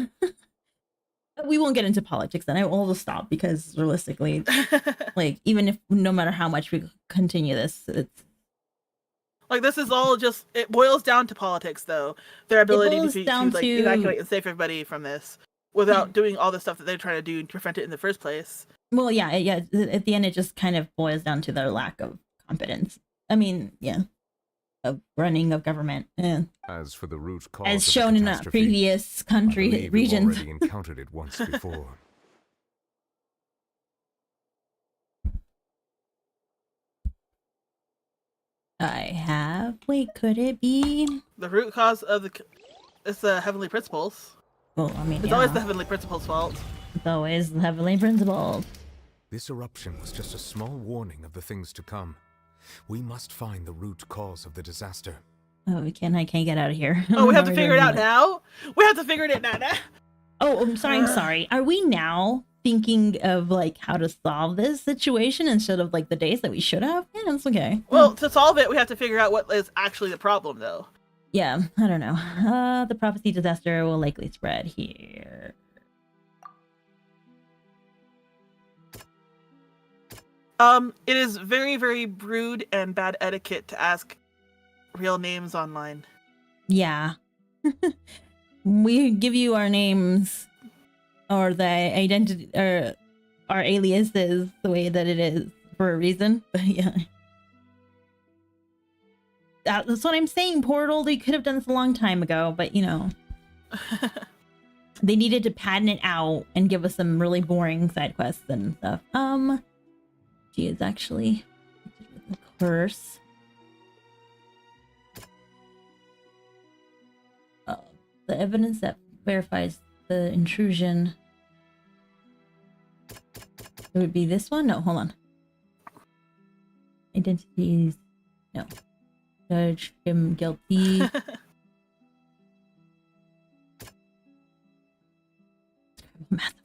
We won't get into politics then. I will just stop because realistically, like even if no matter how much we continue this, it's like this is all just it boils down to politics though. Their ability to evacuate and save everybody from this without doing all the stuff that they're trying to do to prevent it in the first place. Well, yeah. At the end, it just kind of boils down to their lack of competence. I mean, yeah. Of running of government. Yeah. As for the root cause, as shown in previous regions, already encountered it once before. I have. Wait, could it be the root cause of it's the heavenly principles? Well, I mean, it's always the heavenly principles' fault. It's always the heavenly principles. This eruption was just a small warning of the things to come. We must find the root cause of the disaster. Oh, I can't get out of here. Oh, we have to figure it out now? We have to figure it out now? Oh, I'm sorry. Are we now thinking of like how to solve this situation instead of like the days that we should have? Yeah, that's okay. Well, to solve it, we have to figure out what is actually the problem, though. Yeah, I don't know. The prophecy disaster will likely spread here. It is very, very rude and bad etiquette to ask real names online. Yeah. We give you our names or the identity or our aliases the way that it is for a reason. But yeah. That's what I'm saying, Portal. They could have done this a long time ago, but you know. They needed to patent it out and give us some really boring side quests and stuff. She is actually the curse. The evidence that verifies the intrusion. It would be this one? No, hold on. Identities. No. Judge him guilty.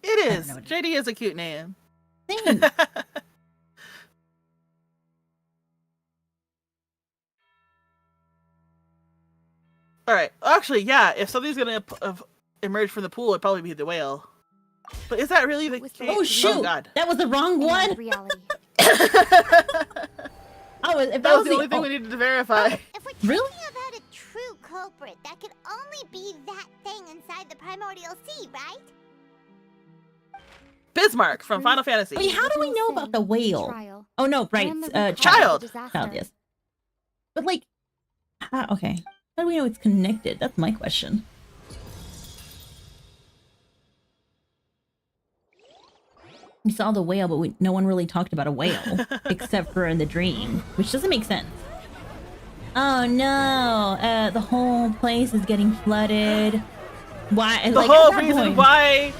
It is. JD is a cute name. Thanks. All right. Actually, yeah. If something's gonna emerge from the pool, it'd probably be the whale. But is that really the case? Oh shoot! Oh, God. That was the wrong one. Reality. Oh, if that was the only thing we needed to verify. If we're talking about a true culprit, that could only be that thing inside the primordial sea, right? Bismarck from Final Fantasy. Wait, how do we know about the whale? Trial. Oh no, right. Child. Child, yes. But like, okay. How do we know it's connected? That's my question. We saw the whale, but no one really talked about a whale except for in the dream, which doesn't make sense. Oh no! The whole place is getting flooded. Why? The whole reason why.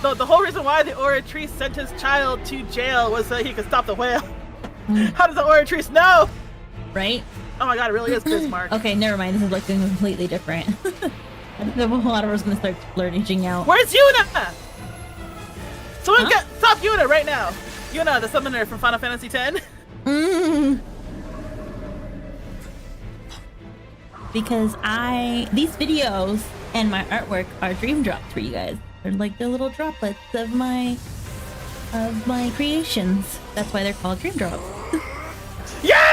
The whole reason why the Oratrice sent his child to jail was so he could stop the whale. How does the Oratrice know? Right? Oh my god, it really is Bismarck. Okay, never mind. This is like completely different. I think a lot of us are gonna start flirting out. Where's Yuna? Someone stop Yuna right now. Yuna, the summoner from Final Fantasy X. Because these videos and my artwork are dream drops for you guys. They're like the little droplets of my creations. That's why they're called dream drops. Yeah!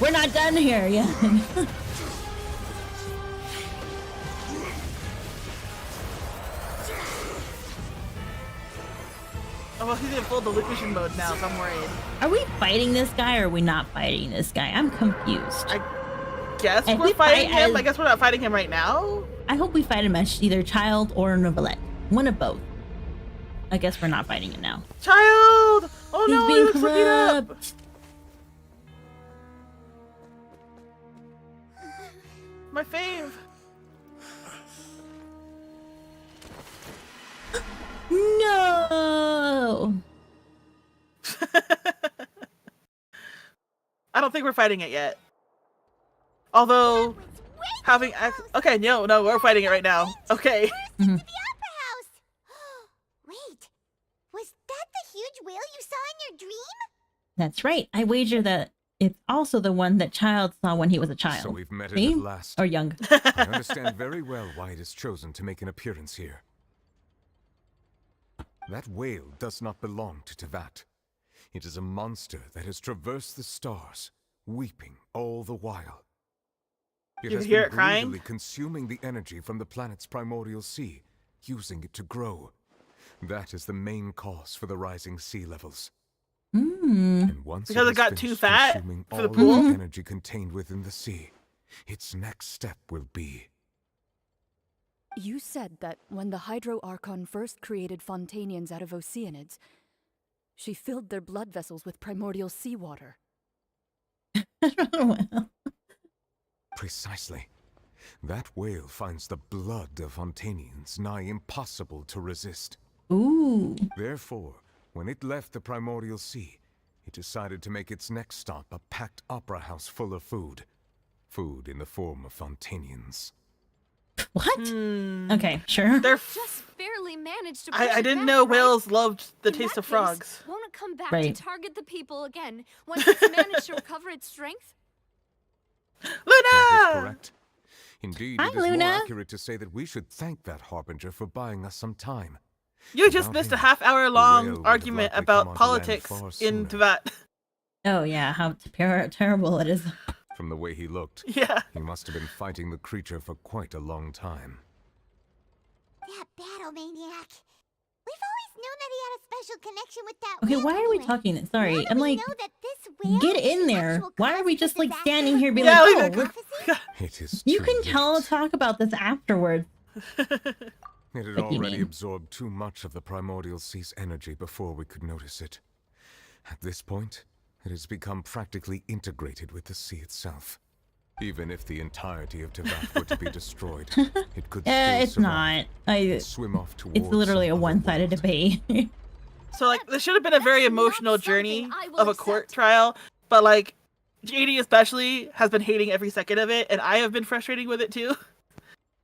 We're not done here yet. Oh, well, he's in full delusion mode now, so I'm worried. Are we fighting this guy or are we not fighting this guy? I'm confused. I guess if we're fighting him. as, I guess we're not fighting him right now. I hope we fight him as either child or novelette. One of both. I guess we're not fighting him now. Child! Oh no, he's he being looks so beat up. My fave. No. I don't think we're fighting it yet. Although, having okay, no, we're fighting it right now. Okay. Wait, was that the huge whale you saw in your dream? That's right. I wager that it's also the one that Child saw when he was a child. So we've met it See? at last. Or young. I understand very well why it is chosen to make an appearance here. That whale does not belong to Tevat. It is a monster that has traversed the stars, weeping all the while. It You has can hear been it crying? greedily consuming the energy from the planet's primordial sea, using it to grow. That is the main cause for the rising sea levels. And once Because it has got too finished fat consuming for the all of pool? the energy contained within the sea, its next step will be... You said that when the Hydro Archon first created Fontainians out of Oceanids, she filled their blood vessels with primordial seawater. Precisely. That whale finds the blood of Fontainians nigh impossible to resist. Ooh. Therefore, when it left the primordial sea, it decided to make its next stop a packed opera house full of food. Food in the form of Fontainians. What? Okay, sure. They're Just barely managed to. I didn't know whales loved the taste of frogs. Won't it come back Right. to target the people again once it's managed to recover its strength? That Luna! is correct. Indeed, Hi, it is Luna. more accurate to say that we should thank that harbinger for buying us some time. You just Without missed a him, half-hour the whale long would have argument likely come about onto land politics far in sooner. Tevat. Oh yeah, how terrible it is. From the way he looked, Yeah. he must have been fighting the creature for quite a long time. That battle maniac. We've always known that he had a special connection with that Okay, whale why are we anyway. talking? Sorry, Now that I'm we like, know that this whale get is in the there. actual Why cause are we of just the like disaster, standing here being Yeah, like, we oh, could- It is you too can late. talk about this afterwards. It had What do you already mean? absorbed too much of the primordial sea's energy before we could notice it. At this point, it has become practically integrated with the sea itself. Even if the entirety of Tevat were to be destroyed, it could still It's survive not. and swim off towards It's literally a some other one-sided world. debate. So like, this should have been a very emotional journey I will of a court trial, but like, JD especially has been hating every second of it, and I have been frustrated with it too.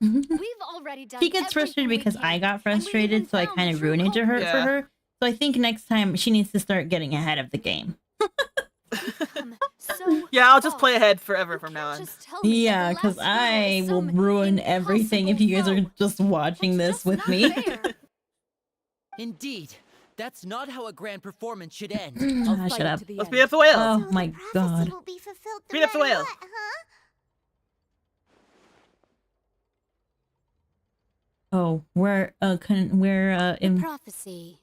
We've already done. She gets frustrated because I got frustrated, so I kind of ruined it to her for Yeah. her. So I think next time she needs to start getting ahead of the game. So Yeah, I'll just play ahead forever from now on. just tell me that Yeah, the because last whale I is will some ruin everything if you guys are just watching this with me. Indeed. That's not how a grand performance should end. Ah, shut up. Let's beat up the whale. Oh my god. will be fulfilled Beat up the whale. huh? Oh, we're in Prophecy.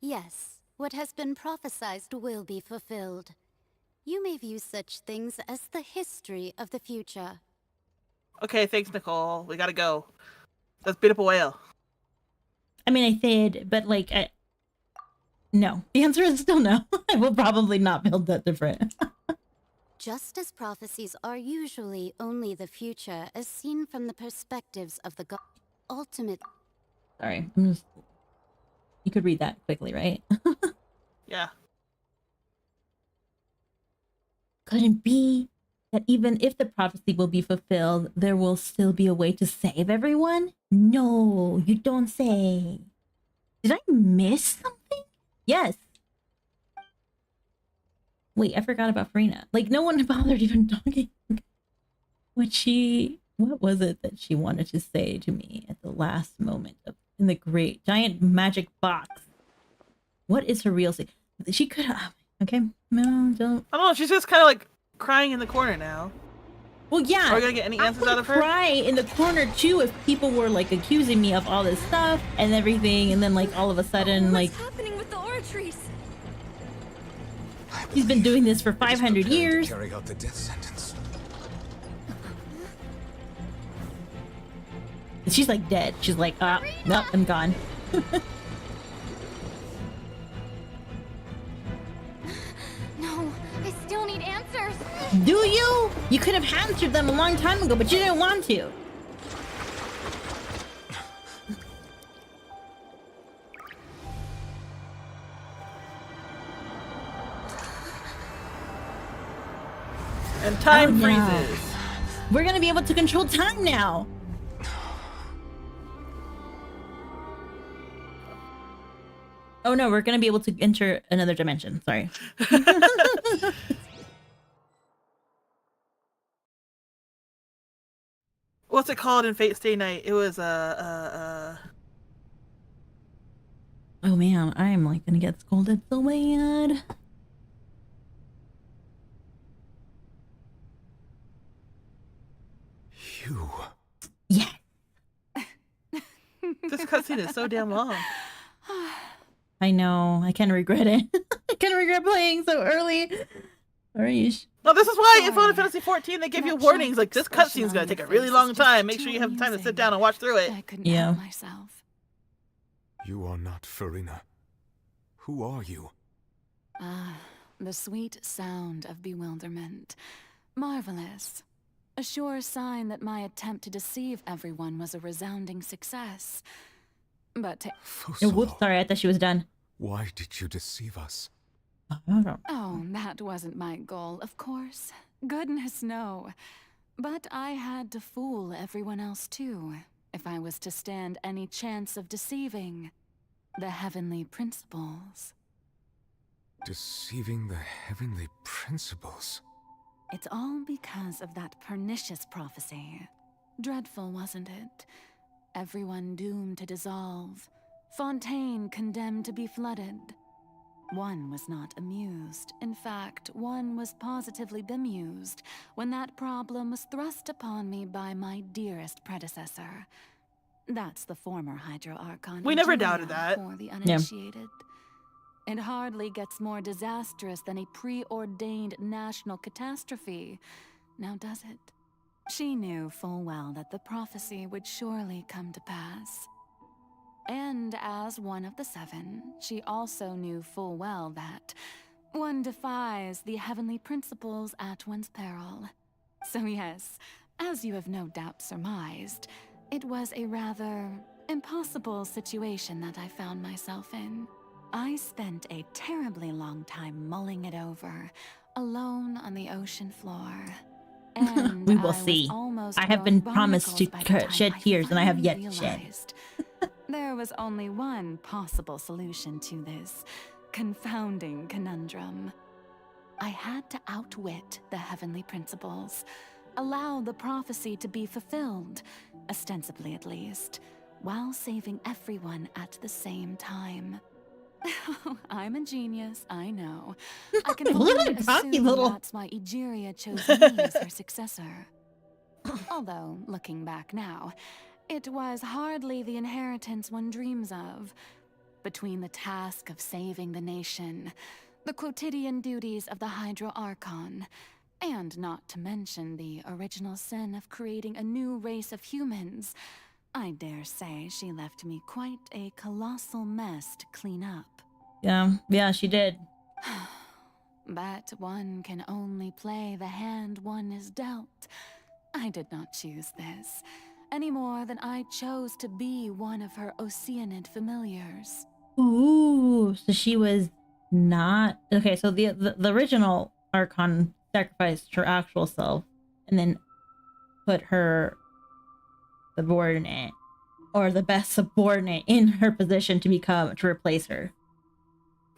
Yes, what has been prophesized will be fulfilled. You may view such things as the history of the future. Okay, thanks, Nicole. We gotta go. Let's beat up a whale. I mean, I said, but like, no. The answer is still no. I will probably not build that different. Just as prophecies are usually only the future as seen from the perspectives of the ultimate. Sorry, you could read that quickly, right? Yeah. Couldn't be that even if the prophecy will be fulfilled, there will still be a way to save everyone? No, you don't say. Did I miss something? Yes. Wait, I forgot about Farina. Like, no one bothered even talking. What was it that she wanted to say to me at the last moment in the great giant magic box? What is her real say? She could have. Okay, no, don't. I don't know. She's just kind of like crying in the corner now. Well, yeah. Are we gonna get any answers out of her? Cry in the corner too if people were like accusing me of all this stuff and everything, and then like all of a sudden, like, What's happening with the Ortrees? He's been doing this for 500 years. Carry out the death sentence. And she's like dead. She's like, nope, I'm gone. No, I still need answers. Do you? You could have answered them a long time ago, but you didn't want to. And time no. freezes. We're gonna be able to control time now. Oh no, we're gonna be able to enter another dimension. Sorry. What's it called in Fate Stay Night? It was Oh man, I am like gonna get scolded so bad. You. Yeah. This cutscene is so damn long. I know. I can't regret it. I can't regret playing so early. Arish. No, this is why in Final Fantasy 14 they give you warnings like this cutscene's gonna take a really long time. Make sure you have time to sit down and watch through it. I couldn't help myself. You are not Farina. Who are you? The sweet sound of bewilderment. Marvelous. A sure sign that my attempt to deceive everyone was a resounding success. But Oh, whoops, sorry, I thought she was done. Why did you deceive us? Oh, that wasn't my goal, of course. Goodness, no. But I had to fool everyone else too, if I was to stand any chance of deceiving the heavenly principles. Deceiving the heavenly principles? It's all because of that pernicious prophecy. Dreadful, wasn't it? Everyone doomed to dissolve. Fontaine condemned to be flooded. One was not amused. In fact, one was positively bemused when that problem was thrust upon me by my dearest predecessor. That's the former Hydro Archon. We never Julia doubted that. For the uninitiated. It hardly gets more disastrous than a preordained national catastrophe, now does it? She knew full well that the prophecy would surely come to pass. And as one of the seven, she also knew full well that one defies the heavenly principles at one's peril. So yes, as you have no doubt surmised, it was a rather impossible situation that I found myself in. I spent a terribly long time mulling it over, alone on the ocean floor. And We will see. I have been promised to shed tears, and I have yet to shed. There was only one possible solution to this confounding conundrum. I had to outwit the heavenly principles, allow the prophecy to be fulfilled, ostensibly at least, while saving everyone at the same time. I'm a genius, I know. I can only assume that's why Egeria chose me as her successor. Although, looking back now, it was hardly the inheritance one dreams of. Between the task of saving the nation, the quotidian duties of the Hydro Archon, and not to mention the original sin of creating a new race of humans, I dare say she left me quite a colossal mess to clean up. Yeah, she did. But one can only play the hand one is dealt. I did not choose this, any more than I chose to be one of her Oceanid familiars. Ooh, so she was not... Okay, so the original Archon sacrificed her actual self and then put her subordinate, or the best subordinate, in her position to replace her.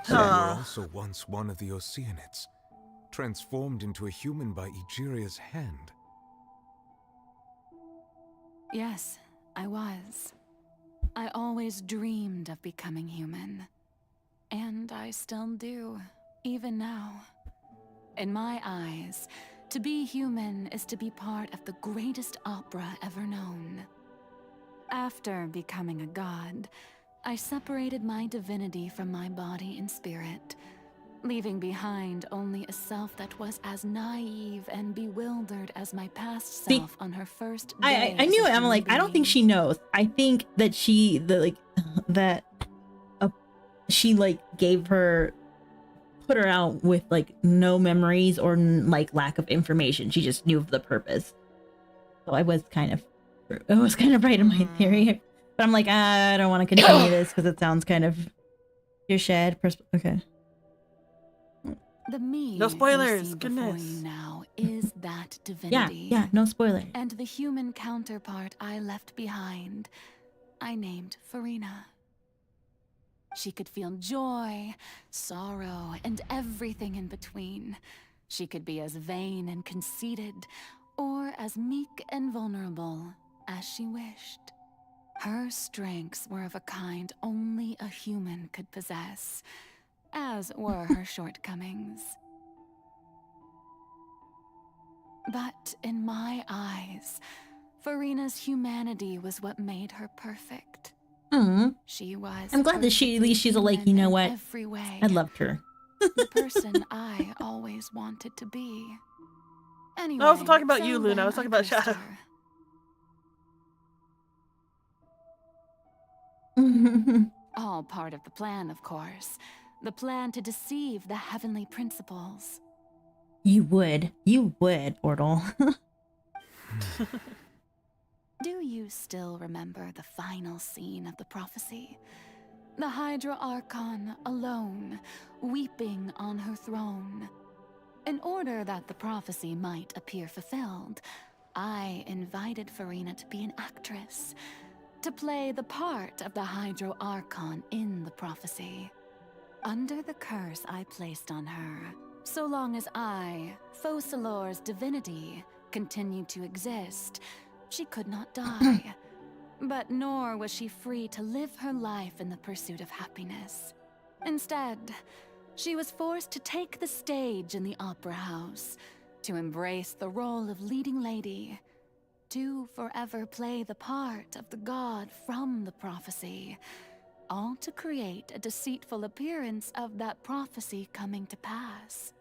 You were also once one of the Oceanids, transformed into a human by Egeria's hand. Yes, I was. I always dreamed of becoming human. And I still do, even now. In my eyes, to be human is to be part of the greatest opera ever known. After becoming a god, I separated my divinity from my body and spirit, leaving behind only a self that was as naive and bewildered as my past self on her first day. I knew it. I'm like, I don't think she knows. I think that she gave her, put her out with like no memories or like lack of information. She just knew of the purpose. So I was kind of right in my theory, but I'm like, I don't want to continue this because it sounds kind of your shed. Okay. The me no spoilers. You see Goodness. you now is that divinity. Yeah, no spoilers. And the human counterpart I left behind, I named Farina. She could feel joy, sorrow, and everything in between. She could be as vain and conceited, or as meek and vulnerable as she wished. Her strengths were of a kind only a human could possess, as were her shortcomings. But in my eyes, Farina's humanity was what made her perfect. She was. I'm glad that at least she's like, you know what? Every way. I loved her. The person I always wanted to be. Anyway, I wasn't talking about you, Luna. I was talking about Shadow. All part of the plan, of course. The plan to deceive the heavenly principles. You would, Ortle. Do you still remember the final scene of the prophecy? The Hydra Archon alone, weeping on her throne. In order that the prophecy might appear fulfilled, I invited Farina to be an actress, to play the part of the Hydro Archon in the prophecy. Under the curse I placed on her, so long as I, Focalor's divinity, continued to exist, she could not die. But nor was she free to live her life in the pursuit of happiness. Instead, she was forced to take the stage in the opera house, to embrace the role of leading lady, to forever play the part of the god from the prophecy, all to create a deceitful appearance of that prophecy coming to pass.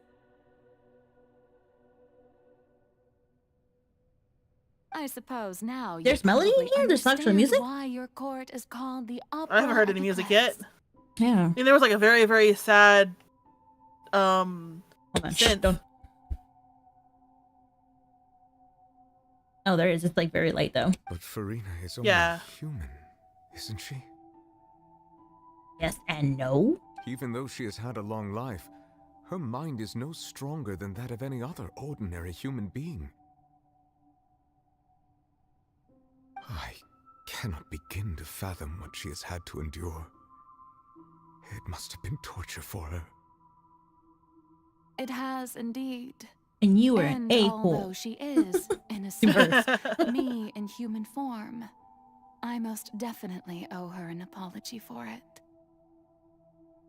I suppose now there's melody in here. There's actual music. Why your court is called the opera. I haven't heard any music yet. Yeah. I mean, there was like a very, very sad synth. Don't. Oh, there is. It's like very light though. But Farina is only human, isn't she? Yes and no. Even though she has had a long life, her mind is no stronger than that of any other ordinary human being. I cannot begin to fathom what she has had to endure. It must have been torture for her. It has indeed. And you are an a-hole. Although she is, in a sense, me in human form, I most definitely owe her an apology for it.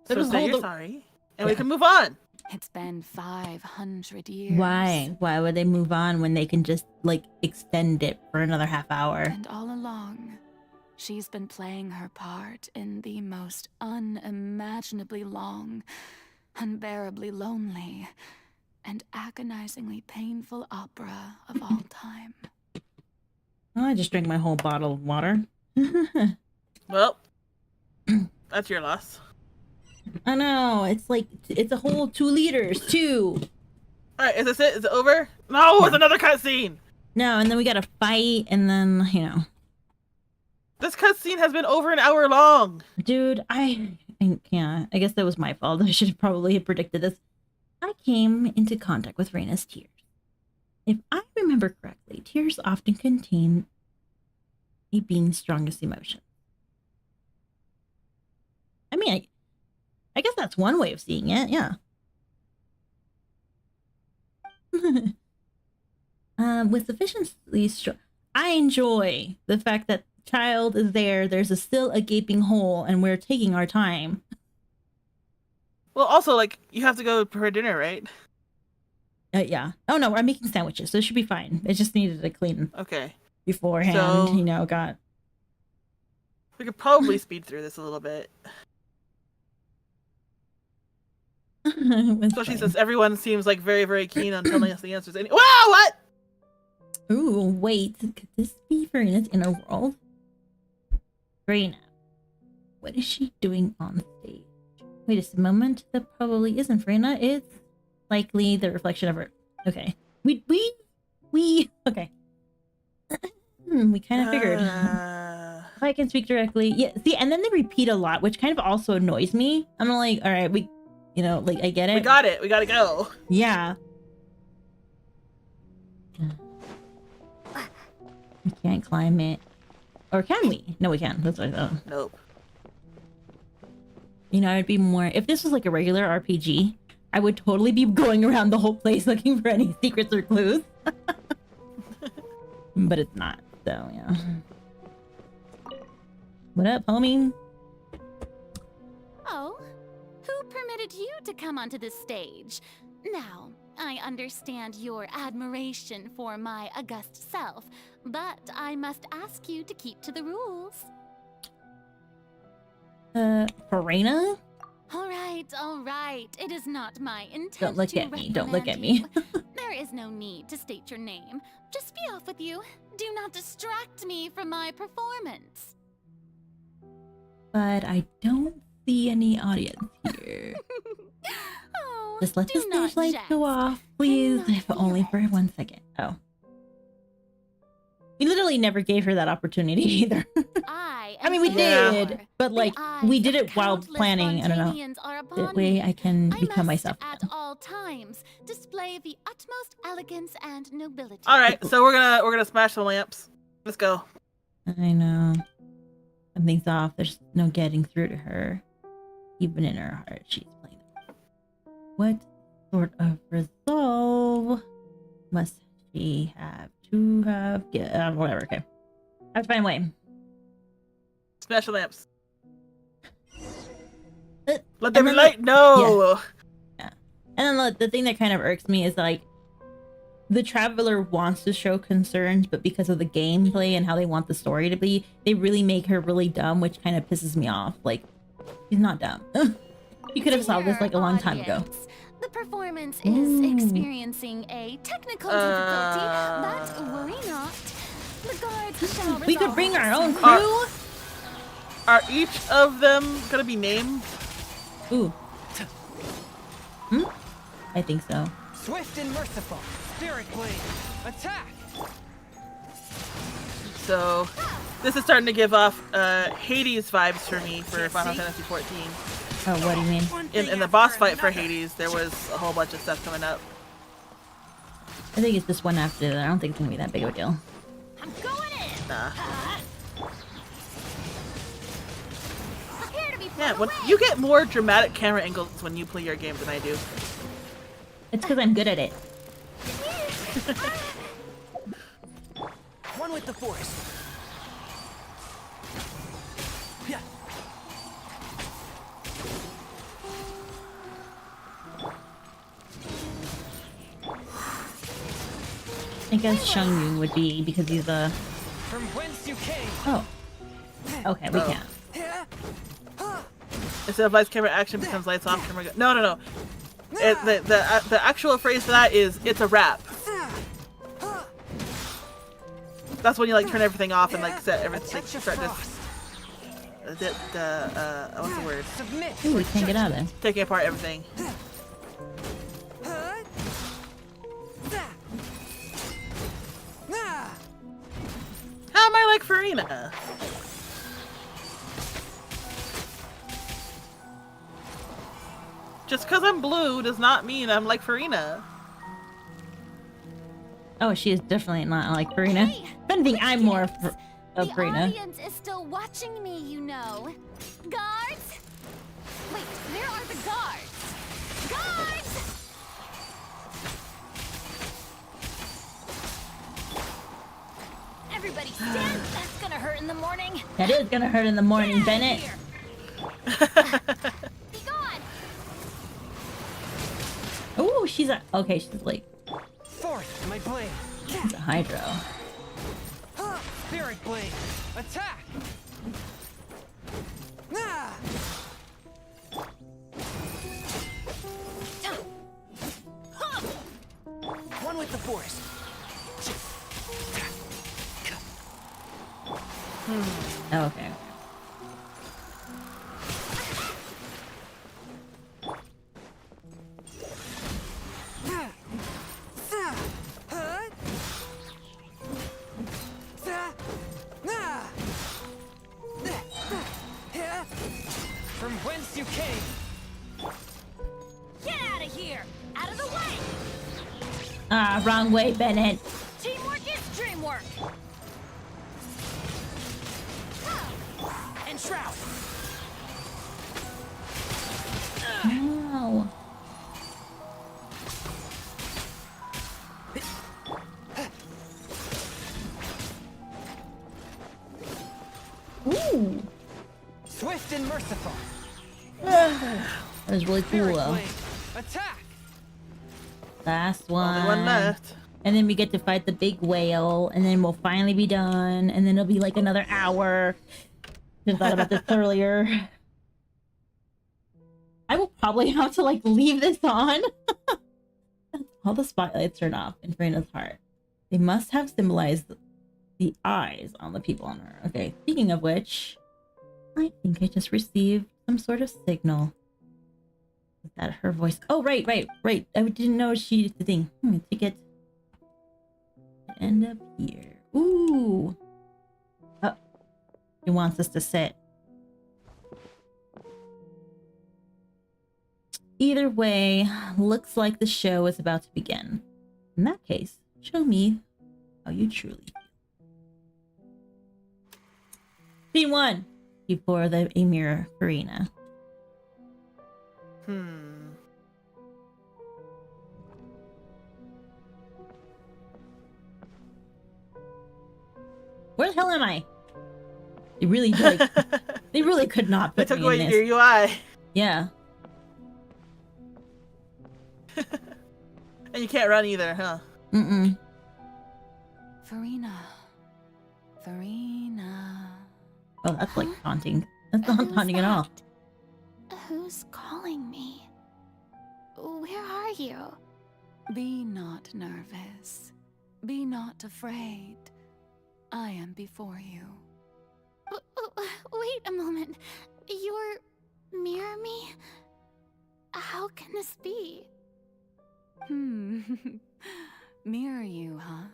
So say you're sorry, and we can move on. It's been 500 years. Why? Why would they move on when they can just, like, extend it for another half hour? And all along, she's been playing her part in the most unimaginably long, unbearably lonely, and agonizingly painful opera of all time. Oh, I just drank my whole bottle of water. Well, that's your loss. I know. It's like, it's a whole 2 liters, too. Alright, is this it? Is it over? No, it's another cutscene! No, and then we gotta fight, and then, you know. This cutscene has been over an hour long! Dude, I can't. I guess that was my fault. I should have probably predicted this. I came into contact with Reina's tears. If I remember correctly, tears often contain a being's strongest emotion. I mean, I guess that's one way of seeing it, yeah. With sufficiently strong, I enjoy the fact that child is there. There's still a gaping hole, and we're taking our time. Well, also, like, you have to go for dinner, right? Yeah. Oh no, I'm making sandwiches, so it should be fine. It just needed to clean. Okay. Beforehand, So, you know, got. We could probably speed through this a little bit. Especially since everyone seems like very, very keen on telling us the answers. Wow, what? Ooh, wait. Could this be Farina's inner world? Farina. What is she doing on stage? Wait just a moment. That probably isn't Farina. It's likely the reflection of her. Okay. We okay. We kind of figured. If I can speak directly. Yeah, see, and then they repeat a lot, which kind of also annoys me. I'm like, all right, you know, like, I get it. We got it. We gotta go. Yeah. We can't climb it. Or can we? No, we can't. That's what I thought. Nope. You know, I'd be more... If this was like a regular RPG, I would totally be going around the whole place looking for any secrets or clues. But it's not, so yeah. What up, homie? Oh, who permitted you to come onto this stage? Now, I understand your admiration for my august self, but I must ask you to keep to the rules. Farina? All right. It is not my intent Don't look to at me. Don't look at reprimand me. you. There is no need to state your name. Just be off with you. Do not distract me from my performance. But I don't see any audience here. Just let the stage lights go off, please. If only for 1 second. Oh. We literally never gave her that opportunity either. I mean, we did, but like, we did it while planning. I don't know. That way I can become myself. At all times, display the utmost elegance and nobility. All right, so we're gonna smash the lamps. Let's go. I know. Something's off. There's no getting through to her. Even in her heart, she's playing. What sort of resolve must she have to have? Whatever. Okay. I have to find a way. Smash the lamps. Let there be light. No. Yeah. And then the thing that kind of irks me is like, the traveler wants to show concerns, but because of the gameplay and how they want the story to be, they really make her really dumb, which kind of pisses me off. Like, she's not dumb. You could have solved this like a long time ago. The performance is experiencing a technical difficulty, but worry not. The guards shall We could bring our own crew. crew. Are each of them gonna be named? Ooh. I think so. Swift and merciful. Spirit blade. Attack. So, this is starting to give off Hades vibes for me for Final Fantasy 14. Oh, what do you mean? In the boss fight for Hades, there was a whole bunch of stuff coming up. I think it's just one after the other. I don't think it's gonna be that big of a deal. I'm going in. Nah. Yeah, when you get more dramatic camera angles when you play your game than I do. It's because I'm good at it. One with the force. Yeah. I guess Xiangyun would be because he's a. From whence you came. Oh. Okay, we can't. Instead of lights, camera, action becomes lights off, camera go. No. The actual phrase for that is it's a wrap. That's when you like turn everything off and like set everything. Start this. What's the word? Ooh, we can't get out of there. Taking apart everything. How am I like Farina? Just because I'm blue does not mean I'm like Farina. Oh, she is definitely not like Farina. If anything, I'm more of Farina. The audience is still watching me, you know. Guards? Wait, where are the guards? Guards! Everybody stand! That's gonna hurt in the morning. That is gonna hurt in the morning, Bennett. Be gone! Oh, she's okay. She's like my blade. It's a Hydro. Spirit blade. Attack. One with the force. Oh, okay. From whence you came. Get out of here! Out of the way! Ah, wrong way, Bennett. Teamwork is dreamwork! And shroud. No. Ooh. Swift and merciful. That was really cool, Spirit though. blade. Attack. Last one. Only one left. And then we get to fight the big whale, and then we'll finally be done, and then it'll be like another hour. I thought about this earlier. I will probably have to like leave this on. All the spotlights turned off in Farina's heart. They must have symbolized the eyes on the people on her. Okay, speaking of which, I think I just received some sort of signal. Is that her voice? Oh, right. I didn't know she did the thing. Ticket. End up here. Ooh. Oh. He wants us to sit. Either way, looks like the show is about to begin. In that case, show me how you truly feel. Scene 1. Before the Emir Farina. Where the hell am I? They really like, they really could not put They took me away in this. your UI. Yeah. And you can't run either, huh? Mm-mm. Farina. Oh, that's like taunting. That's not taunting at all. Who's calling me? Where are you? Be not nervous. Be not afraid. I am before you. Wait a moment. You're near me? How can this be? Mirror you, huh?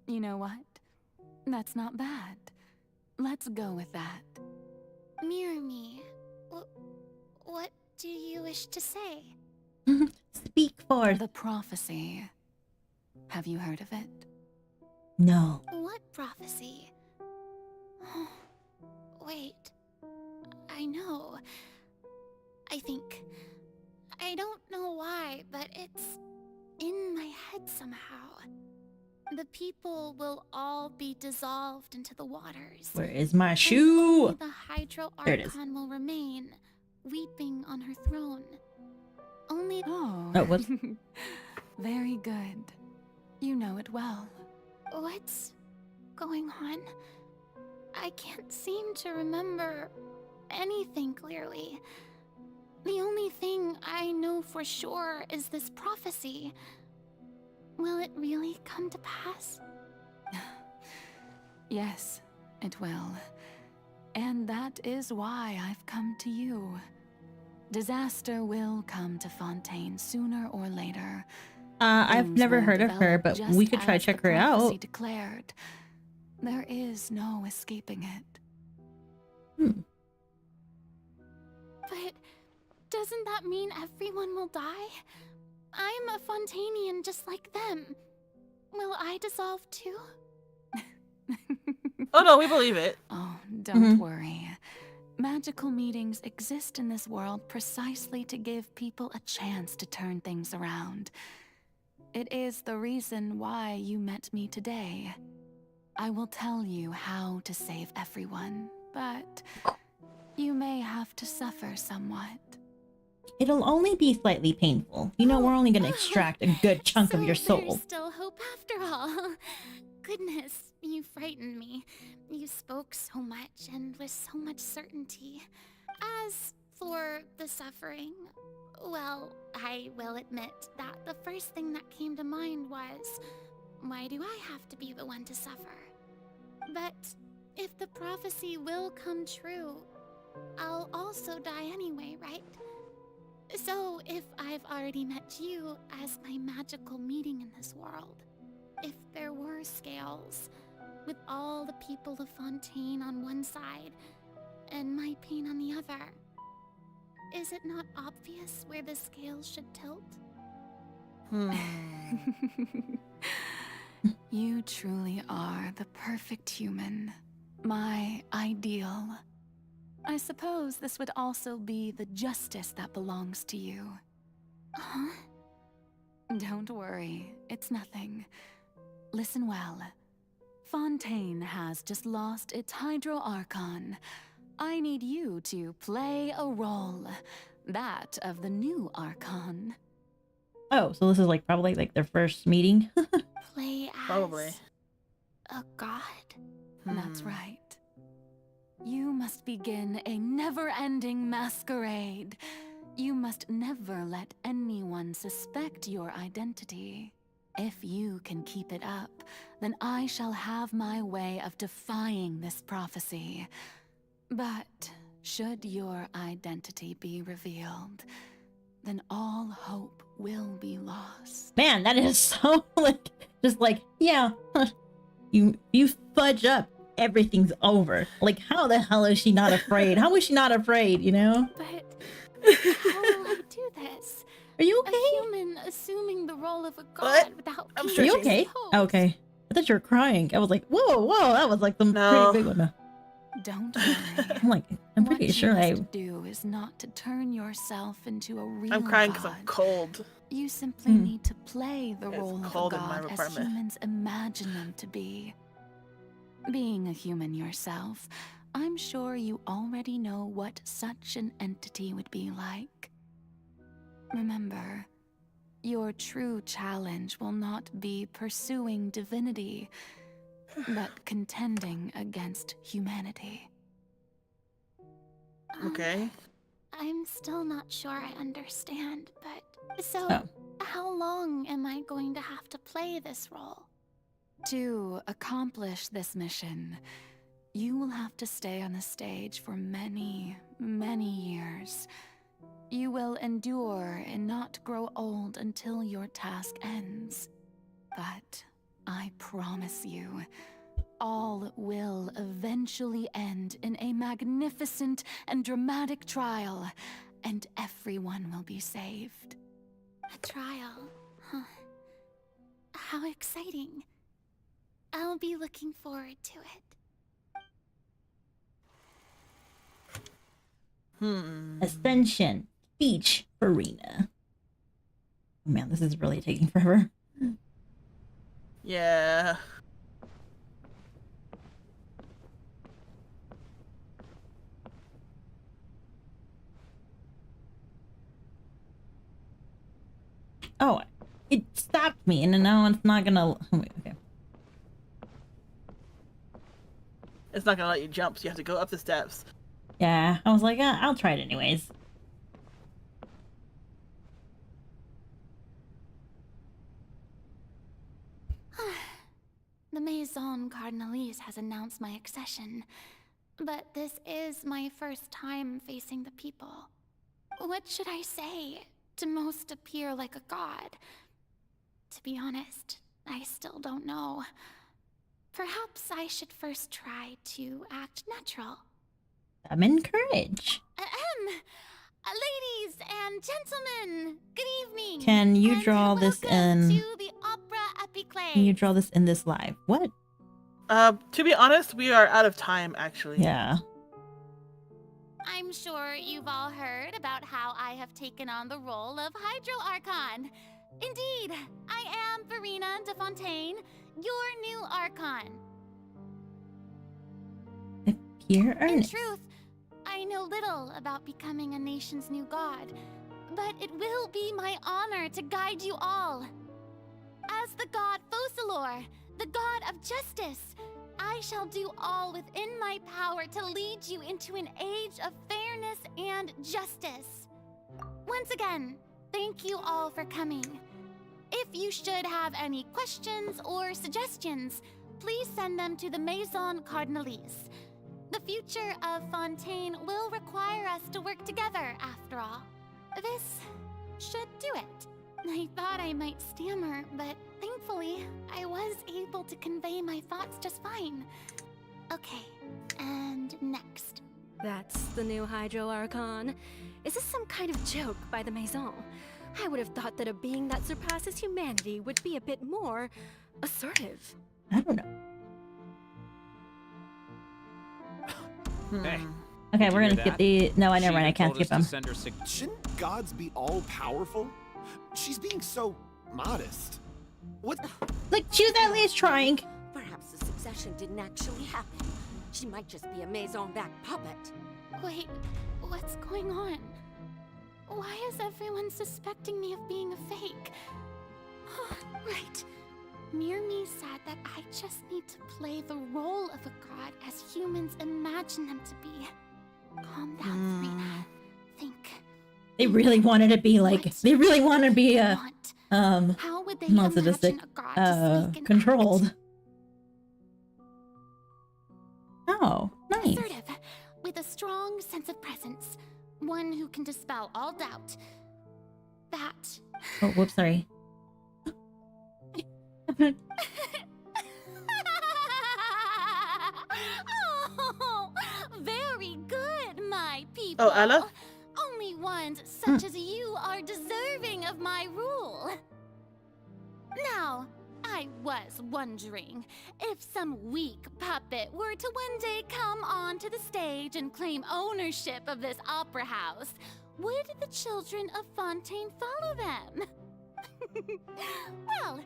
You know what? That's not bad. Let's go with that. Mirror me. What do you wish to say? Speak forth. The prophecy. Have you heard of it? No. What prophecy? Wait. I know. I think. I don't know why, but it's in my head somehow. The people will all be dissolved into the waters. Where is my shoe? Only the Hydro There it is. Archon will remain, weeping on her throne. Only. Oh, whoops. Very good. You know it well. What's going on? I can't seem to remember anything clearly. The only thing I know for sure is this prophecy. Will it really come to pass? Yes, it will. And that is why I've come to you. Disaster will come to Fontaine sooner or later. I've Things never will heard of her, develop but just we could try as check the her prophecy out. Declared. There is no escaping it. But doesn't that mean everyone will die? I'm a Fontainian just like them. Will I dissolve too? Oh no, we believe it. Oh, don't worry. Magical meetings exist in this world precisely to give people a chance to turn things around. It is the reason why you met me today. I will tell you how to save everyone, but you may have to suffer somewhat. It'll only be slightly painful. You know, we're only gonna extract a good chunk of your soul. There's still hope after all. Goodness, you frightened me. You spoke so much and with so much certainty. As for the suffering, well, I will admit that the first thing that came to mind was, why do I have to be the one to suffer? But if the prophecy will come true, I'll also die anyway, right? So if I've already met you as my magical meeting in this world, if there were scales, with all the people of Fontaine on one side and my pain on the other, is it not obvious where the scales should tilt? You truly are the perfect human. My ideal. I suppose this would also be the justice that belongs to you. Huh? Don't worry, it's nothing. Listen well. Fontaine has just lost its Hydro Archon. I need you to play a role. That of the new Archon. Oh, so this is like probably like their first meeting? Play as Probably. a god? That's right. You must begin a never-ending masquerade. You must never let anyone suspect your identity. If you can keep it up, then I shall have my way of defying this prophecy. But should your identity be revealed, then all hope will be lost. Man, that is so like, just like, yeah, you fudge up, everything's over. Like, how the hell is she not afraid? How is she not afraid, you know? But how will I do this? Are you okay? A human assuming the role of a god without being Are you okay? exposed. Okay. I thought you were crying. I was like, whoa, that was like some pretty big one. Don't worry. I'm like, I'm pretty what sure you I... must do is not to turn yourself into a real I'm crying because god. I'm cold. You simply need to play the role of a cold in my god as apartment. humans imagine them to be. Being a human yourself, I'm sure you already know what such an entity would be like. Remember, your true challenge will not be pursuing divinity, but contending against humanity. Okay. I'm still not sure I understand, but so how long am I going to have to play this role? To accomplish this mission, you will have to stay on the stage for many, many years. You will endure and not grow old until your task ends. But I promise you, all will eventually end in a magnificent and dramatic trial, and everyone will be saved. A trial, huh? How exciting. I'll be looking forward to it. Ascension. Speech, Farina. Oh man, this is really taking forever. Yeah. Oh, it stopped me, and now it's not gonna... Wait, okay. It's not gonna let you jump, so you have to go up the steps. Yeah, I was like, I'll try it anyways. The Maison Cardinalise has announced my accession, but this is my first time facing the people. What should I say to most appear like a god? To be honest, I still don't know. Perhaps I should first try to act natural. Summon courage. Ladies and gentlemen, good evening. Can you draw this in? To the Opera Epiclave. Can you draw this in this live? What? To be honest, we are out of time, actually. Yeah. I'm sure you've all heard about how I have taken on the role of Hydro Archon. Indeed, I am Farina de Fontaine, your new Archon. Appear In earnest. truth, I know little about becoming a nation's new god, but it will be my honor to guide you all. As the god Fosalor, the god of justice, I shall do all within my power to lead you into an age of fairness and justice. Once again, thank you all for coming. If you should have any questions or suggestions, please send them to the Maison Cardinalise. The future of Fontaine will require us to work together, after all. This should do it. I thought I might stammer, but thankfully, I was able to convey my thoughts just fine. Okay, and next. That's the new Hydro Archon. Is this some kind of joke by the Maison? I would have thought that a being that surpasses humanity would be a bit more assertive. I don't know. Hey. Okay, we're gonna skip the. No, I never mind. I can't skip them. Shouldn't gods be all powerful? She's being so modest. What? Like, she was at least trying. Perhaps the succession didn't actually happen. She might just be a Maison-backed puppet. Wait, what's going on? Why is everyone suspecting me of being a fake? Right. Mirmi said that I just need to play the role of a god as humans imagine them to be. Calm down, Serena. Think. They really wanted to be like. They really want to be a. How would they imagine a god to speak in controlled. Oh, nice. Assertive, with a strong sense of presence. One who can dispel all doubt. That. Oh, whoops, sorry. Oh, very good, my people. Oh, Ella? Only ones such as you are deserving of my rule. Now, I was wondering if some weak puppet were to one day come onto the stage and claim ownership of this opera house, would the children of Fontaine follow them? Well,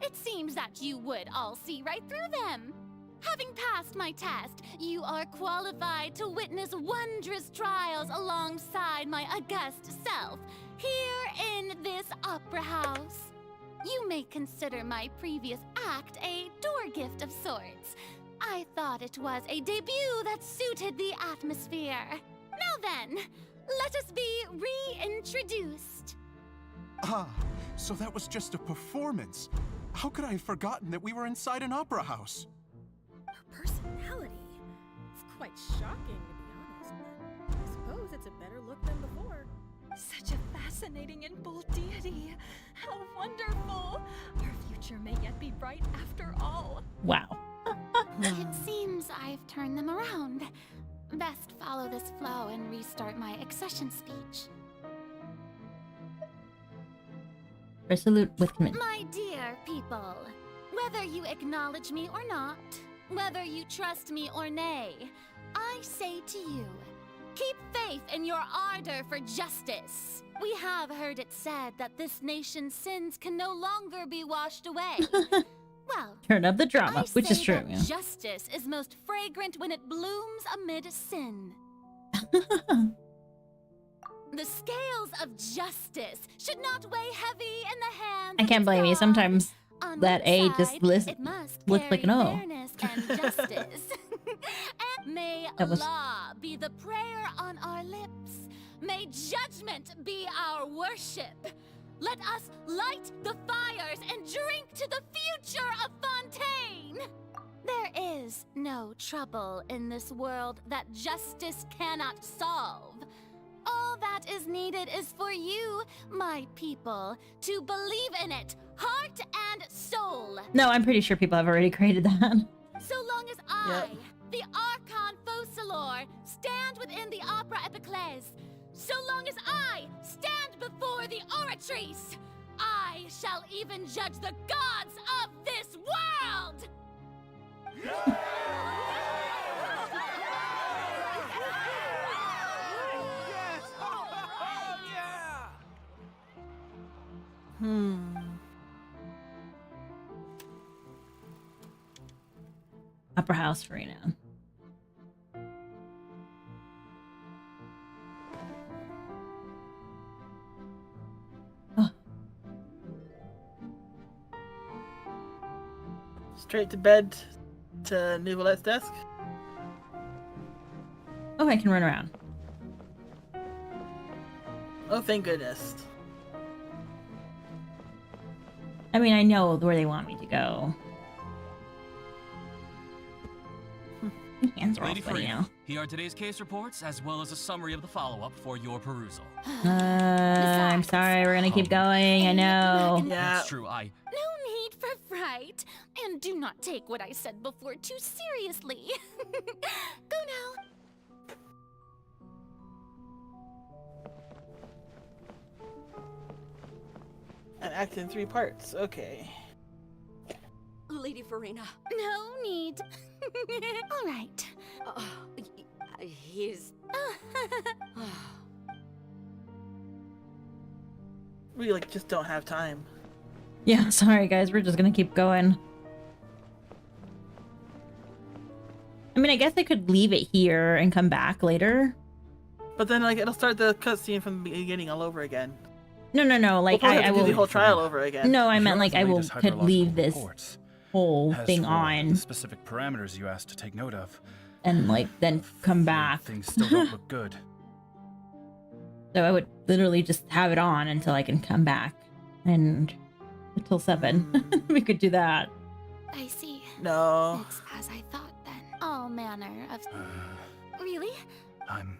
it seems that you would all see right through them. Having passed my test, you are qualified to witness wondrous trials alongside my august self, here in this opera house. You may consider my previous act a door gift of sorts. I thought it was a debut that suited the atmosphere. Now then, let us be reintroduced. Ah, so that was just a performance. How could I have forgotten that we were inside an opera house? Her personality. It's quite shocking, to be honest. I suppose it's a better look than before. Such a fascinating and bold deity. How wonderful. Our future may yet be bright after all. Wow. It seems I've turned them around. Best follow this flow and restart my accession speech. Resolute with commitment. My dear people, whether you acknowledge me or not, whether you trust me or nay, I say to you, keep faith in your ardor for justice. We have heard it said that this nation's sins can no longer be washed away. Well, turn up the drama, which is true. Yeah. Justice is most fragrant when it blooms amid sin. The scales of justice should not weigh heavy in the hands. I can't blame you. Sometimes that A just looks like an O. Fairness and justice. And may law be the prayer on our lips. May judgment be our worship. Let us light the fires and drink to the future of Fontaine. There is no trouble in this world that justice cannot solve. All that is needed is for you, my people, to believe in it, heart and soul. No, I'm pretty sure people have already created that. So long as I, the Archon Fosalor, stand within the Opera Epiclese, so long as I stand before the Oratrice, I shall even judge the gods of this world! Opera house for now. straight to bed to Nouvelette's desk? Oh, I can run around. Oh, thank goodness. I mean, I know where they want me to go. My hands are all Lady sweaty Farina, now. here are today's case reports, as well as a summary of the follow-up for your perusal. I'm sorry, we're gonna keep going, I know. That's true, No need for fright. And do not take what I said before too seriously. Go now. An act in 3 parts, okay. Lady Farina. No need. All right. He's... We, like, just don't have time. Yeah, sorry guys, we're just gonna keep going. I mean, I guess I could leave it here and come back later. But then, like, it'll start the cutscene from the beginning all over again. No, like we'll I will do the whole trial over again. No, I meant like I will could leave this whole As thing for on the specific parameters you asked to take note of. and like then come back. Things still don't look good. So I would literally just have it on until I can come back, and until 7 we could do that. I see. No. It's as I thought then. All manner of... Really? I'm...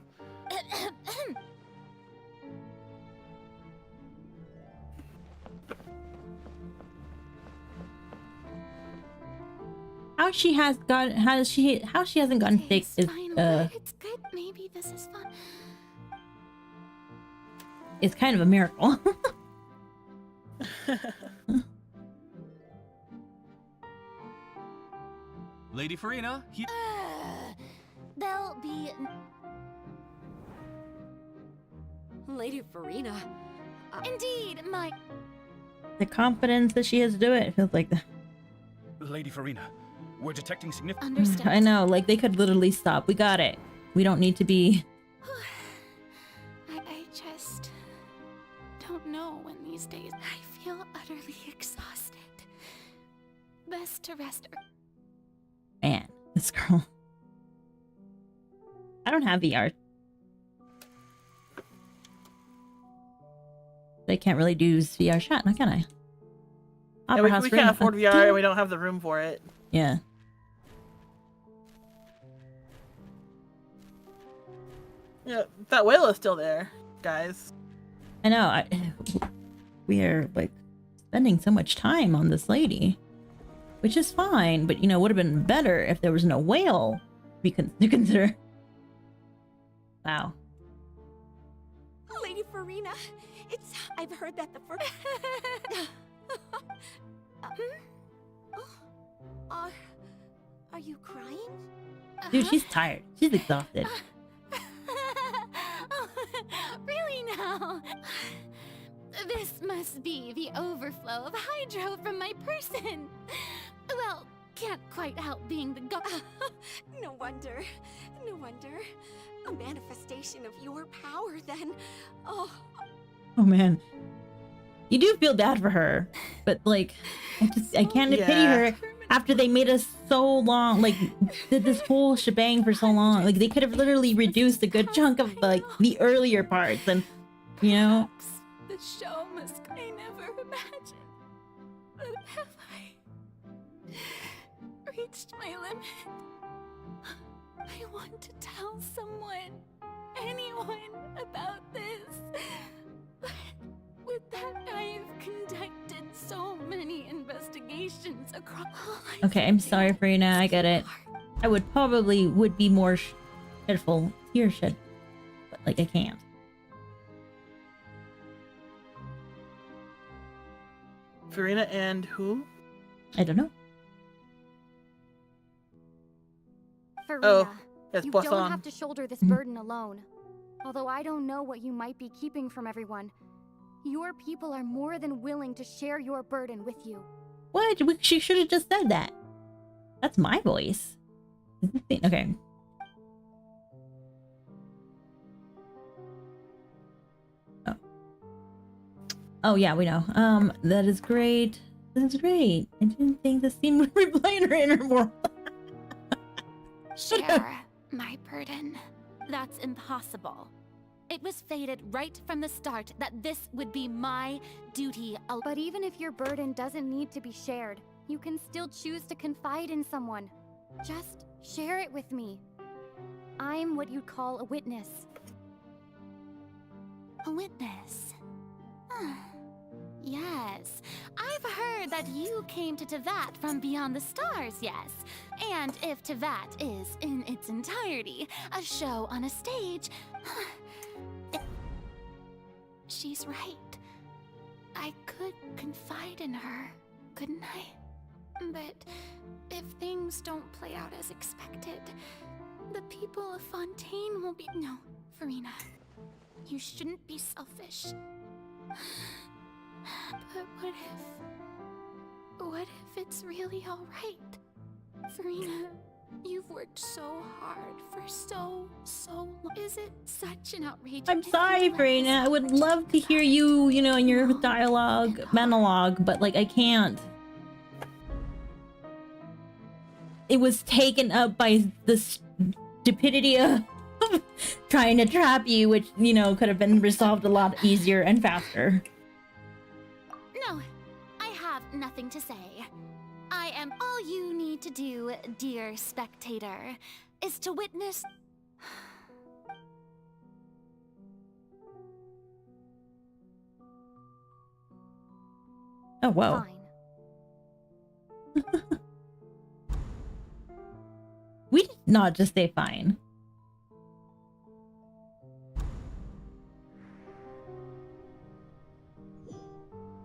How she hasn't gotten sick is It's good. Maybe this is fun. it's kind of a miracle. Lady Farina, he... They'll be... Lady Farina. Indeed, my... The confidence that she has to do it feels like that. Lady Farina, we're detecting significant... Understand. I know, like they could literally stop. We got it. We don't need to be... I just don't know when these days I feel utterly exhausted. Best to rest. Man, this girl. I don't have VR. I can't really do VR chat, now can I? Yeah, we can't afford VR and we don't have the room for it. Yeah. Yeah, that whale is still there, guys. I know. We are like spending so much time on this lady, which is fine, but you know, would have been better if there was no whale to consider. Wow. Lady Farina, I've heard that the first... Are you crying? Dude, she's tired. She's exhausted. Really now? This must be the overflow of hydro from my person. Well, can't quite help being the No wonder. No wonder. A manifestation of your power, then. Oh. Oh man. You do feel bad for her, but like, I can't pity her after they made us so long, like, did this whole shebang for so long. Like, they could have literally reduced a good chunk of like the earlier parts, and you know. The show must I never imagined. But have I reached my limit? I want to tell someone, anyone, about this. But with that, I've conducted so many investigations across. Okay, I'm sorry, Farina. I get it. I would be more dreadful tear shed, but like I can't. Farina and who? I don't know. Farina, Oh, yes, you Poisson. don't have to shoulder this burden alone. Although I don't know what you might be keeping from everyone, your people are more than willing to share your burden with you. What? She should have just said that. That's my voice. Okay. Oh. Oh yeah, we know. That is great. This is great. I didn't think the scene would replay in her inner world. Share my burden. That's impossible. It was fated right from the start that this would be my duty. But even if your burden doesn't need to be shared, you can still choose to confide in someone. Just share it with me. I'm what you'd call a witness. A witness? Yes. I've heard that you came to Tevat from beyond the stars, yes. And if Tevat is, in its entirety, a show on a stage... She's right. I could confide in her, couldn't I? But if things don't play out as expected, the people of Fontaine will be... No, Farina. You shouldn't be selfish. But what if it's really alright? Farina, you've worked so hard for so long. Is it such an outrage? I'm sorry, Farina. I would love to hear you, you know, in your monologue, but like I can't. It was taken up by the stupidity of trying to trap you, which, you know, could have been resolved a lot easier and faster. No, I have nothing to say. I am all you need to do, dear spectator, is to witness... Oh, whoa. We did not just say fine.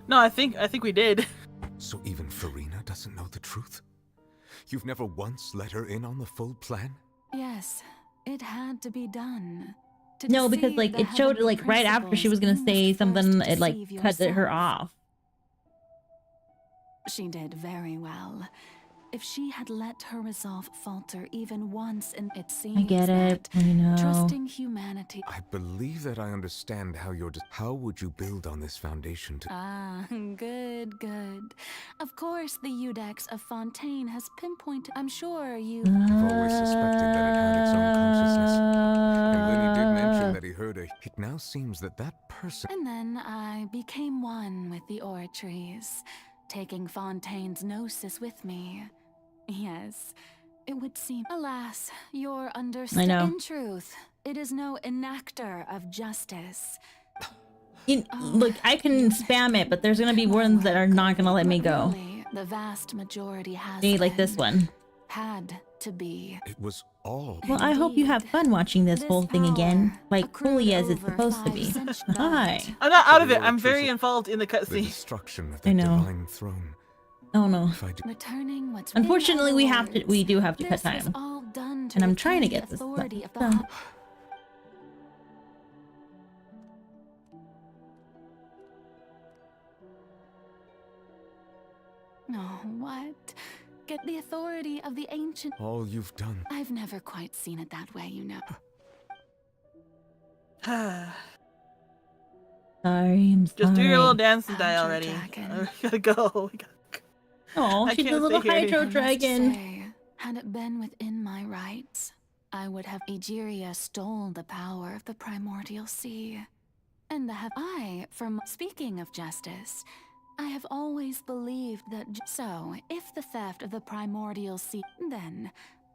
No, I think we did. So even Farina doesn't know the truth? You've never once let her in on the full plan? Yes, it had to be done. No, because like it showed like right after she was gonna say something, it like cut her off. She did very well. If she had let her resolve falter even once, and it seems I get it. that I know. trusting humanity... I believe that I understand how you're... How would you build on this foundation to... Ah, good. Of course, the Udex of Fontaine has pinpointed... I'm sure you... I've always suspected that it had its own consciousness. And when he did mention that he heard it now seems that that person... And then I became one with the Oratories, taking Fontaine's gnosis with me. Yes, it would seem. Alas, you're understood. I know. In truth, it is no enactor of justice. Look, I can spam it, but there's gonna be ones that are not gonna let me go. Really, the vast majority has Like this one. Had to be. It was all. Well, I hope you have fun watching this whole thing again, like fully as it's supposed to be. Hi. I'm not out of it. I'm very involved in the The cutscene. destruction of the I know. divine throne. Oh no. Returning what's Unfortunately, we do have to cut this was time. all done to And I'm trying to retain get the this authority of the done. No, what? Get the authority of the ancient... All you've done. I've never quite seen it that way, you know. Sorry, I'm sorry. Just do your little dance and die already. We gotta go. Oh, I she's a can't little stay here. hydro I must dragon. say, had it been within my rights, I would have Egeria stole the power of the primordial sea. And speaking of justice, I have always believed that... So, if the theft of the primordial sea, then...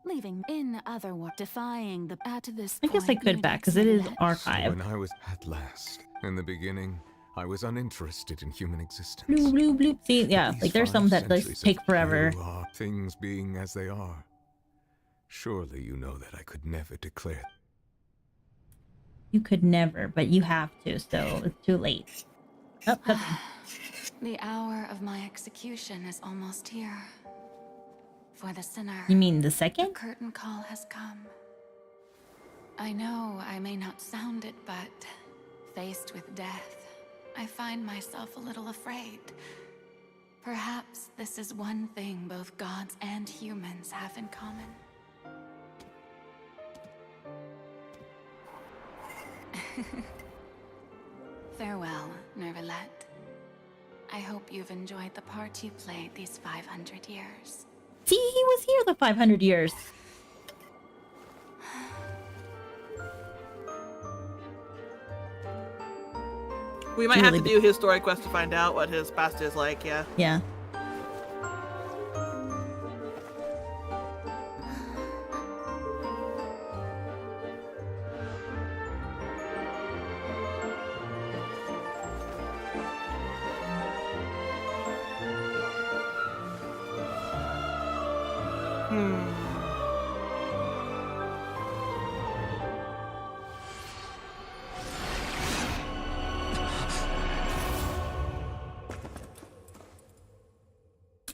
Leaving, in other words, defying the... At this I guess I point, could back, because it is So archived. when I was at last, in the beginning, I was uninterested in human existence. Bloop, bloop, bloop. See, yeah, These like there's 5 some that like centuries take of forever. new are things being as they are. Surely you know that I could never declare. You could never, but you have to, so it's too late. Oh, cutscene. The hour of my execution is almost here. For the sinner. You mean the The second? curtain call has come. I know I may not sound it, but faced with death, I find myself a little afraid. Perhaps this is one thing both gods and humans have in common. Farewell, Nervalette. I hope you've enjoyed the part you played these 500 years. See, he was here the 500 years. We might have to do his story quest to find out what his past is like, yeah. Yeah.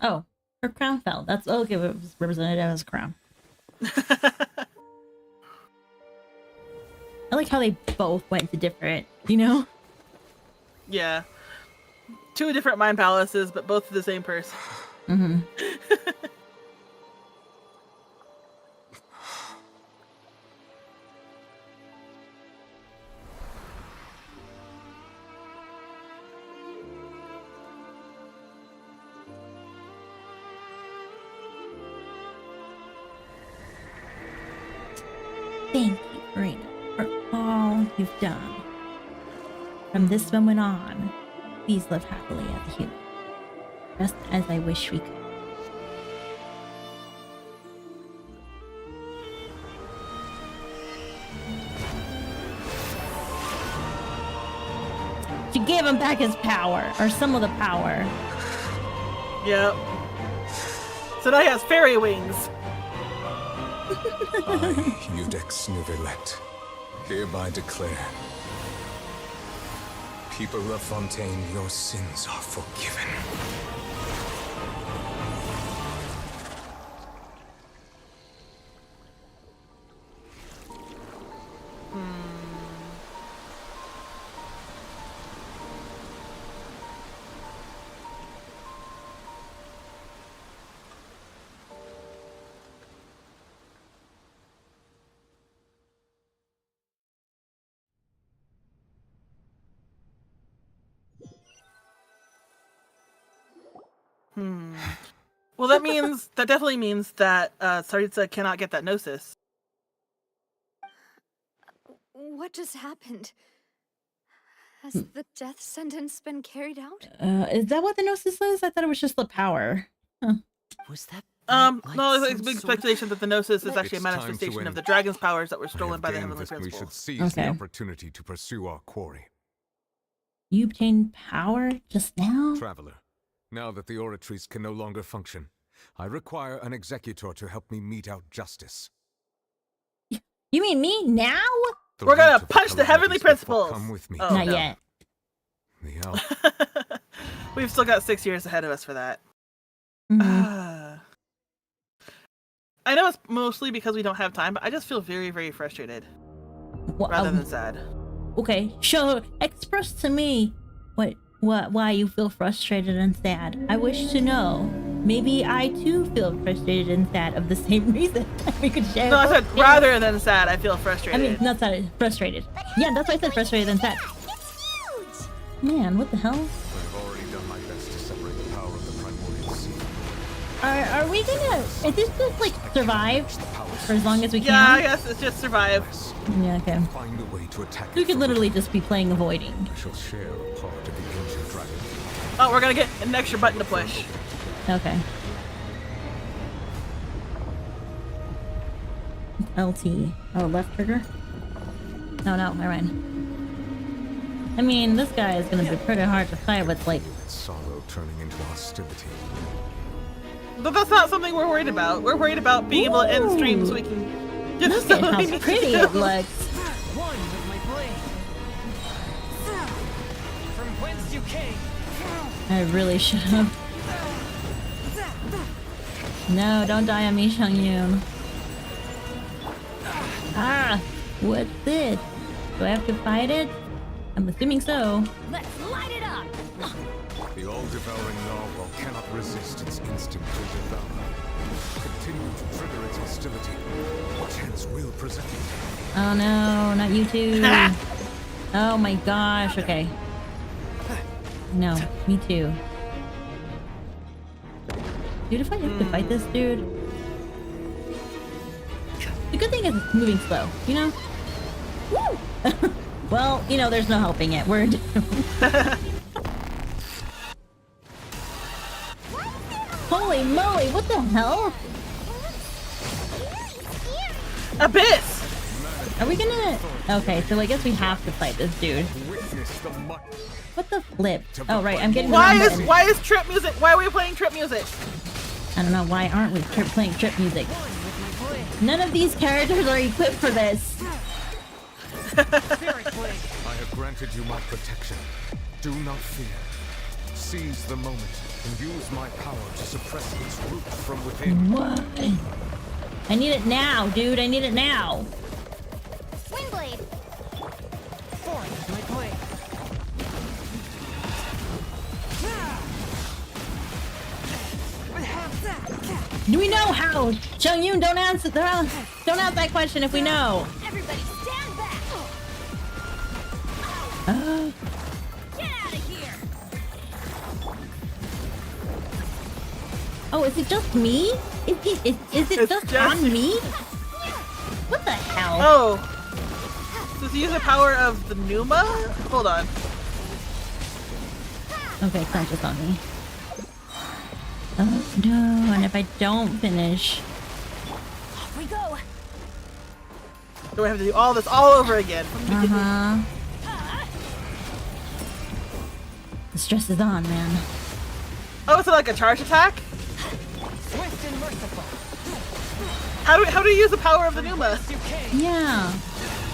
Oh, her crown fell. That's okay. It was represented as a crown. I like how they both went to different, you know? Yeah. 2 different mind palaces, but both the same person. Mm-hmm. Thank you, Furina, for all you've done. From this moment on, please live happily as a human, just as I wish we could. She gave him back his power, or some of the power. Yep. So now he has fairy wings. I, Eudex Nuvelet, hereby declare, people of Fontaine, your sins are forgiven. Well, that definitely means that Saritsa cannot get that gnosis. What just happened? Has the death sentence been carried out? Is that what the gnosis is? I thought it was just the power. Huh. Was that? No, there's a big speculation that the gnosis is actually a manifestation of the dragon's powers that were stolen by the Heavenly Principles. We should seize the opportunity to pursue our quarry. You obtained power just now? Traveler, now that the oratories can no longer function, I require an executor to help me mete out justice. You mean me now? We're gonna punch the Heavenly Principles! Come with me. Oh, not yet. We've still got 6 years ahead of us for that. Mm-hmm. I know it's mostly because we don't have time, but I just feel very, very frustrated. Rather than sad. Okay, express to me why you feel frustrated and sad. I wish to know. Maybe I too feel frustrated and sad of the same reason. We could share. No, I said rather than sad, I feel frustrated. I mean, not sad, frustrated. Yeah, that's why I said frustrated and sad. Man, what the hell? I've already done my best to separate the power of the primordial sea. Are we gonna? Is this just like survive for as long as we can? Yeah, I guess it's just survive. Yeah, okay. Find a way to attack. We could literally just be playing avoiding. I shall share a part of the ancient dragon. Oh, we're gonna get an extra button to push. Okay. LT. Oh, left trigger? No, never mind. I mean, this guy is gonna be pretty hard to fight with, like... Sorrow turning into hostility. But that's not something we're worried about. We're worried about being able to end stream so we can get Look at how pretty it looks. One with my blade. From whence you came. I really should have. No, don't die on me, Xiangyun. Ah! What's this? Do I have to fight it? I'm assuming so. Let's light it up! The all-devouring narwhal cannot resist its instinct to devour. Continue to trigger its hostility. What chance will present? Oh no, not you too. Oh my gosh, okay. No, me too. Dude, if I have to fight this dude... The good thing is it's moving slow, you know? Woo! Well, you know, there's no helping it. We're Holy moly, what the hell? Abyss! Are we gonna... Okay, so I guess we have to fight this dude. What the flip? Oh, right, I'm getting... Why is trip music? Why are we playing trip music? I don't know, why aren't we playing trip music? None of these characters are equipped for this. I have granted you my protection. Do not fear. Seize the moment and use my power to suppress its root from within. What? I need it now, dude. I need it now. Windblade. Do we know how? Chung-Yoon, don't answer that question if we know. Everybody stand back. Get out of here. Oh, is it just me? Is it just on me? What the hell? Oh. Does he use the power of the Numa? Hold on. Okay, it's not just on me. Oh no, and if I don't finish... Off we go. Do I have to do all this all over again? Uh-huh. The stress is on, man. Oh, is it like a charge attack? Swift and merciful. How do you use the power of the Numa? Yeah.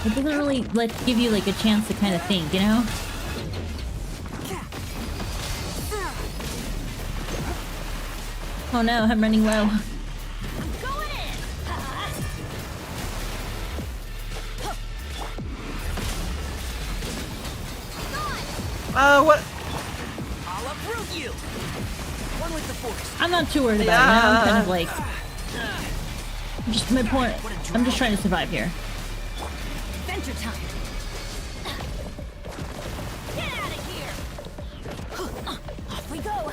It doesn't really give you like a chance to kind of think, you know? Oh no, I'm running low. What? I'll uproot you. One with the force. I'm not too worried about it. Now I'm kind of like... Just my point. I'm just trying to survive here. Adventure time. Get out of here. Off we go.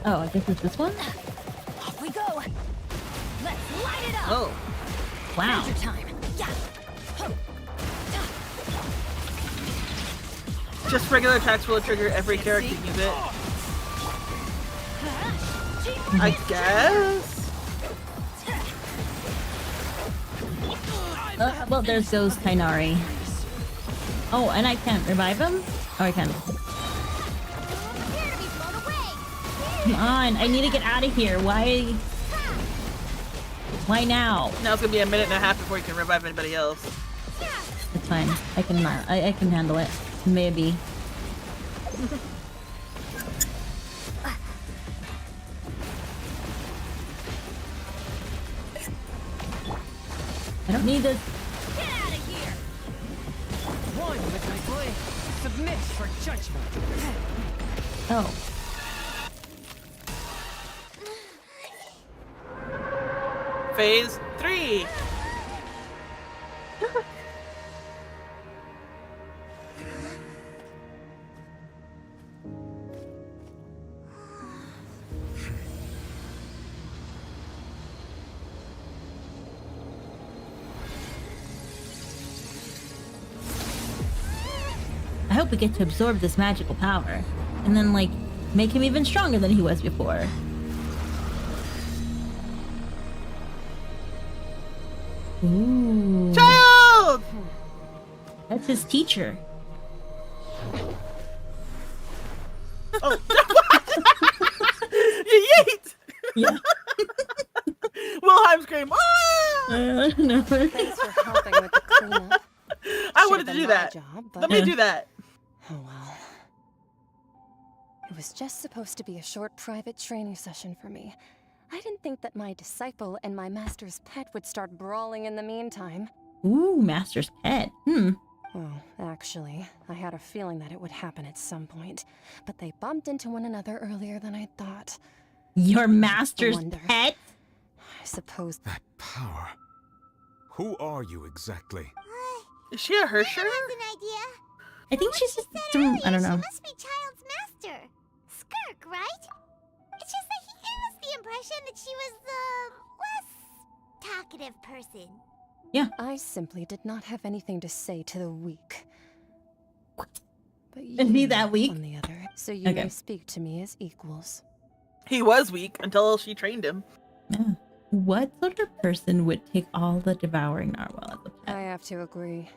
Oh, I guess it's this one? Off we go. Let's light it up. Oh. Wow. Adventure time. Yeah. Just regular attacks will trigger every character use it. I guess? Well, there's those Kainari. Oh, and I can't revive him? Oh, I can. Come on, I need to get out of here. Why? Why now? Now it's gonna be a minute and a half before you can revive anybody else. It's fine. I can handle it. Maybe. I don't need this. Get out of here. One with my blade. Submit for judgment. Oh. Phase 3. I hope we get to absorb this magical power. And then, like, make him even stronger than he was before. Ooh. Child! That's his teacher. Oh, yeet! Yeah. Wilhelm scream. Ah! No. Thanks for helping with the cleanup. I wanted to do that. Let me do that. Oh well. It was just supposed to be a short private training session for me. I didn't think that my disciple and my master's pet would start brawling in the meantime. Ooh, master's pet. Well, actually, I had a feeling that it would happen at some point, but they bumped into one another earlier than I thought. Your master's pet? I suppose that power. Who are you exactly? Is she a Hersher? That was an idea. I think she's just some, I don't know. She must be Child's master. Skirk, right? It's just that he gave us the impression that she was the less talkative person. Yeah. I simply did not have anything to say to the weak. But Is he that weak? On the other, so you may speak to me as equals. He was weak until she trained him. Yeah. What sort of person would take all the devouring narwhal as a pet? I have to agree.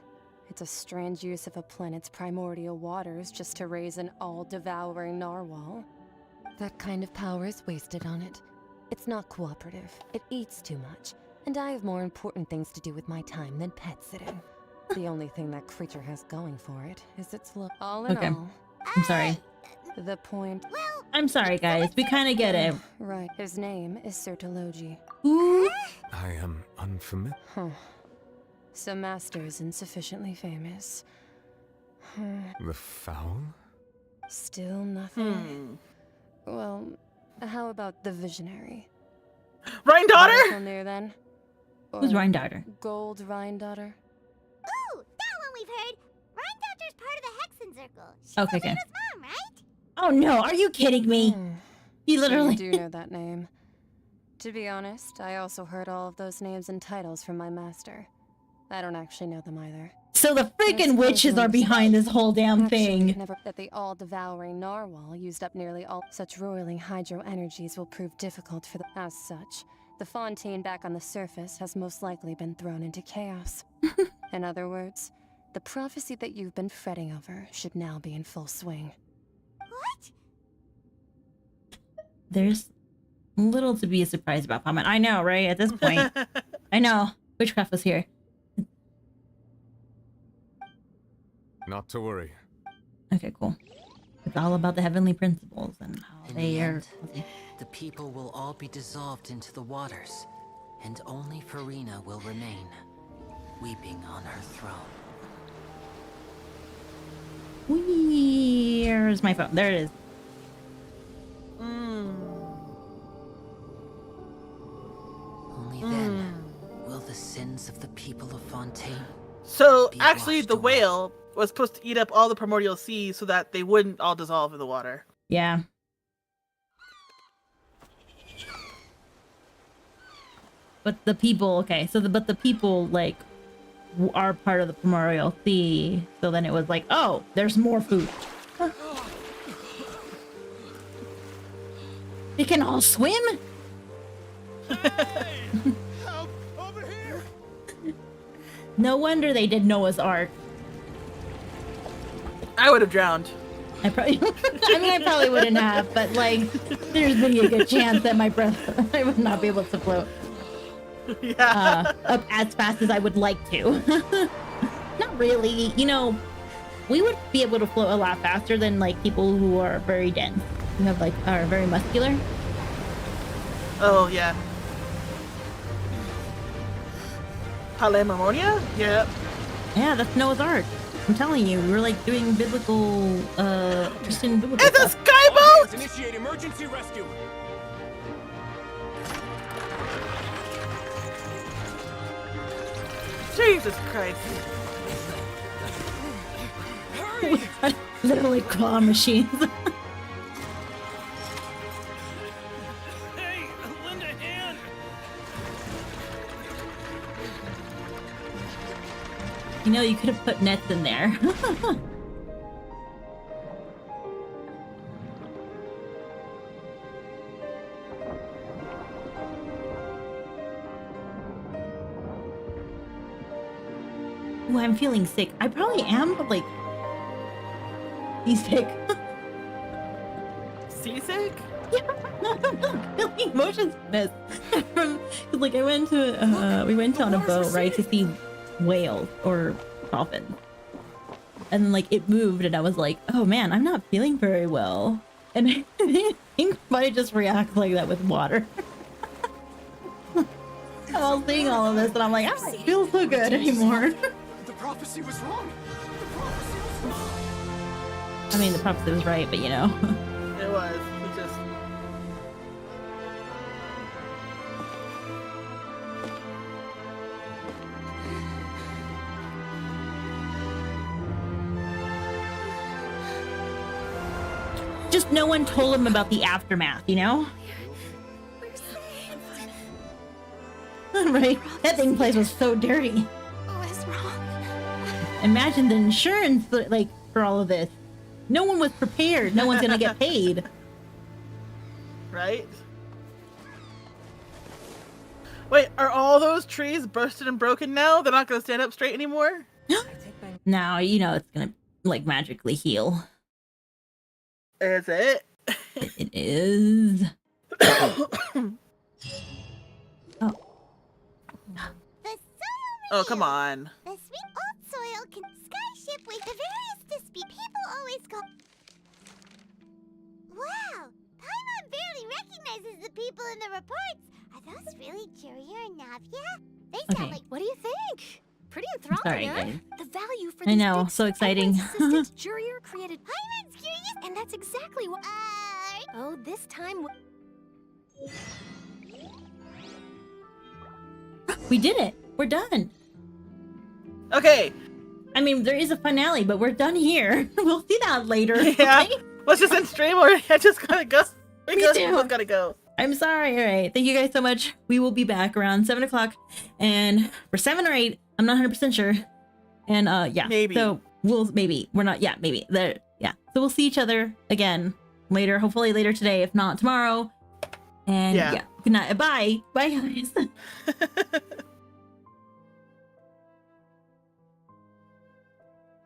It's a strange use of a planet's primordial waters just to raise an all-devouring narwhal. That kind of power is wasted on it. It's not cooperative. It eats too much. And I have more important things to do with my time than pet sitting. The only thing that creature has going for it is its look. All in all. I'm sorry. The point. I'm sorry, guys. We kind of get it. Right. His name is Sertologi. Ooh. I am unfamiliar. Huh. Some master is insufficiently famous. The fowl? Still nothing. Well, how about the visionary? Rhine-daughter? Near then? Who's Rhine-daughter? Gold Rhine-daughter? Ooh, that one we've heard. Rhine-daughter's part of the Hexen Circle. She's Okay. Alina's mom, right? Oh no, are you kidding me? You literally So you do know that name. To be honest, I also heard all of those names and titles from my master. I don't actually know them either. So the freaking witches are behind this whole damn thing. Never that the all-devouring narwhal used up nearly all such roiling hydro energies will prove difficult for the. As such, the Fontaine back on the surface has most likely been thrown into chaos. In other words, the prophecy that you've been fretting over should now be in full swing. What? There's little to be surprised about, Paimon. I know, right? At this point, I know witchcraft was here. Not to worry. Okay, cool. It's all about the heavenly principles and how they are. The people will all be dissolved into the waters, and only Farina will remain, weeping on her throne. Where's my phone? There it is. Only then will the sins of the people of Fontaine. So actually, the whale was supposed to eat up all the primordial sea so that they wouldn't all dissolve in the water. Yeah. But the people, okay, so but the people like are part of the primordial sea. So then it was like, oh, there's more food. They can all swim? Help! Over here! No wonder they did Noah's Ark. I would have drowned. I probably, I mean, I probably wouldn't have, but like, there's maybe a good chance that my breath, I would not be able to float. Yeah. Up as fast as I would like to. Not really, you know, we would be able to float a lot faster than like people who are very dense, who have like, are very muscular. Oh, yeah. Palemormonia? Yep. Yeah, that's Noah's Ark. I'm telling you, we're like doing biblical, Christian biblical It's a stuff. skyboat! Initiate emergency rescue! Jesus Christ. Literally claw machines. Hey, lend a hand! You know, you could have put nets in there. Ooh, I'm feeling sick. I probably am, but like, seasick. Seasick? Yeah, feeling motion sickness. Cause like I went to, we went on a boat, right, to see whales or dolphins. And then like it moved and I was like, oh man, I'm not feeling very well. And I think I just react like that with water. I was seeing all of this and I'm like, I don't feel so good anymore. The prophecy was wrong. The prophecy was wrong. I mean, the prophecy was right, but you know. It was. It just... Just no one told him about the aftermath, you know? Right? That thing place was so dirty. What is wrong? Imagine the insurance, like, for all of this. No one was prepared. No one's gonna get paid. Right? Wait, are all those trees busted and broken now? They're not gonna stand up straight anymore? Now, you know, it's gonna, like, magically heal. Is it? It is. Oh, come on. The sweet old soil can skyship with the various dispute people always call. Wow! Paimon barely recognizes the people in the reports. Are those really Jurier and Navia? They sound like. What do you think? Pretty enthralling, Sorry, huh? guys. The value for I these know, big so exciting. assistant Jurier created Paimon's curious, and that's exactly what. Oh, this time. We did it. We're done. Okay. I mean, there is a finale, but we're done here. We'll see that later. Yeah. Okay? Let's just end stream, or I just gotta go. Me Because too. we both gotta go. I'm sorry. All right. Thank you guys so much. We will be back around 7 o'clock, and for 7 or 8, I'm not 100% sure. And yeah, Maybe. So we'll we're not. Yeah, maybe there. Yeah. So we'll see each other again later. Hopefully later today, if not tomorrow. And yeah. Good night. Bye. Bye, guys.